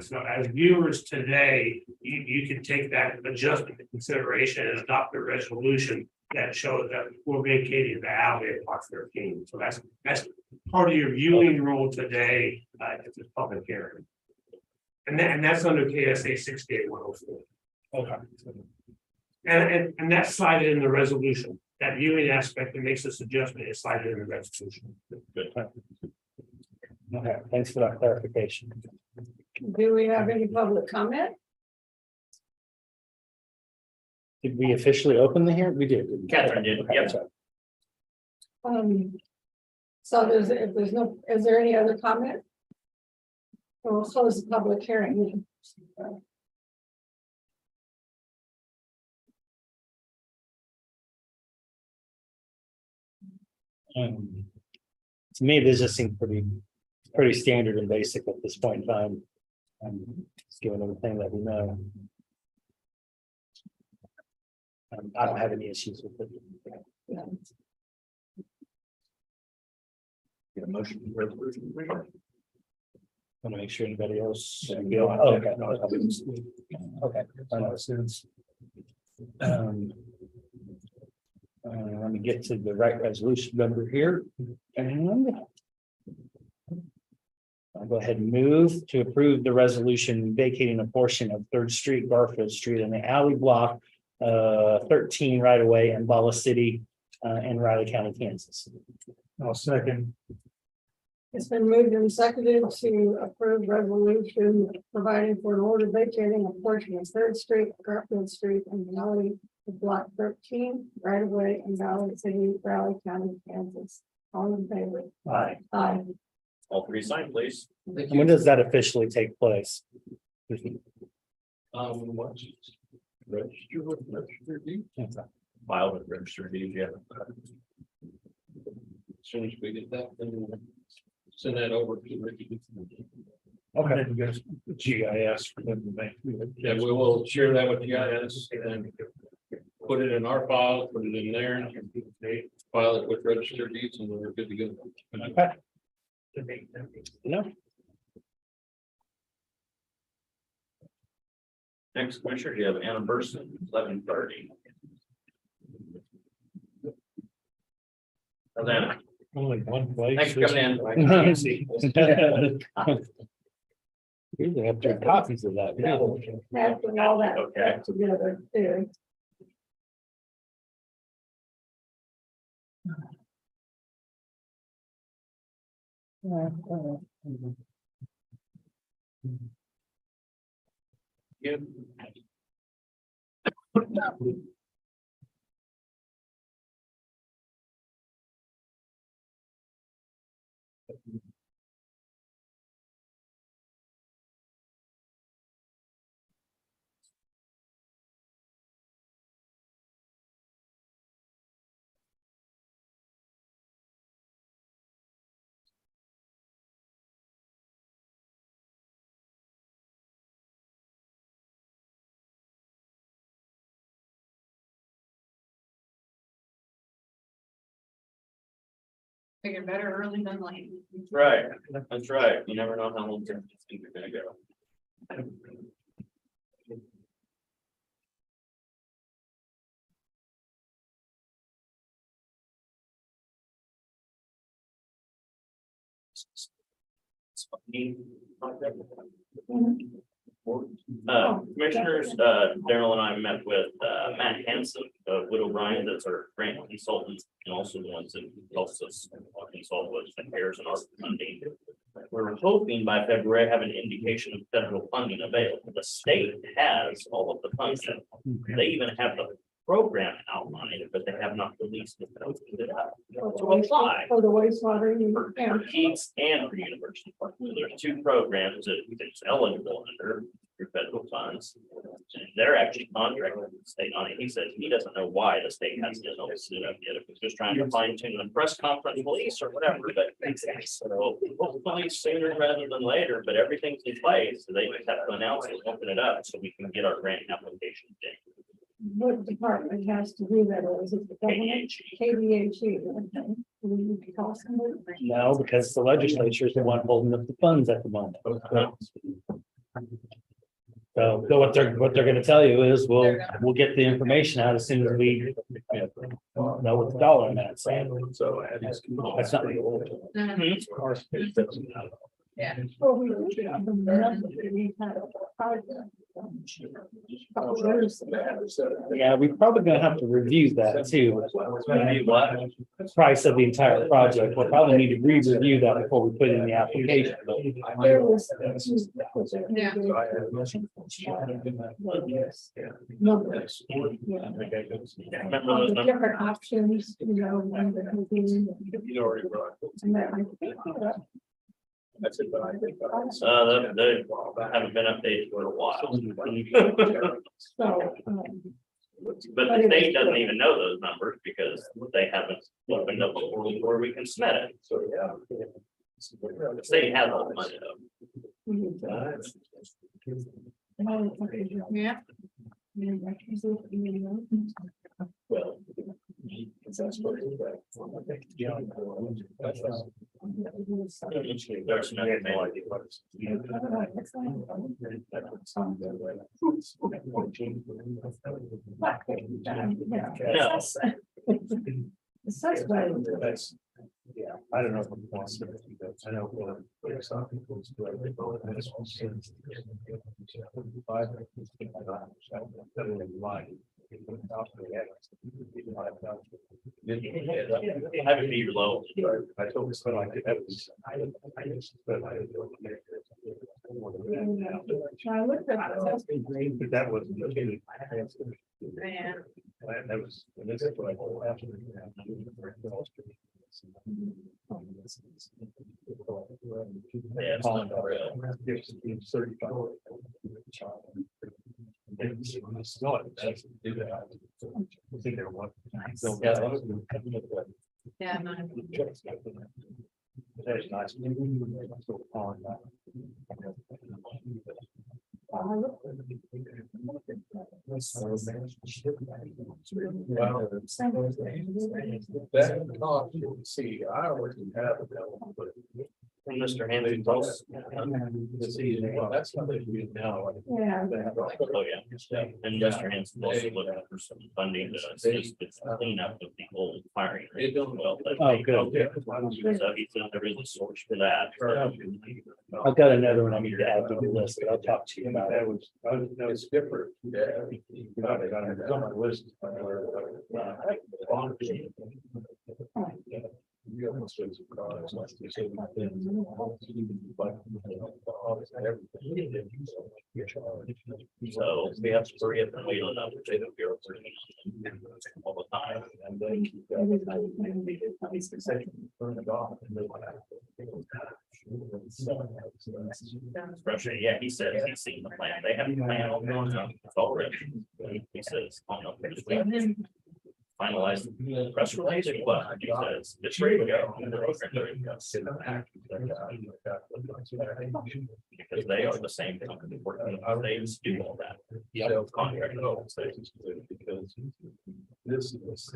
So as viewers today, you can take that adjustment into consideration and adopt a resolution that shows that we're vacating the alley at Block 13. So that's part of your viewing rule today at this public hearing. And that's under KSA 68104. Okay. And that's cited in the resolution. That viewing aspect that makes this adjustment is cited in the resolution. okay, thanks for that clarification. Do we have any public comment? Did we officially open the hearing? We did. Catherine did, Okay, yep. that's right. So if there's no, is there any other comment? We'll close the public hearing. To me, this just seems pretty standard and basic at this point in time. Just given everything that we know. I don't have any issues with it. Get a motion for resolution. Want to make sure anybody else. Yeah. Oh, okay. Okay. Let me get to the right resolution number here. And I'll go ahead and move to approve the resolution vacating a portion of Third Street, Garfield Street in the alley block 13 right away in Bala City and Riley County, Kansas. I'll second. It's been moved and seconded to approve resolution providing for an order vacating a portion of Third Street, Garfield Street, and Valley of Block 13, right away in Valley City, Riley County, Kansas. All in favor? Aye. Aye. All three sign, please. When does that officially take place? What? Register with register deed? File with registered deed, yeah. As soon as we get that, then we'll send that over to Ricky. Okay. You guys, GIS for them to make. Yeah, we will share that with you guys and put it in our file, put it in there, file it with registered deeds, and we're good to go. Okay. No. Next, Commissioner, you have Anna Burson, 11:30. Anna, Only one place. thanks for coming I in. can't see. Usually have 3 copies of that. Having all that Okay. together too. Figure better early than late. Right, that's right. You never know how long it's gonna go. Commissioners, Daryl and I met with Matt Hanson of Widow Bryan, that's our grant consultant, and also the ones that helps us consult with the CARES and our funding. We're hoping by February have an indication of federal funding available. The state has all of the funds. They even have the program outlined, but they have not released it to apply For the wastewater. for Keats and for University Park. There's 2 programs that it's eligible under your federal funds. And they're actually contracted with the state on it. He says he doesn't know why the state hasn't done it up yet. If it's just trying to fine tune the press conference release or whatever, but so hopefully sooner rather than later, but everything's in place. So they just have to announce it, open it up so we can get our grant application in. What department has to do that, or is it the government? KDHE. Okay. Do we need to call somebody? No, because the legislature is the one holding up the funds at the moment. So what they're gonna tell you is, we'll get the information out as soon as we know what the dollar amount's saying. So That's not. Yeah. Well, we have the number that we had a project. Yeah, we're probably gonna have to review that too. Price of the entire project. We'll probably need to re-review that before we put in the application. There was. Yeah. Numbers. All the different options, you know. and the- You already brought. and that I think, That's it, but I think. They haven't been updated for a while. So, But the state doesn't even know those numbers because they haven't opened up a portal where we can submit it. So, yeah. The state has all the money though. Yeah. Well. That's what it is. Yeah. There's nothing they like. No. It's such bad. That's, yeah, I don't know if I'm wants to, I know. Some people's. Have it be your low. I told this, but I did that was. But I looked at it. But that wasn't. Yeah. That was. This is what I. Yeah, it's not real. Yeah. That's nice. See, I already have it. From Mr. Hammond. Well, That's not you now. Yeah. Oh, yeah. And Mr. Hanson also looking for some funding to assist with clean up of the old firing. range as well. Oh, good. So he said there is a source for that. I've got another one I need to add to the list, but I'll talk to you about it. That was different. Yeah. Got it on my list. You almost says a car, it's like you say, So we have to hurry up and wait on that, which I don't feel all the time. And then keep Frustrating. Yeah, he said he's seen the plan. They have a plan already. He says, oh no, there's finalize the press release, but he says it's ready to go. Because they are the same company working, they just do all that. Yeah, contract. Because this is.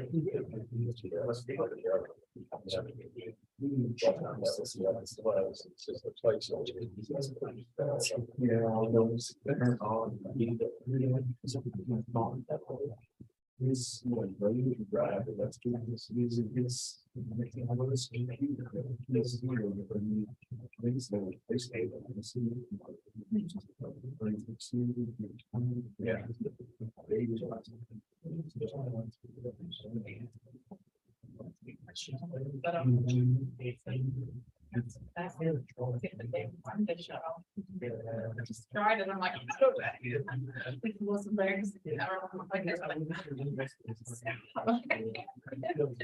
This ready to drive, but let's do this using his making all of this computer. This is where things that they stay. Yeah. Just tried it, I'm like, I don't know. It wasn't there, 'cause I don't know, like, there's like-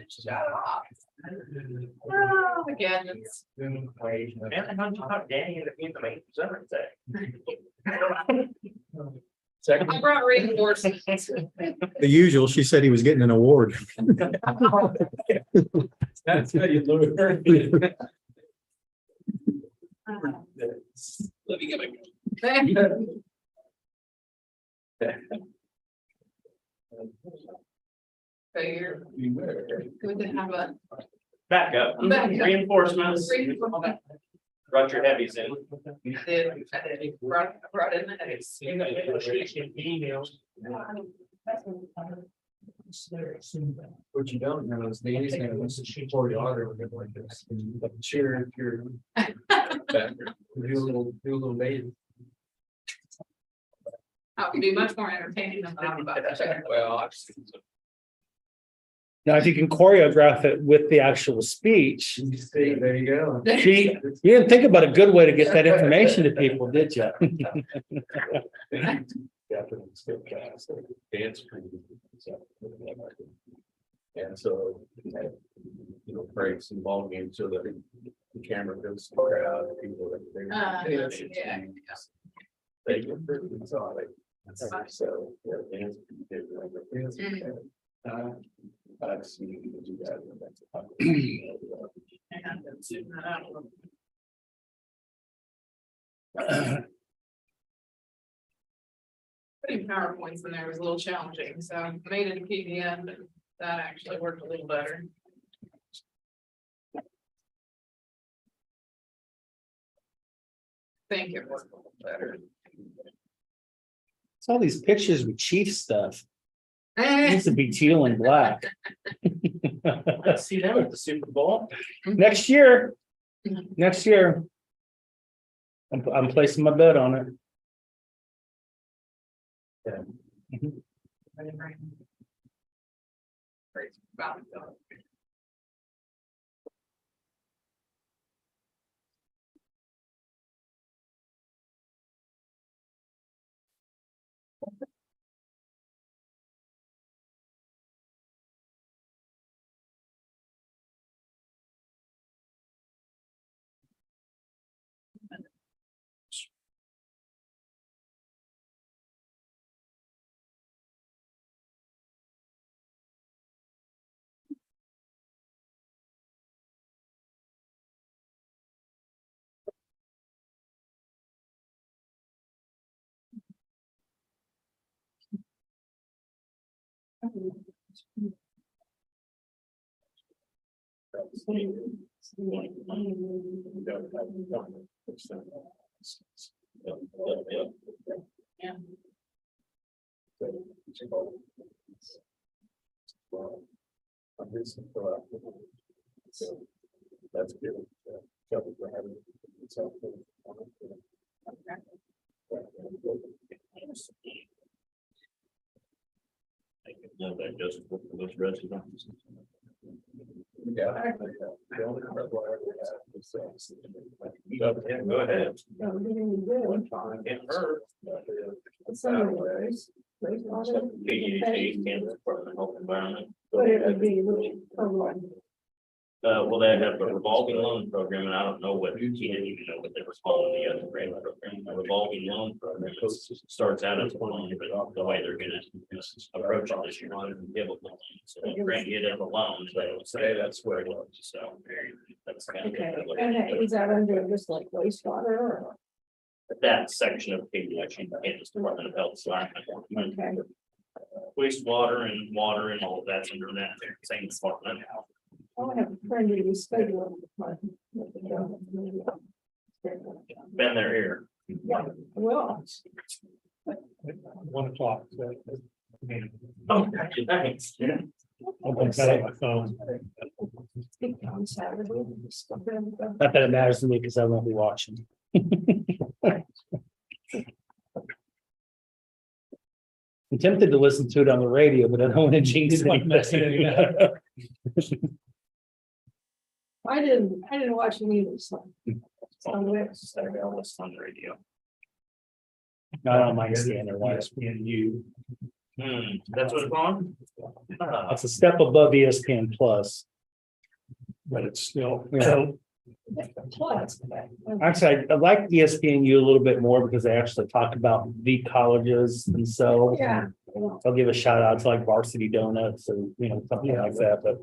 Shut off. Oh, again, it's. And how do you talk Danny into being the main presenter today? I brought reinforcements. The usual, she said he was getting an award. That's how you learn. Let me get my. So you're good to have a. Back up, Back up. reinforcements, brought your heavies in. Brought in the heads. What you don't know is Danny's gonna listen to your daughter when like this. Cheer if you're. Do a little baby. That would be much more entertaining than that, but Well, Now, if you can choreograph it with the actual speech, See, there you go. see, you didn't think about a good way to get that information to people, did you? Dance. And so, breaks and ball games so that the camera goes to the crowd, people that they. yeah. They get pretty solid. So, yeah, dance. I've seen people do that. Putting PowerPoints in there was a little challenging, so I made it a PDF, and that actually worked a little better. Think it worked a little better. It's all these pictures with chief stuff. It needs to be teal and black. Let's see them at the Super Bowl. Next year. Next year. I'm placing my bet on it. Crazy about it, though. Yeah. That's good. No, that just for those residents. Yeah. Go ahead. Good. Time get hurt. Sundays. PGC, Kansas Department of Health and Environment. But it would be really fun. Well, they have a revolving loan program, and I don't know what, he didn't even know what they were calling the other grant program, a revolving loan program. Starts out as a loan, but the way they're gonna approach it this year, and give a loan. So they grant it as a loan, so they would say that's where it was, so. That's kind of. Okay, and is that under just like wastewater or? That section of PGC, Kansas Department of Health and Environment. Okay. Wastewater and water and all of that's under that same department. I have a friend who was scheduled. Been there here. Yeah, well. 1 o'clock. Oh, gotcha, thanks. Yeah. I'll cut out my phone. On Saturday. Not that it matters to me because I won't be watching. I'm tempted to listen to it on the radio, but I don't want to jinx anything. I didn't watch it either, so. Saturday, I'll listen on the radio. I don't mind staying there. ESPNU. That's what it's on? It's a step above ESPN Plus. But it's still. Yeah. Actually, I like ESPNU a little bit more because they actually talk about the colleges themselves. Yeah. I'll give a shout out to like Varsity Donuts or, something like that, but.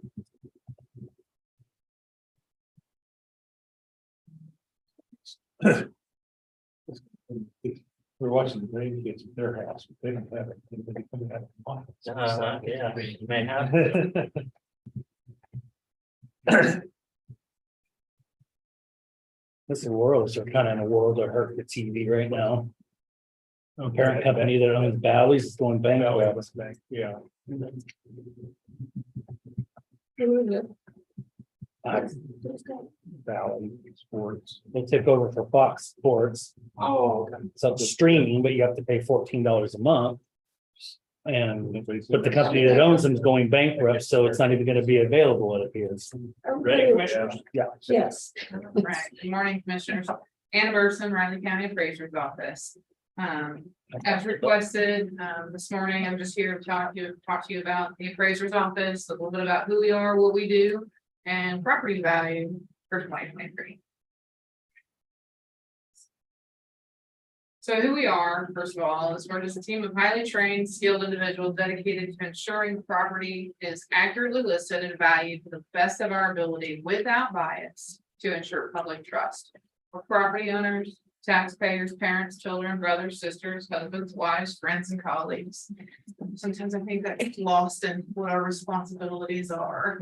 We're watching the grandkids at their house, but they don't have it. Anybody coming out of the office. Yeah, you may have. This world is kind of in a world of hurt the TV right now. Parent company that owns Bally's is going bankrupt. Yeah. Valley Sports. They took over for Fox Sports. Oh. So it's streaming, but you have to pay $14 a month. And, but the company that owns them is going bankrupt, so it's not even gonna be available, it appears. Ready, Commissioners? Yes. Right, good morning, Commissioners. Anna Burson, Riley County Appraiser's Office. As requested, this morning, I'm just here to talk to you about the Appraiser's Office, a little bit about who we are, what we do, and property value for 2023. So who we are, first of all, is we're just a team of highly trained, skilled individuals dedicated to ensuring property is accurately listed and valued to the best of our ability without bias to ensure public trust. We're property owners, taxpayers, parents, children, brothers, sisters, husbands, wives, friends, and colleagues. Sometimes I think that gets lost in what our responsibilities are.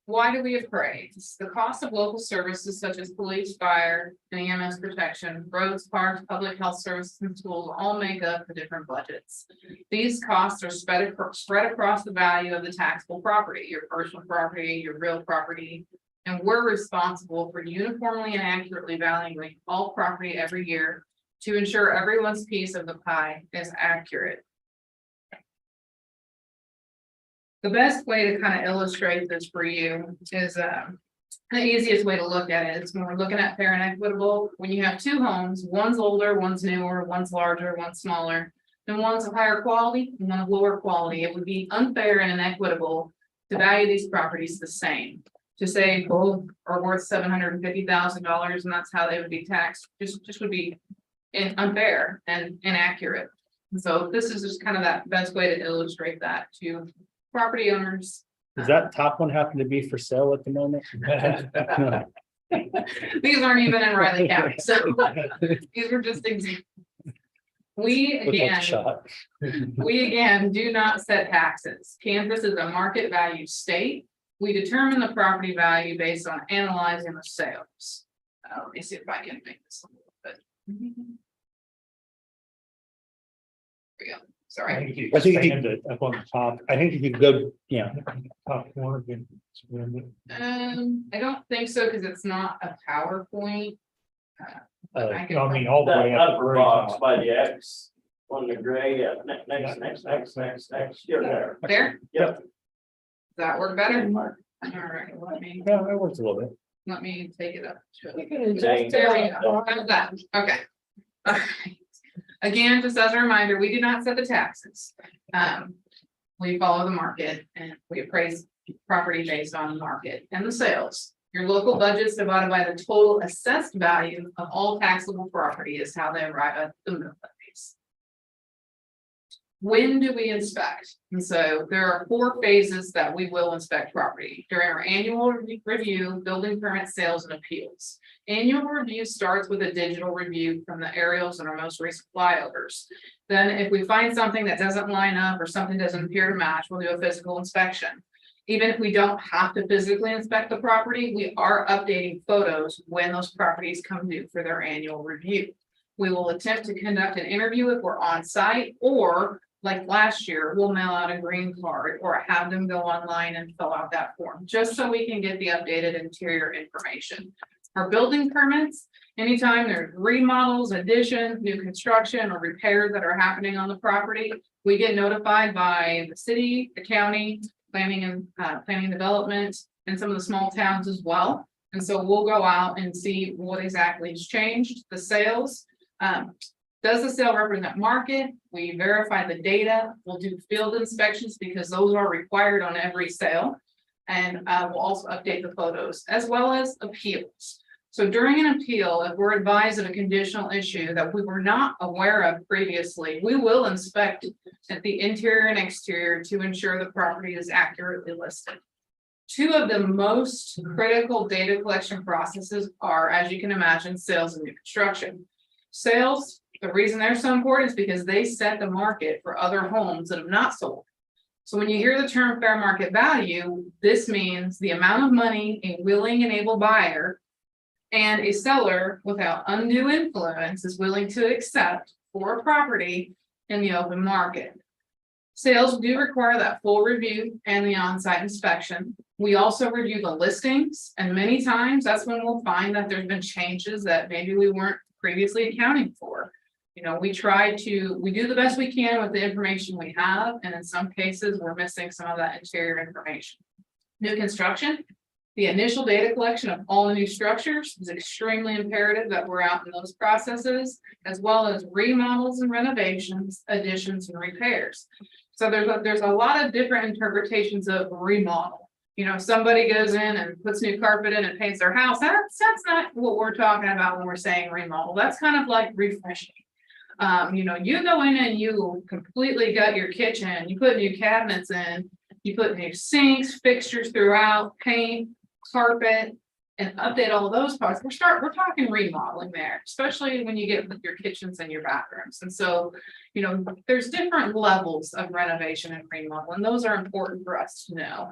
Why do we appraise? The cost of local services such as police, fire, and EMS protection, roads, parks, public health services, and schools all make up the different budgets. These costs are spread across the value of the taxable property, your personal property, your real property, and we're responsible for uniformly and accurately valuing all property every year to ensure everyone's piece of the pie is accurate. The best way to kind of illustrate this for you is the easiest way to look at it is when we're looking at fair and equitable. When you have two homes, one's older, one's newer, one's larger, one's smaller, and one's of higher quality and one of lower quality, it would be unfair and inequitable to value these properties the same. To say both are worth $750,000 and that's how they would be taxed, just would be unfair and inaccurate. And so this is just kind of that best way to illustrate that to property owners. Does that top one happen to be for sale at the moment? These aren't even in Riley County, so these are just examples. We again do not set taxes. Kansas is a market value state. We determine the property value based on analyzing the sales. Let me see if I can make this a little bit. There we go. Sorry. I think if you, Up on the top, I think if you go, yeah, top corner. I don't think so because it's not a PowerPoint. I mean, all the way up. upper box by the X on the gray, next, you're there. There? Yep. Does that work better? All right, yeah, it works a little bit. let me take it up. You can adjust There we it. go. How's that? Okay. All right. Again, just as a reminder, we do not set the taxes. We follow the market and we appraise property based on the market and the sales. Your local budgets divided by the total assessed value of all taxable property is how they arrive at the mill levies. When do we inspect? And so there are 4 phases that we will inspect property during our annual review, building permit sales and appeals. Annual review starts with a digital review from the aerials and our most recent flyovers. Then if we find something that doesn't line up or something doesn't appear to match, we'll do a physical inspection. Even if we don't have to physically inspect the property, we are updating photos when those properties come due for their annual review. We will attempt to conduct an interview if we're on site, or like last year, we'll mail out a green card or have them go online and fill out that form, just so we can get the updated interior information. Our building permits, anytime there's remodels, additions, new construction or repairs that are happening on the property, we get notified by the city, the county, planning and development, and some of the small towns as well. And so we'll go out and see what exactly has changed, the sales. Does the sale represent market? We verify the data. We'll do field inspections because those are required on every sale. And we'll also update the photos as well as appeals. So during an appeal, if we're advised of a conditional issue that we were not aware of previously, we will inspect at the interior and exterior to ensure the property is accurately listed. 2 of the most critical data collection processes are, as you can imagine, sales and new construction. Sales, the reason they're so important is because they set the market for other homes that have not sold. So when you hear the term fair market value, this means the amount of money a willing and able buyer and a seller without undue influence is willing to accept for a property in the open market. Sales do require that full review and the on-site inspection. We also review the listings, and many times that's when we'll find that there's been changes that maybe we weren't previously accounting for. You know, we do the best we can with the information we have, and in some cases, we're missing some of that interior information. New construction, the initial data collection of all the new structures is extremely imperative that we're out in those processes, as well as remodels and renovations, additions and repairs. So there's a lot of different interpretations of remodel. You know, somebody goes in and puts new carpet in and paints their house. That's not what we're talking about when we're saying remodel. That's kind of like refreshing. You know, you go in and you completely gut your kitchen, you put new cabinets in, you put new sinks, fixtures throughout, paint, carpet, and update all those parts. We're talking remodeling there, especially when you get with your kitchens and your bathrooms. And so, you know, there's different levels of renovation and remodel, and those are important for us to know.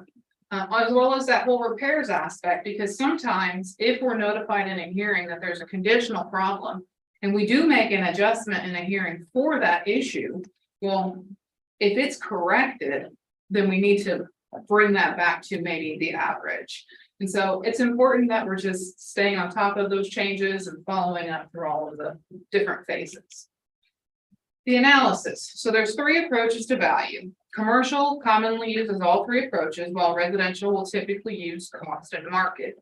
As well as that whole repairs aspect, because sometimes if we're notified in a hearing that there's a conditional problem, and we do make an adjustment in a hearing for that issue, well, if it's corrected, then we need to bring that back to maybe the average. And so it's important that we're just staying on top of those changes and following up through all of the different phases. The analysis. So there's 3 approaches to value. Commercial commonly uses all 3 approaches, while residential will typically use cost and market.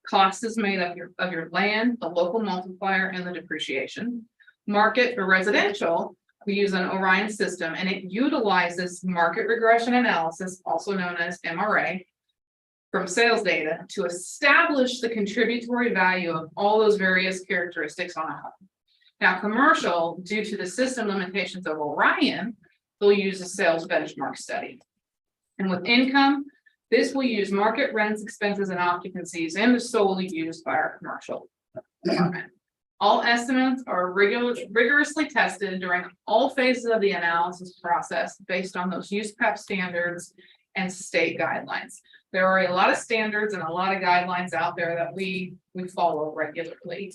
Cost is made of your land, the local multiplier, and the depreciation. Market for residential, we use an Orion system, and it utilizes market regression analysis, also known as MRA, from sales data to establish the contributory value of all those various characteristics on a home. Now, commercial, due to the system limitations of Orion, they'll use a sales benchmark study. And with income, this will use market rents, expenses, and occupancies, and is solely used by our commercial department. All estimates are rigorously tested during all phases of the analysis process based on those USPEP standards and state guidelines. There are a lot of standards and a lot of guidelines out there that we follow regularly.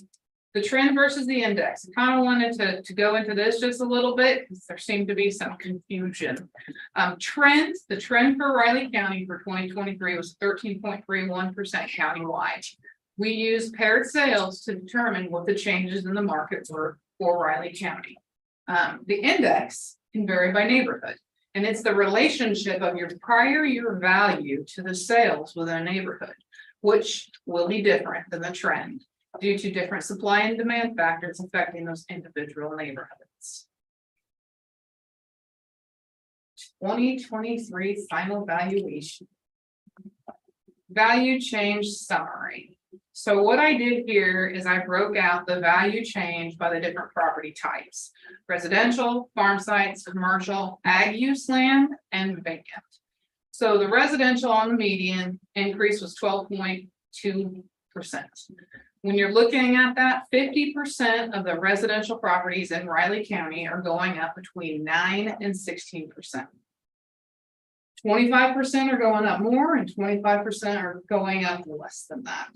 The trend versus the index. I kind of wanted to go into this just a little bit because there seemed to be some confusion. The trend for Riley County for 2023 was 13.31% countywide. We used paired sales to determine what the changes in the market were for Riley County. The index can vary by neighborhood, and it's the relationship of your prior year value to the sales within a neighborhood, which will be different than the trend, due to different supply and demand factors affecting those individual neighborhoods. 2023 final valuation. Value change summary. So what I did here is I broke out the value change by the different property types: residential, farm sites, commercial, ag use land, and vacant. So the residential on the median increase was 12.2%. When you're looking at that, 50% of the residential properties in Riley County are going up between 9 and 16%. 25% are going up more, and 25% are going up less than that.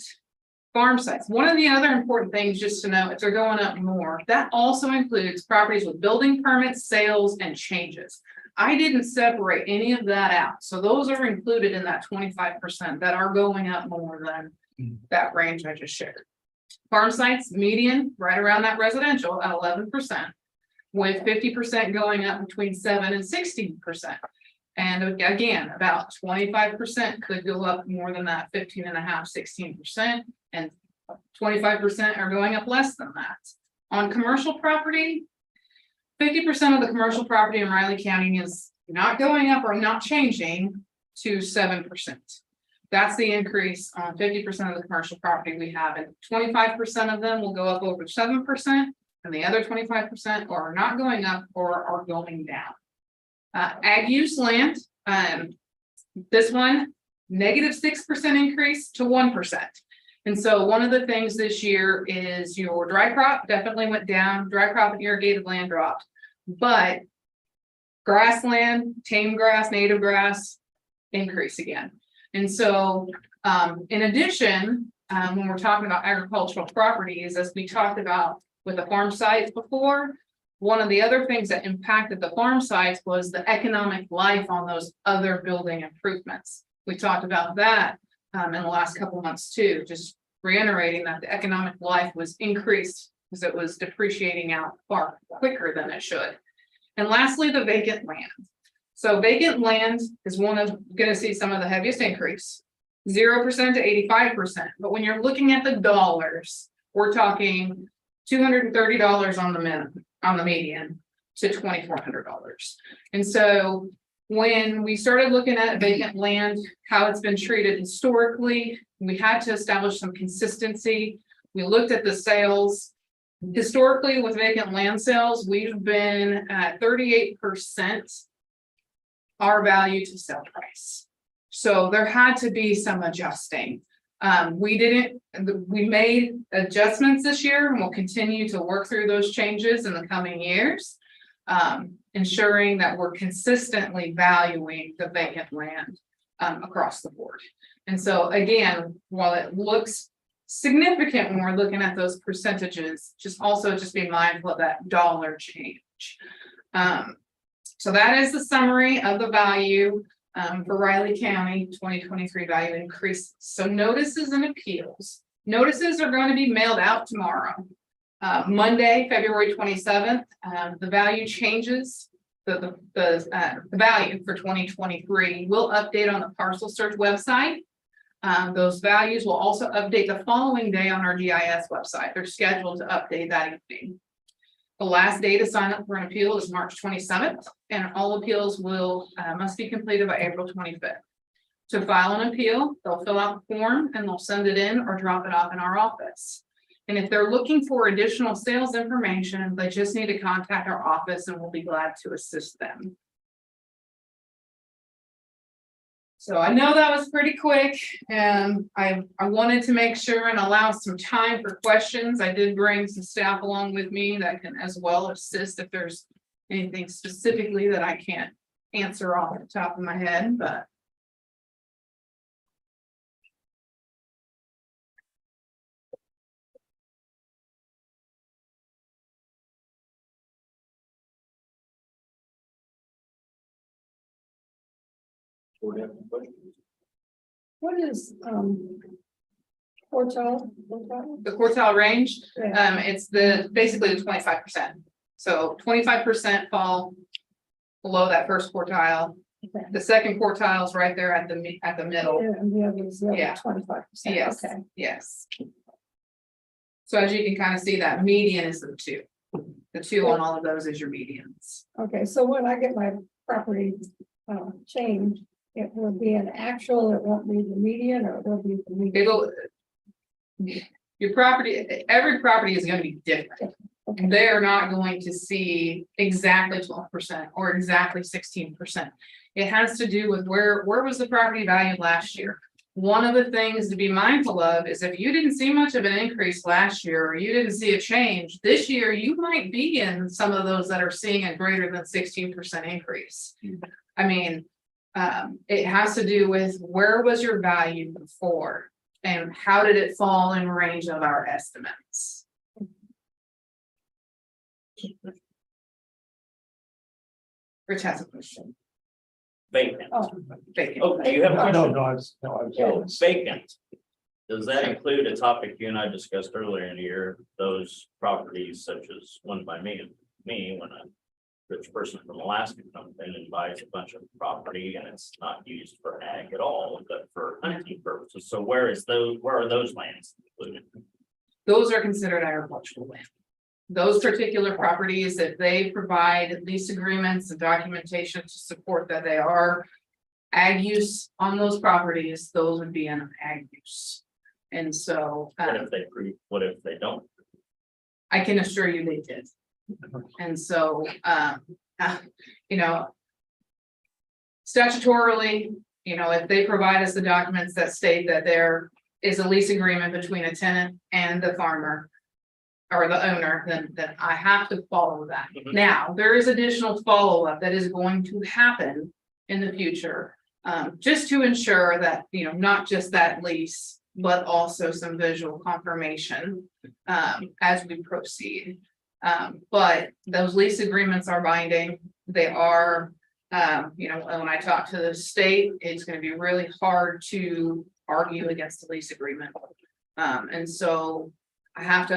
Farm sites. One of the other important things just to know, if they're going up more, that also includes properties with building permits, sales, and changes. I didn't separate any of that out. So those are included in that 25% that are going up more than that range I just shared. Farm sites median right around that residential at 11%, with 50% going up between 7 and 16%. And again, about 25% could go up more than that, 15.5, 16%, and 25% are going up less than that. On commercial property, 50% of the commercial property in Riley County is not going up or not changing to 7%. That's the increase on 50% of the commercial property we have, and 25% of them will go up over 7%, and the other 25% are not going up or are going down. Ag use land, this one, -6% increase to 1%. And so one of the things this year is your dry crop definitely went down. Dry crop and irrigated land dropped, but grassland, tame grass, native grass increase again. And so in addition, when we're talking about agricultural properties, as we talked about with the farm sites before, one of the other things that impacted the farm sites was the economic life on those other building improvements. We talked about that in the last couple of months too, just reiterating that the economic life was increased because it was depreciating out far quicker than it should. And lastly, the vacant land. So vacant land is going to see some of the heaviest increase, 0% to 85%. But when you're looking at the dollars, we're talking $230 on the median to $2,400. And so when we started looking at vacant land, how it's been treated historically, we had to establish some consistency. We looked at the sales. Historically, with vacant land sales, we've been at 38% our value to sell price. So there had to be some adjusting. We made adjustments this year and we'll continue to work through those changes in the coming years. Ensuring that we're consistently valuing the vacant land across the board. And so again, while it looks significant when we're looking at those percentages, just be mindful of that dollar change. So that is the summary of the value for Riley County 2023 value increase. So notices and appeals. Notices are going to be mailed out tomorrow. Monday, February 27th, the value changes, the value for 2023 will update on the parcel search website. Those values will also update the following day on our GIS website. They're scheduled to update that evening. The last day to sign up for an appeal is March 27th, and all appeals must be completed by April 25th. To file an appeal, they'll fill out the form and they'll send it in or drop it off in our office. And if they're looking for additional sales information, they just need to contact our office and we'll be glad to assist them. So I know that was pretty quick, and I wanted to make sure and allow some time for questions. I did bring some staff along with me that can as well assist if there's anything specifically that I can't answer off the top of my head, but. What is quartile? The quartile range, Yeah. it's basically the 25%. So 25% fall below that first quartile. Okay. The second quartile is right there at the middle. Yeah, and the other is the Yeah. 25%. Yes, Okay. yes. So as you can kind of see, that median is the two. The two on all of those is your medians. Okay, so when I get my property changed, it will be an actual, it won't be the median, or it will be the median? Your property, every property is going to be different. Okay. They're not going to see exactly 12% or exactly 16%. It has to do with where was the property valued last year. One of the things to be mindful of is if you didn't see much of an increase last year, or you didn't see a change this year, you might be in some of those that are seeing a greater than 16% increase. I mean, it has to do with where was your value before and how did it fall in range of our estimates. Rich has a question. Vacant. Vacant. Oh, do you have a question? No, I was So vacant. Does that include a topic you and I discussed earlier in the year, those properties such as one by me when a rich person from Alaska comes in and buys a bunch of property and it's not used for ag at all, but for hunting purposes. So where are those lands included? Those are considered agricultural land. Those particular properties, if they provide lease agreements and documentation to support that they are ag use on those properties, those would be an ag use. And so What if they don't? I can assure you they did. And so, statutorily, if they provide us the documents that state that there is a lease agreement between a tenant and the farmer or the owner, then I have to follow that. Mhm. Now, there is additional follow-up that is going to happen in the future, just to ensure that, not just that lease, but also some visual confirmation as we proceed. But those lease agreements are binding. They are When I talk to the state, it's gonna be really hard to argue against the lease agreement. And so I have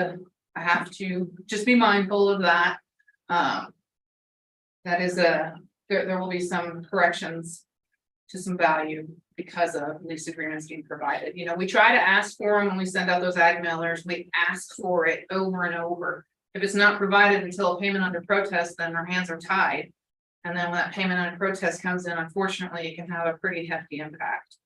to just be mindful of that. That is there will be some corrections to some value because of lease agreements being provided. We try to ask for them when we send out those ag mailers. We ask for it over and over. If it's not provided until a payment under protest, then our hands are tied. And then when that payment under protest comes in, unfortunately, it can have a pretty hefty impact.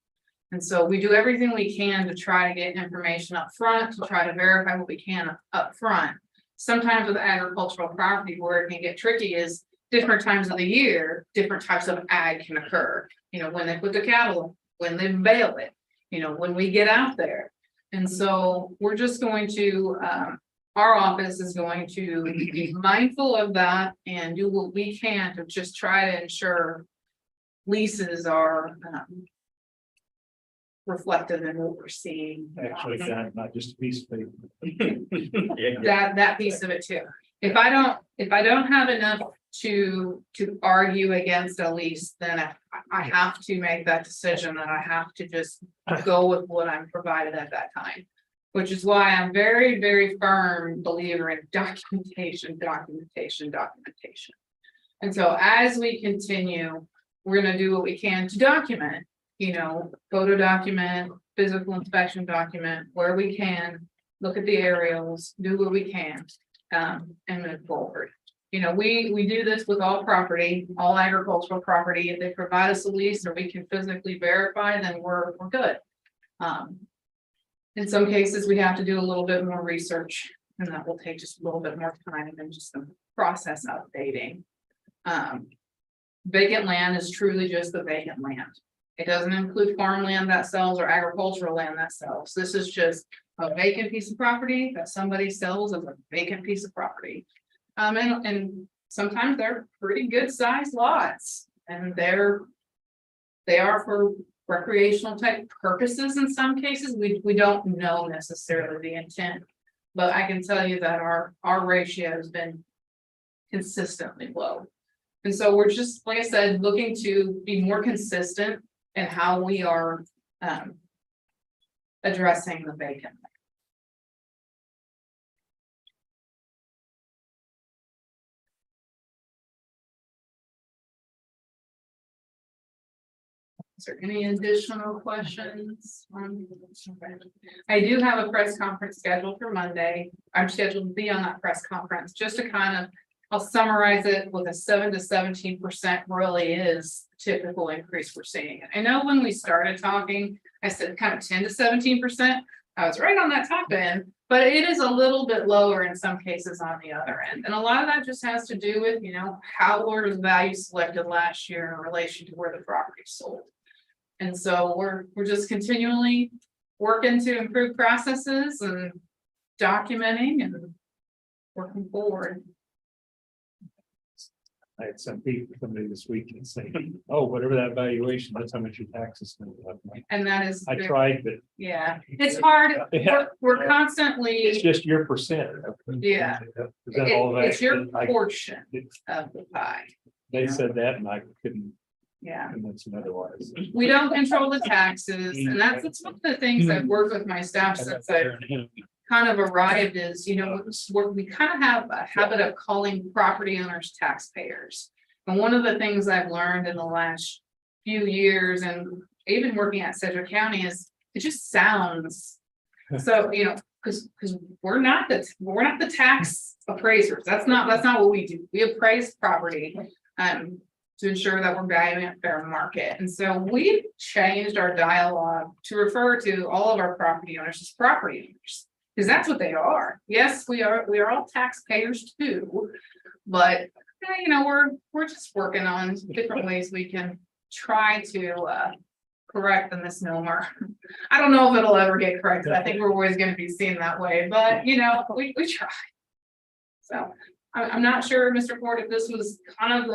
And so we do everything we can to try to get information up front, to try to verify what we can up front. Sometimes with agricultural property, where it can get tricky is different times of the year, different types of ag can occur. When they put the cattle, when they bale it, when we get out there. And so we're just going to, our office is going to be mindful of that and do what we can to just try to ensure leases are reflective in what we're seeing. Actually, not just a piece of paper. That piece of it too. If I don't have enough to argue against a lease, then I have to make that decision that I have to just go with what I'm provided at that time. Which is why I'm very, very firm believer in documentation. And so as we continue, we're gonna do what we can to document, photo document, physical inspection document, where we can, look at the aerials, do what we can, and move forward. We do this with all property, all agricultural property. If they provide us a lease or we can physically verify, then we're good. In some cases, we have to do a little bit more research, and that will take just a little bit more time than just some process updating. Vacant land is truly just the vacant land. It doesn't include farmland that sells or agricultural land that sells. This is just a vacant piece of property that somebody sells as a vacant piece of property. And sometimes they're pretty good sized lots, and they are for recreational type purposes. In some cases, we don't know necessarily the intent, but I can tell you that our ratio has been consistently low. And so we're just, like I said, looking to be more consistent in how we are addressing the vacant. Is there any additional questions? I do have a press conference scheduled for Monday. I'm scheduled to be on that press conference just to kind of, I'll summarize it with a 7 to 17% really is typical increase we're seeing. I know when we started talking, I said kind of 10 to 17%. I was right on that top end, but it is a little bit lower in some cases on the other end. And a lot of that just has to do with, how was value selected last year in relation to where the property sold. And so we're just continually working to improve processes and documenting and working forward. I had somebody this week and say, oh, whatever that valuation, that's how much your taxes. And that is. I tried, but. Yeah, it's hard. We're constantly. It's just your percent. Yeah. It's your portion of the pie. They said that and I couldn't. Yeah. Convince them otherwise. We don't control the taxes, and that's one of the things I've worked with my staff since I kind of arrived is, we kind of have a habit of calling property owners taxpayers. And one of the things I've learned in the last few years and even working at Sedgwick County is it just sounds so, because we're not the tax appraisers. That's not what we do. We appraise property to ensure that we're valuing at fair market. And so we've changed our dialogue to refer to all of our property owners as property owners, because that's what they are. Yes, we are all taxpayers too, but we're just working on different ways we can try to correct the misnomer. I don't know if it'll ever get corrected. I think we're always going to be seen that way, but we try. So I'm not sure, Mr. Ford, if this was kind of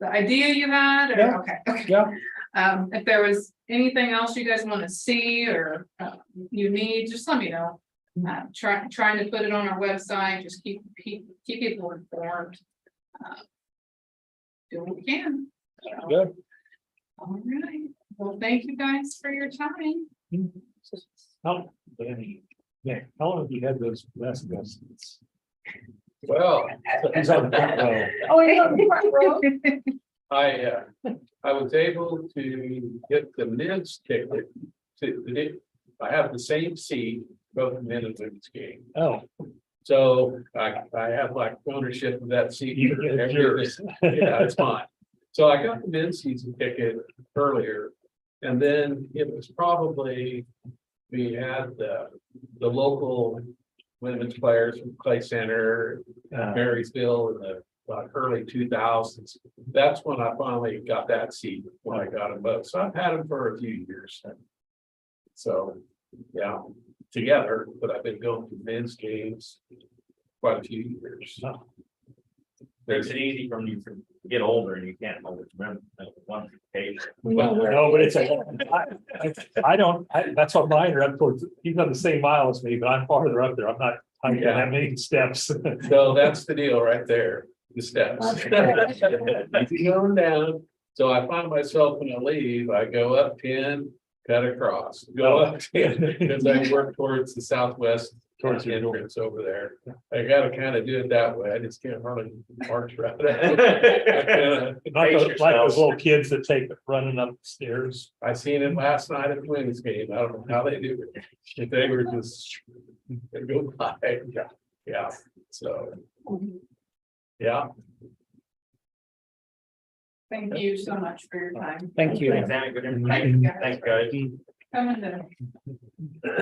the idea you had, or Yeah. Okay. Yeah. If there was anything else you guys want to see or you need, just let me know. Trying to put it on our website, just keep people informed. Do what we can. Good. All right, well, thank you guys for your time. How, yeah, how long have you had those basketball seats? Well, He's on the front row. Oh, yeah. I was able to get the men's ticket I have the same seat, both men and women's game. Oh. So I have like ownership of that seat. You for get every- yours. Yeah, it's mine. So I got the men's season ticket earlier. And then it was probably, we had the local women's players from Clay Center, Marysville in the like early 2000s. That's when I finally got that seat, when I got them both. So I've had them for a few years. So, yeah, together, but I've been going to men's games quite a few years. Makes it easy for you to get older and you can't always remember one occasion. No, but it's I don't, that's what mine are up towards. He's on the same mile as me, but I'm farther up there. I'm not hiking that many steps. So that's the deal right there, the steps. Easy going down. So I find myself when I leave, I go up 10, cut across, go up 10, because I work towards the southwest Towards your door. entrance over there. I gotta kind of do it that way. I just can't hardly march right. Like those little kids that take running up the stairs. I seen it last night at the women's game. I don't know how they do it. If they were just they go by. Yeah. So. Yeah. Thank you so much for your time. Thank you. Thanks, Anna. Good information. Thanks, guys. Coming to.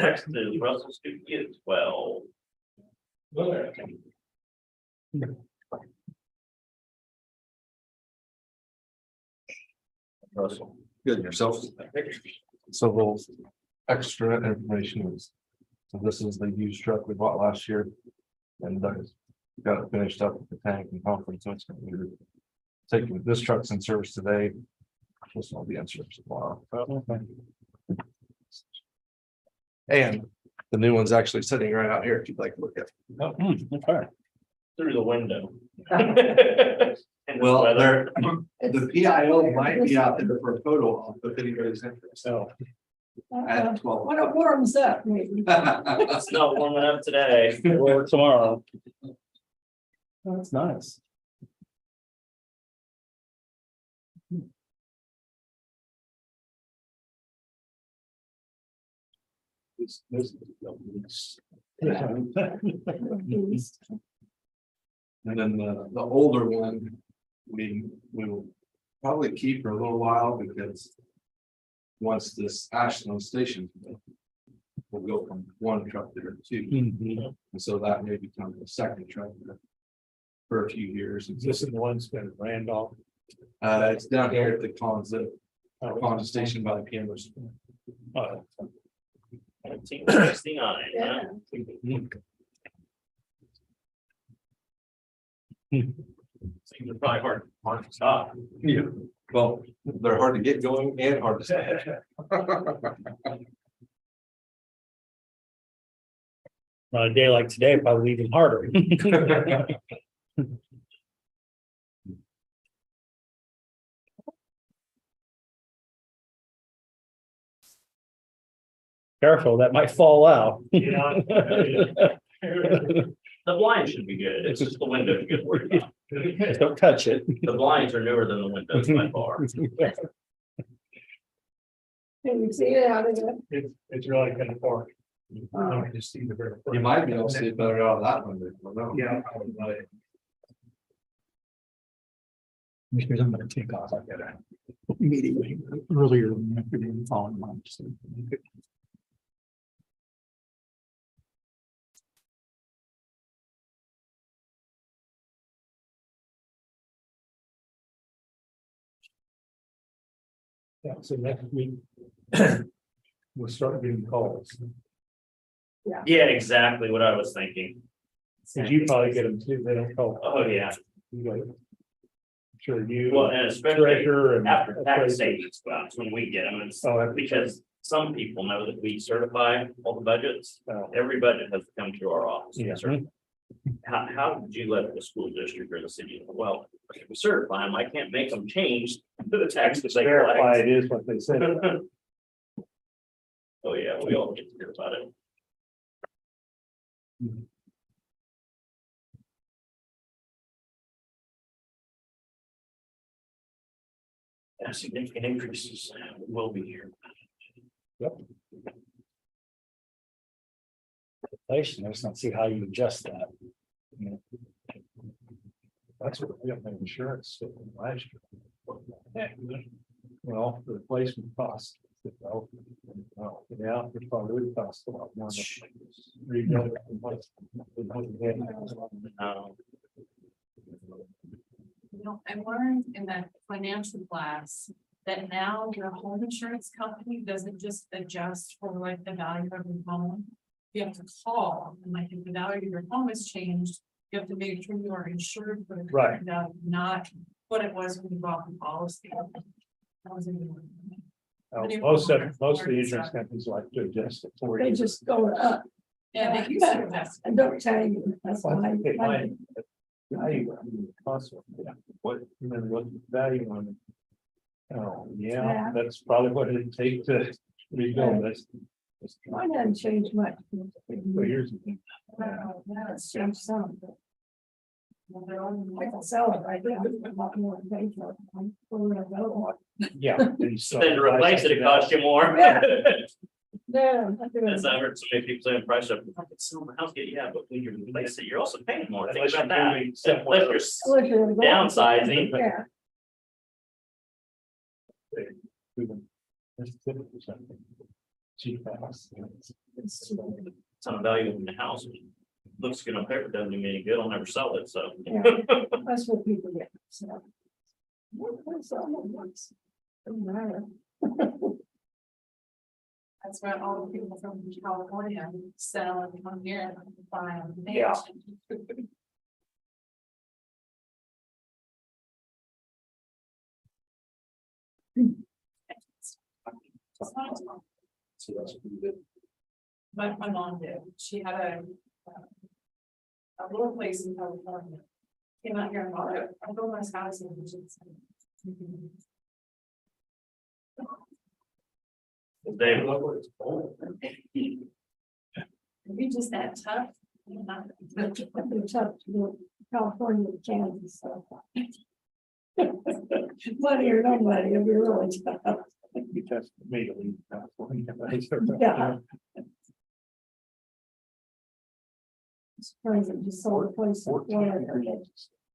Next is Russell Stuckey as well. Russell. Good, and yourself? So the extra information is, so this is the used truck we bought last year. And got it finished up with the tank and conference. So it's gonna be taking, this truck's in service today. This will be in service tomorrow. And the new one's actually sitting right out here if you'd like to look at. Okay. Through the window. Well, there, the PIO might be out there for a photo op if anybody's interested. So At 12. When it warms up, maybe. It's not warming up today. Or tomorrow. That's nice. And then the older one, we will probably keep for a little while because once this Ashland station, we'll go from one truck there to two. Mhm. And so that may become the second truck there for a few years. this is the one that's been Randolph. It's down here at the Conza station by the pianos. 1969. Yeah. Seems are probably hard to stop. Yeah, well, they're hard to get going and hard to stop. On a day like today, probably even harder. Careful, that might fall out. Yeah. The blinds should be good. It's just the window to get worried about. Just don't touch it. The blinds are newer than the windows by far. Can you see it out of it? It's really kind of far. I don't just see the very. You might be able to see it better out of that one. I don't know. Yeah. Commissioners, I'm gonna take off. I've got a meeting earlier in the afternoon following lunch. So. Yeah, so next week. We'll start getting calls. Yeah, exactly what I was thinking. Did you probably get them too? They don't call. Oh, yeah. You got it. Sure you. Well, and especially Treasurer and. after tax savings, well, that's when we get them. It's Oh, after- because some people know that we certify all the budgets. Every budget has to come through our office. Yeah. Sir. how did you let the school district or the city know? Well, if we certify them, I can't make them change the tax that they Verify collect. it is what they said. Oh, yeah, we all get to hear about it. Yeah, significant increases will be here. Inflation, I just don't see how you adjust that. That's what we got the insurance last year. Well, the replacement cost. Yeah, it probably would cost a lot more. Rebuild it. I learned in that financial class that now your home insurance company doesn't just adjust for like the value of your home. You have to call, and like if the value of your home has changed, you have to make sure you are insured for the Right. correct value, not what it was when you bought the policy. That was a new one. Most of the insurance companies like to adjust it for They you. just go up Yeah, they used to adjust. and don't tell you. That's why. Value, cost, what, you know, what the value on it. Oh, yeah, Yeah. that's probably what it'd take to rebuild this. Mine hasn't changed much. For years. It's changed some. but I can sell it right now. A lot more than they for it. We're gonna go. Yeah. Then to replace it, it costs you more. Yeah. No, I do it. As I heard so many people saying price up, if I could sell my house, yeah, but when you replace it, you're also paying more. Think Unless about you're that. doing something Unless you're Unless you're downsizing. Yeah. Cheap house. It's- it's on value of the house. Looks good on paper, doesn't do me any good. I'll never sell it, so. Yeah, that's what people get. So. What's all at once? Doesn't matter. That's why all the people from California sell and come here and buy them. Yeah. So that's pretty good. My mom did. She had a little place in California. Came out here and bought it. I built my house in Dave, We just that tough. They're tough to do California to Kansas, so. Money or no money, it'll be really tough. You just made a leave. Yeah. Surprised it just sold a place in Florida.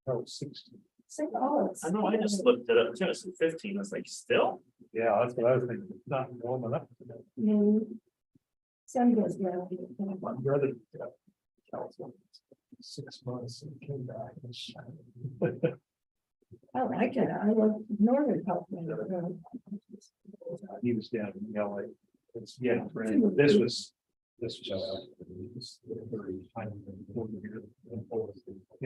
Oh, 60. $6. I know, I just looked it up, too. It's 15. I was like, still? Yeah, that's what I was thinking. It's not warm enough. Some goes down. My brother. California, 6 months and came back and shot. I like it. I love Northern California. He was down in LA. It's, yeah, this was. He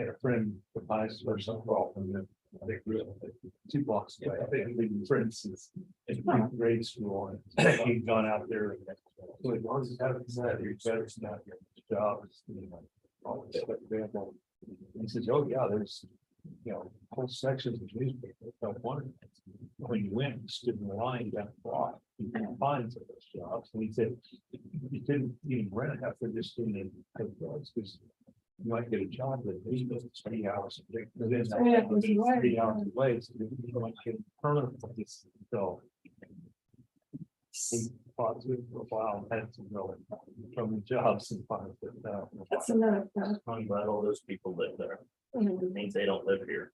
had a friend, the vice or something, from the big real, 2 blocks away. I think they've been friends since grade school. And he'd gone out there. So he was out of that, he's better not your job. All this stuff available. He says, oh, yeah, there's, you know, whole sections of newspapers. When you went, you stood in the line down the block, you couldn't find some of those jobs. And he said, you couldn't even rent it after just doing it because you might get a job that he goes 3 hours a day. But then Yeah, that's 3 right. hours away, so you might get permanent. So he fought with it for a while, and had some really permanent jobs and finally. That's another. I'm glad all those people live there. It means they don't live here.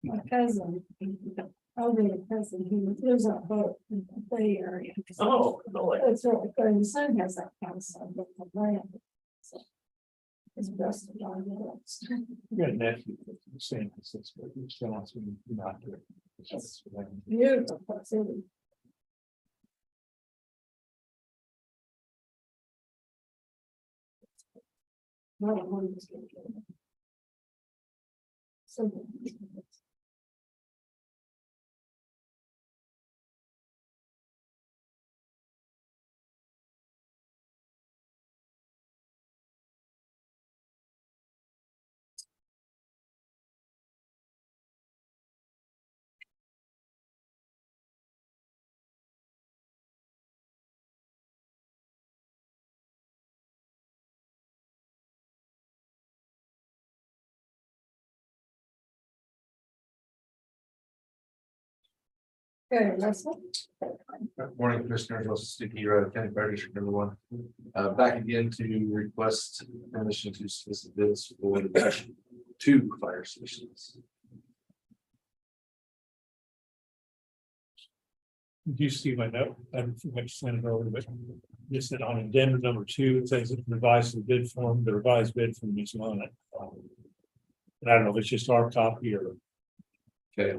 My cousin, elderly cousin, he lives on boat in the Bay Area. Oh, no, That's really good. His son has that house on the land. So, it's best to go on You got a nephew that's the same as this, but you're still on some not here. Yes. Beautiful city. Not a one. So. Okay, Russell. Morning, Commissioners, Russell Stuckey, County Fire District number 1. Back again to request permission to solicit bids for the 2 fire stations. Did you see my note? I don't think I sent it over, but just that on addendum number 2, it says it revised the bid form, the revised bid from Ms. Mona. And I don't know if it's just our copy or. Okay.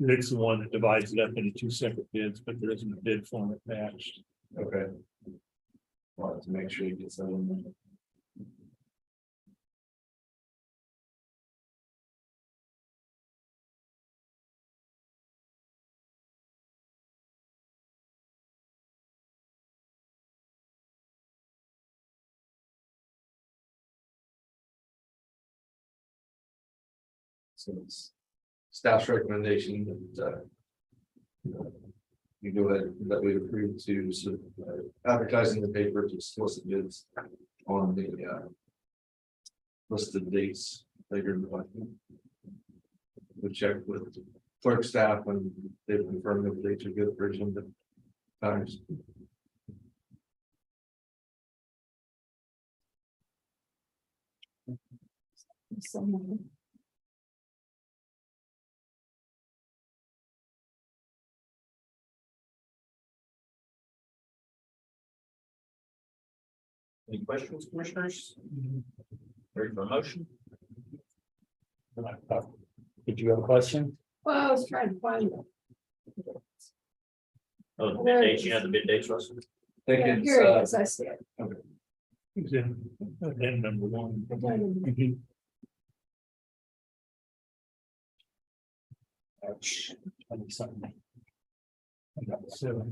It's the one that divides it up into 2 separate bids, but there isn't a bid form attached. Okay. Wanted to make sure you get some. So it's staff's recommendation that you go ahead that we approve to advertising the paper to solicit bids on the listed dates later in the month. We check with clerk staff and they've confirmed that the dates are good for agenda times. Any questions, commissioners? Ready for a motion? Did you have a question? Well, I was trying to find it. Oh, the bid dates, you have the bid dates, Russell? I think Yeah, it's, here it is, I see it. It's in addendum number 1. Addendum. Something. So,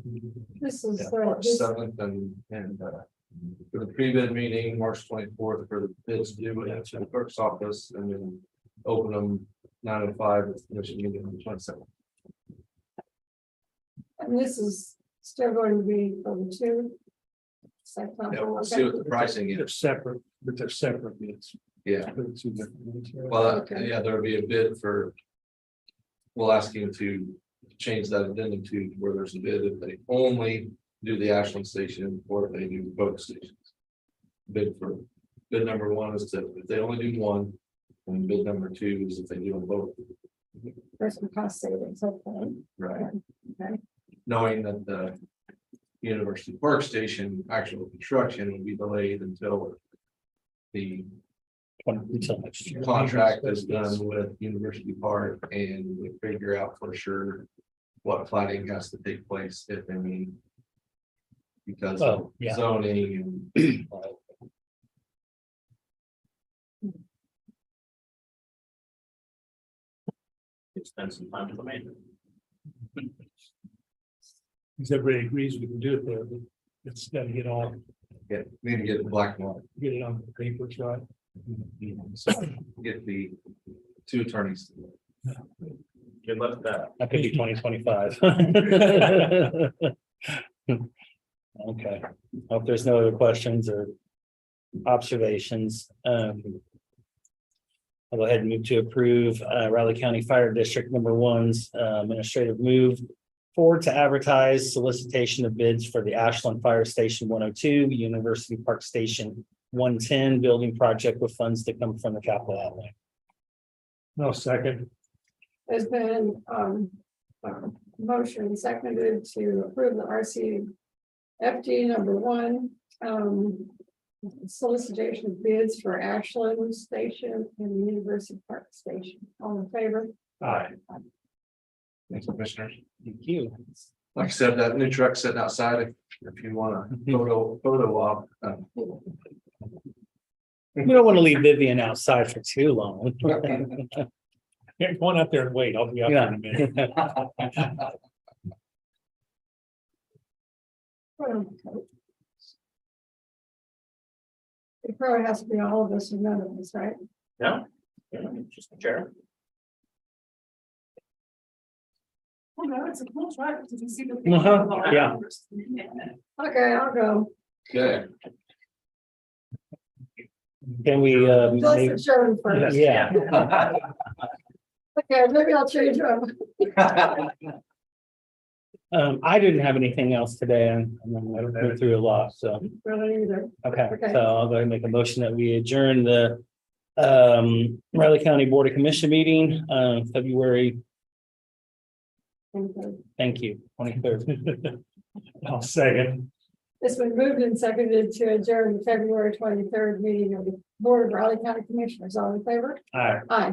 This is, March this, 7th and for the pre-bid meeting, March 24th, for the bids due to the clerk's office and then open them 9 to 5 with the commission meeting on the 27th. and this is still going to be for the 2. Yeah, we'll see what the pricing they're is. separate, but they're separate bids. Yeah, They're 2 different bids, right? well, Okay. yeah, there'll be a bid for. We'll ask him to change that addendum to where there's a bid if they only do the Ashland station or if they do both stations. Bid number 1 is to, if they only do one, and bid number 2 is if they do them both. There's some cost savings, hopefully. Right. Okay. Knowing that the University Park Station actual construction will be delayed until the Until next year. contract is done with University Park and we figure out for sure what plating has to take place, if any. Because of Oh, yeah. zoning and Spend some time to make it. Because everybody agrees we can do it there, but it's got to get all, need to get the black one, get it on the papers, right? get the 2 attorneys. Good luck with that. That could be 2025. Okay, hope there's no other questions or observations. I'll go ahead and move to approve Riley County Fire District number 1's administrative move forward to advertise solicitation of bids for the Ashland Fire Station 102, University Park Station 110 building project with funds to come from the capital outlay. No, second. There's been motion seconded to approve the RCFD number 1. Solicitation of bids for Ashland Station and University Park Station. All in favor? Aye. Thanks, commissioners. Thank you. Like I said, that new truck sitting outside, if you want a photo op. We don't want to leave Vivian outside for too long. Yeah, go on out there and wait. I'll be out there in a minute. It probably has to be all of us or none of us, right? No? Just the chair. Oh, no, it's a cool truck. Did you see the? Yeah. Okay, I'll go. Okay, Can we? Justin showed him first. Yeah. Okay, maybe I'll change them. I didn't have anything else today and I went through a lot, so, Really either. okay, Okay. so I'll go ahead and make a motion that we adjourn the Riley County Board of Commission meeting, February, thank you, 23rd. I'll second. It's been moved and seconded to adjourn the February 23rd meeting of the Board of Raleigh County Commissioners. All in favor? All right. Aye.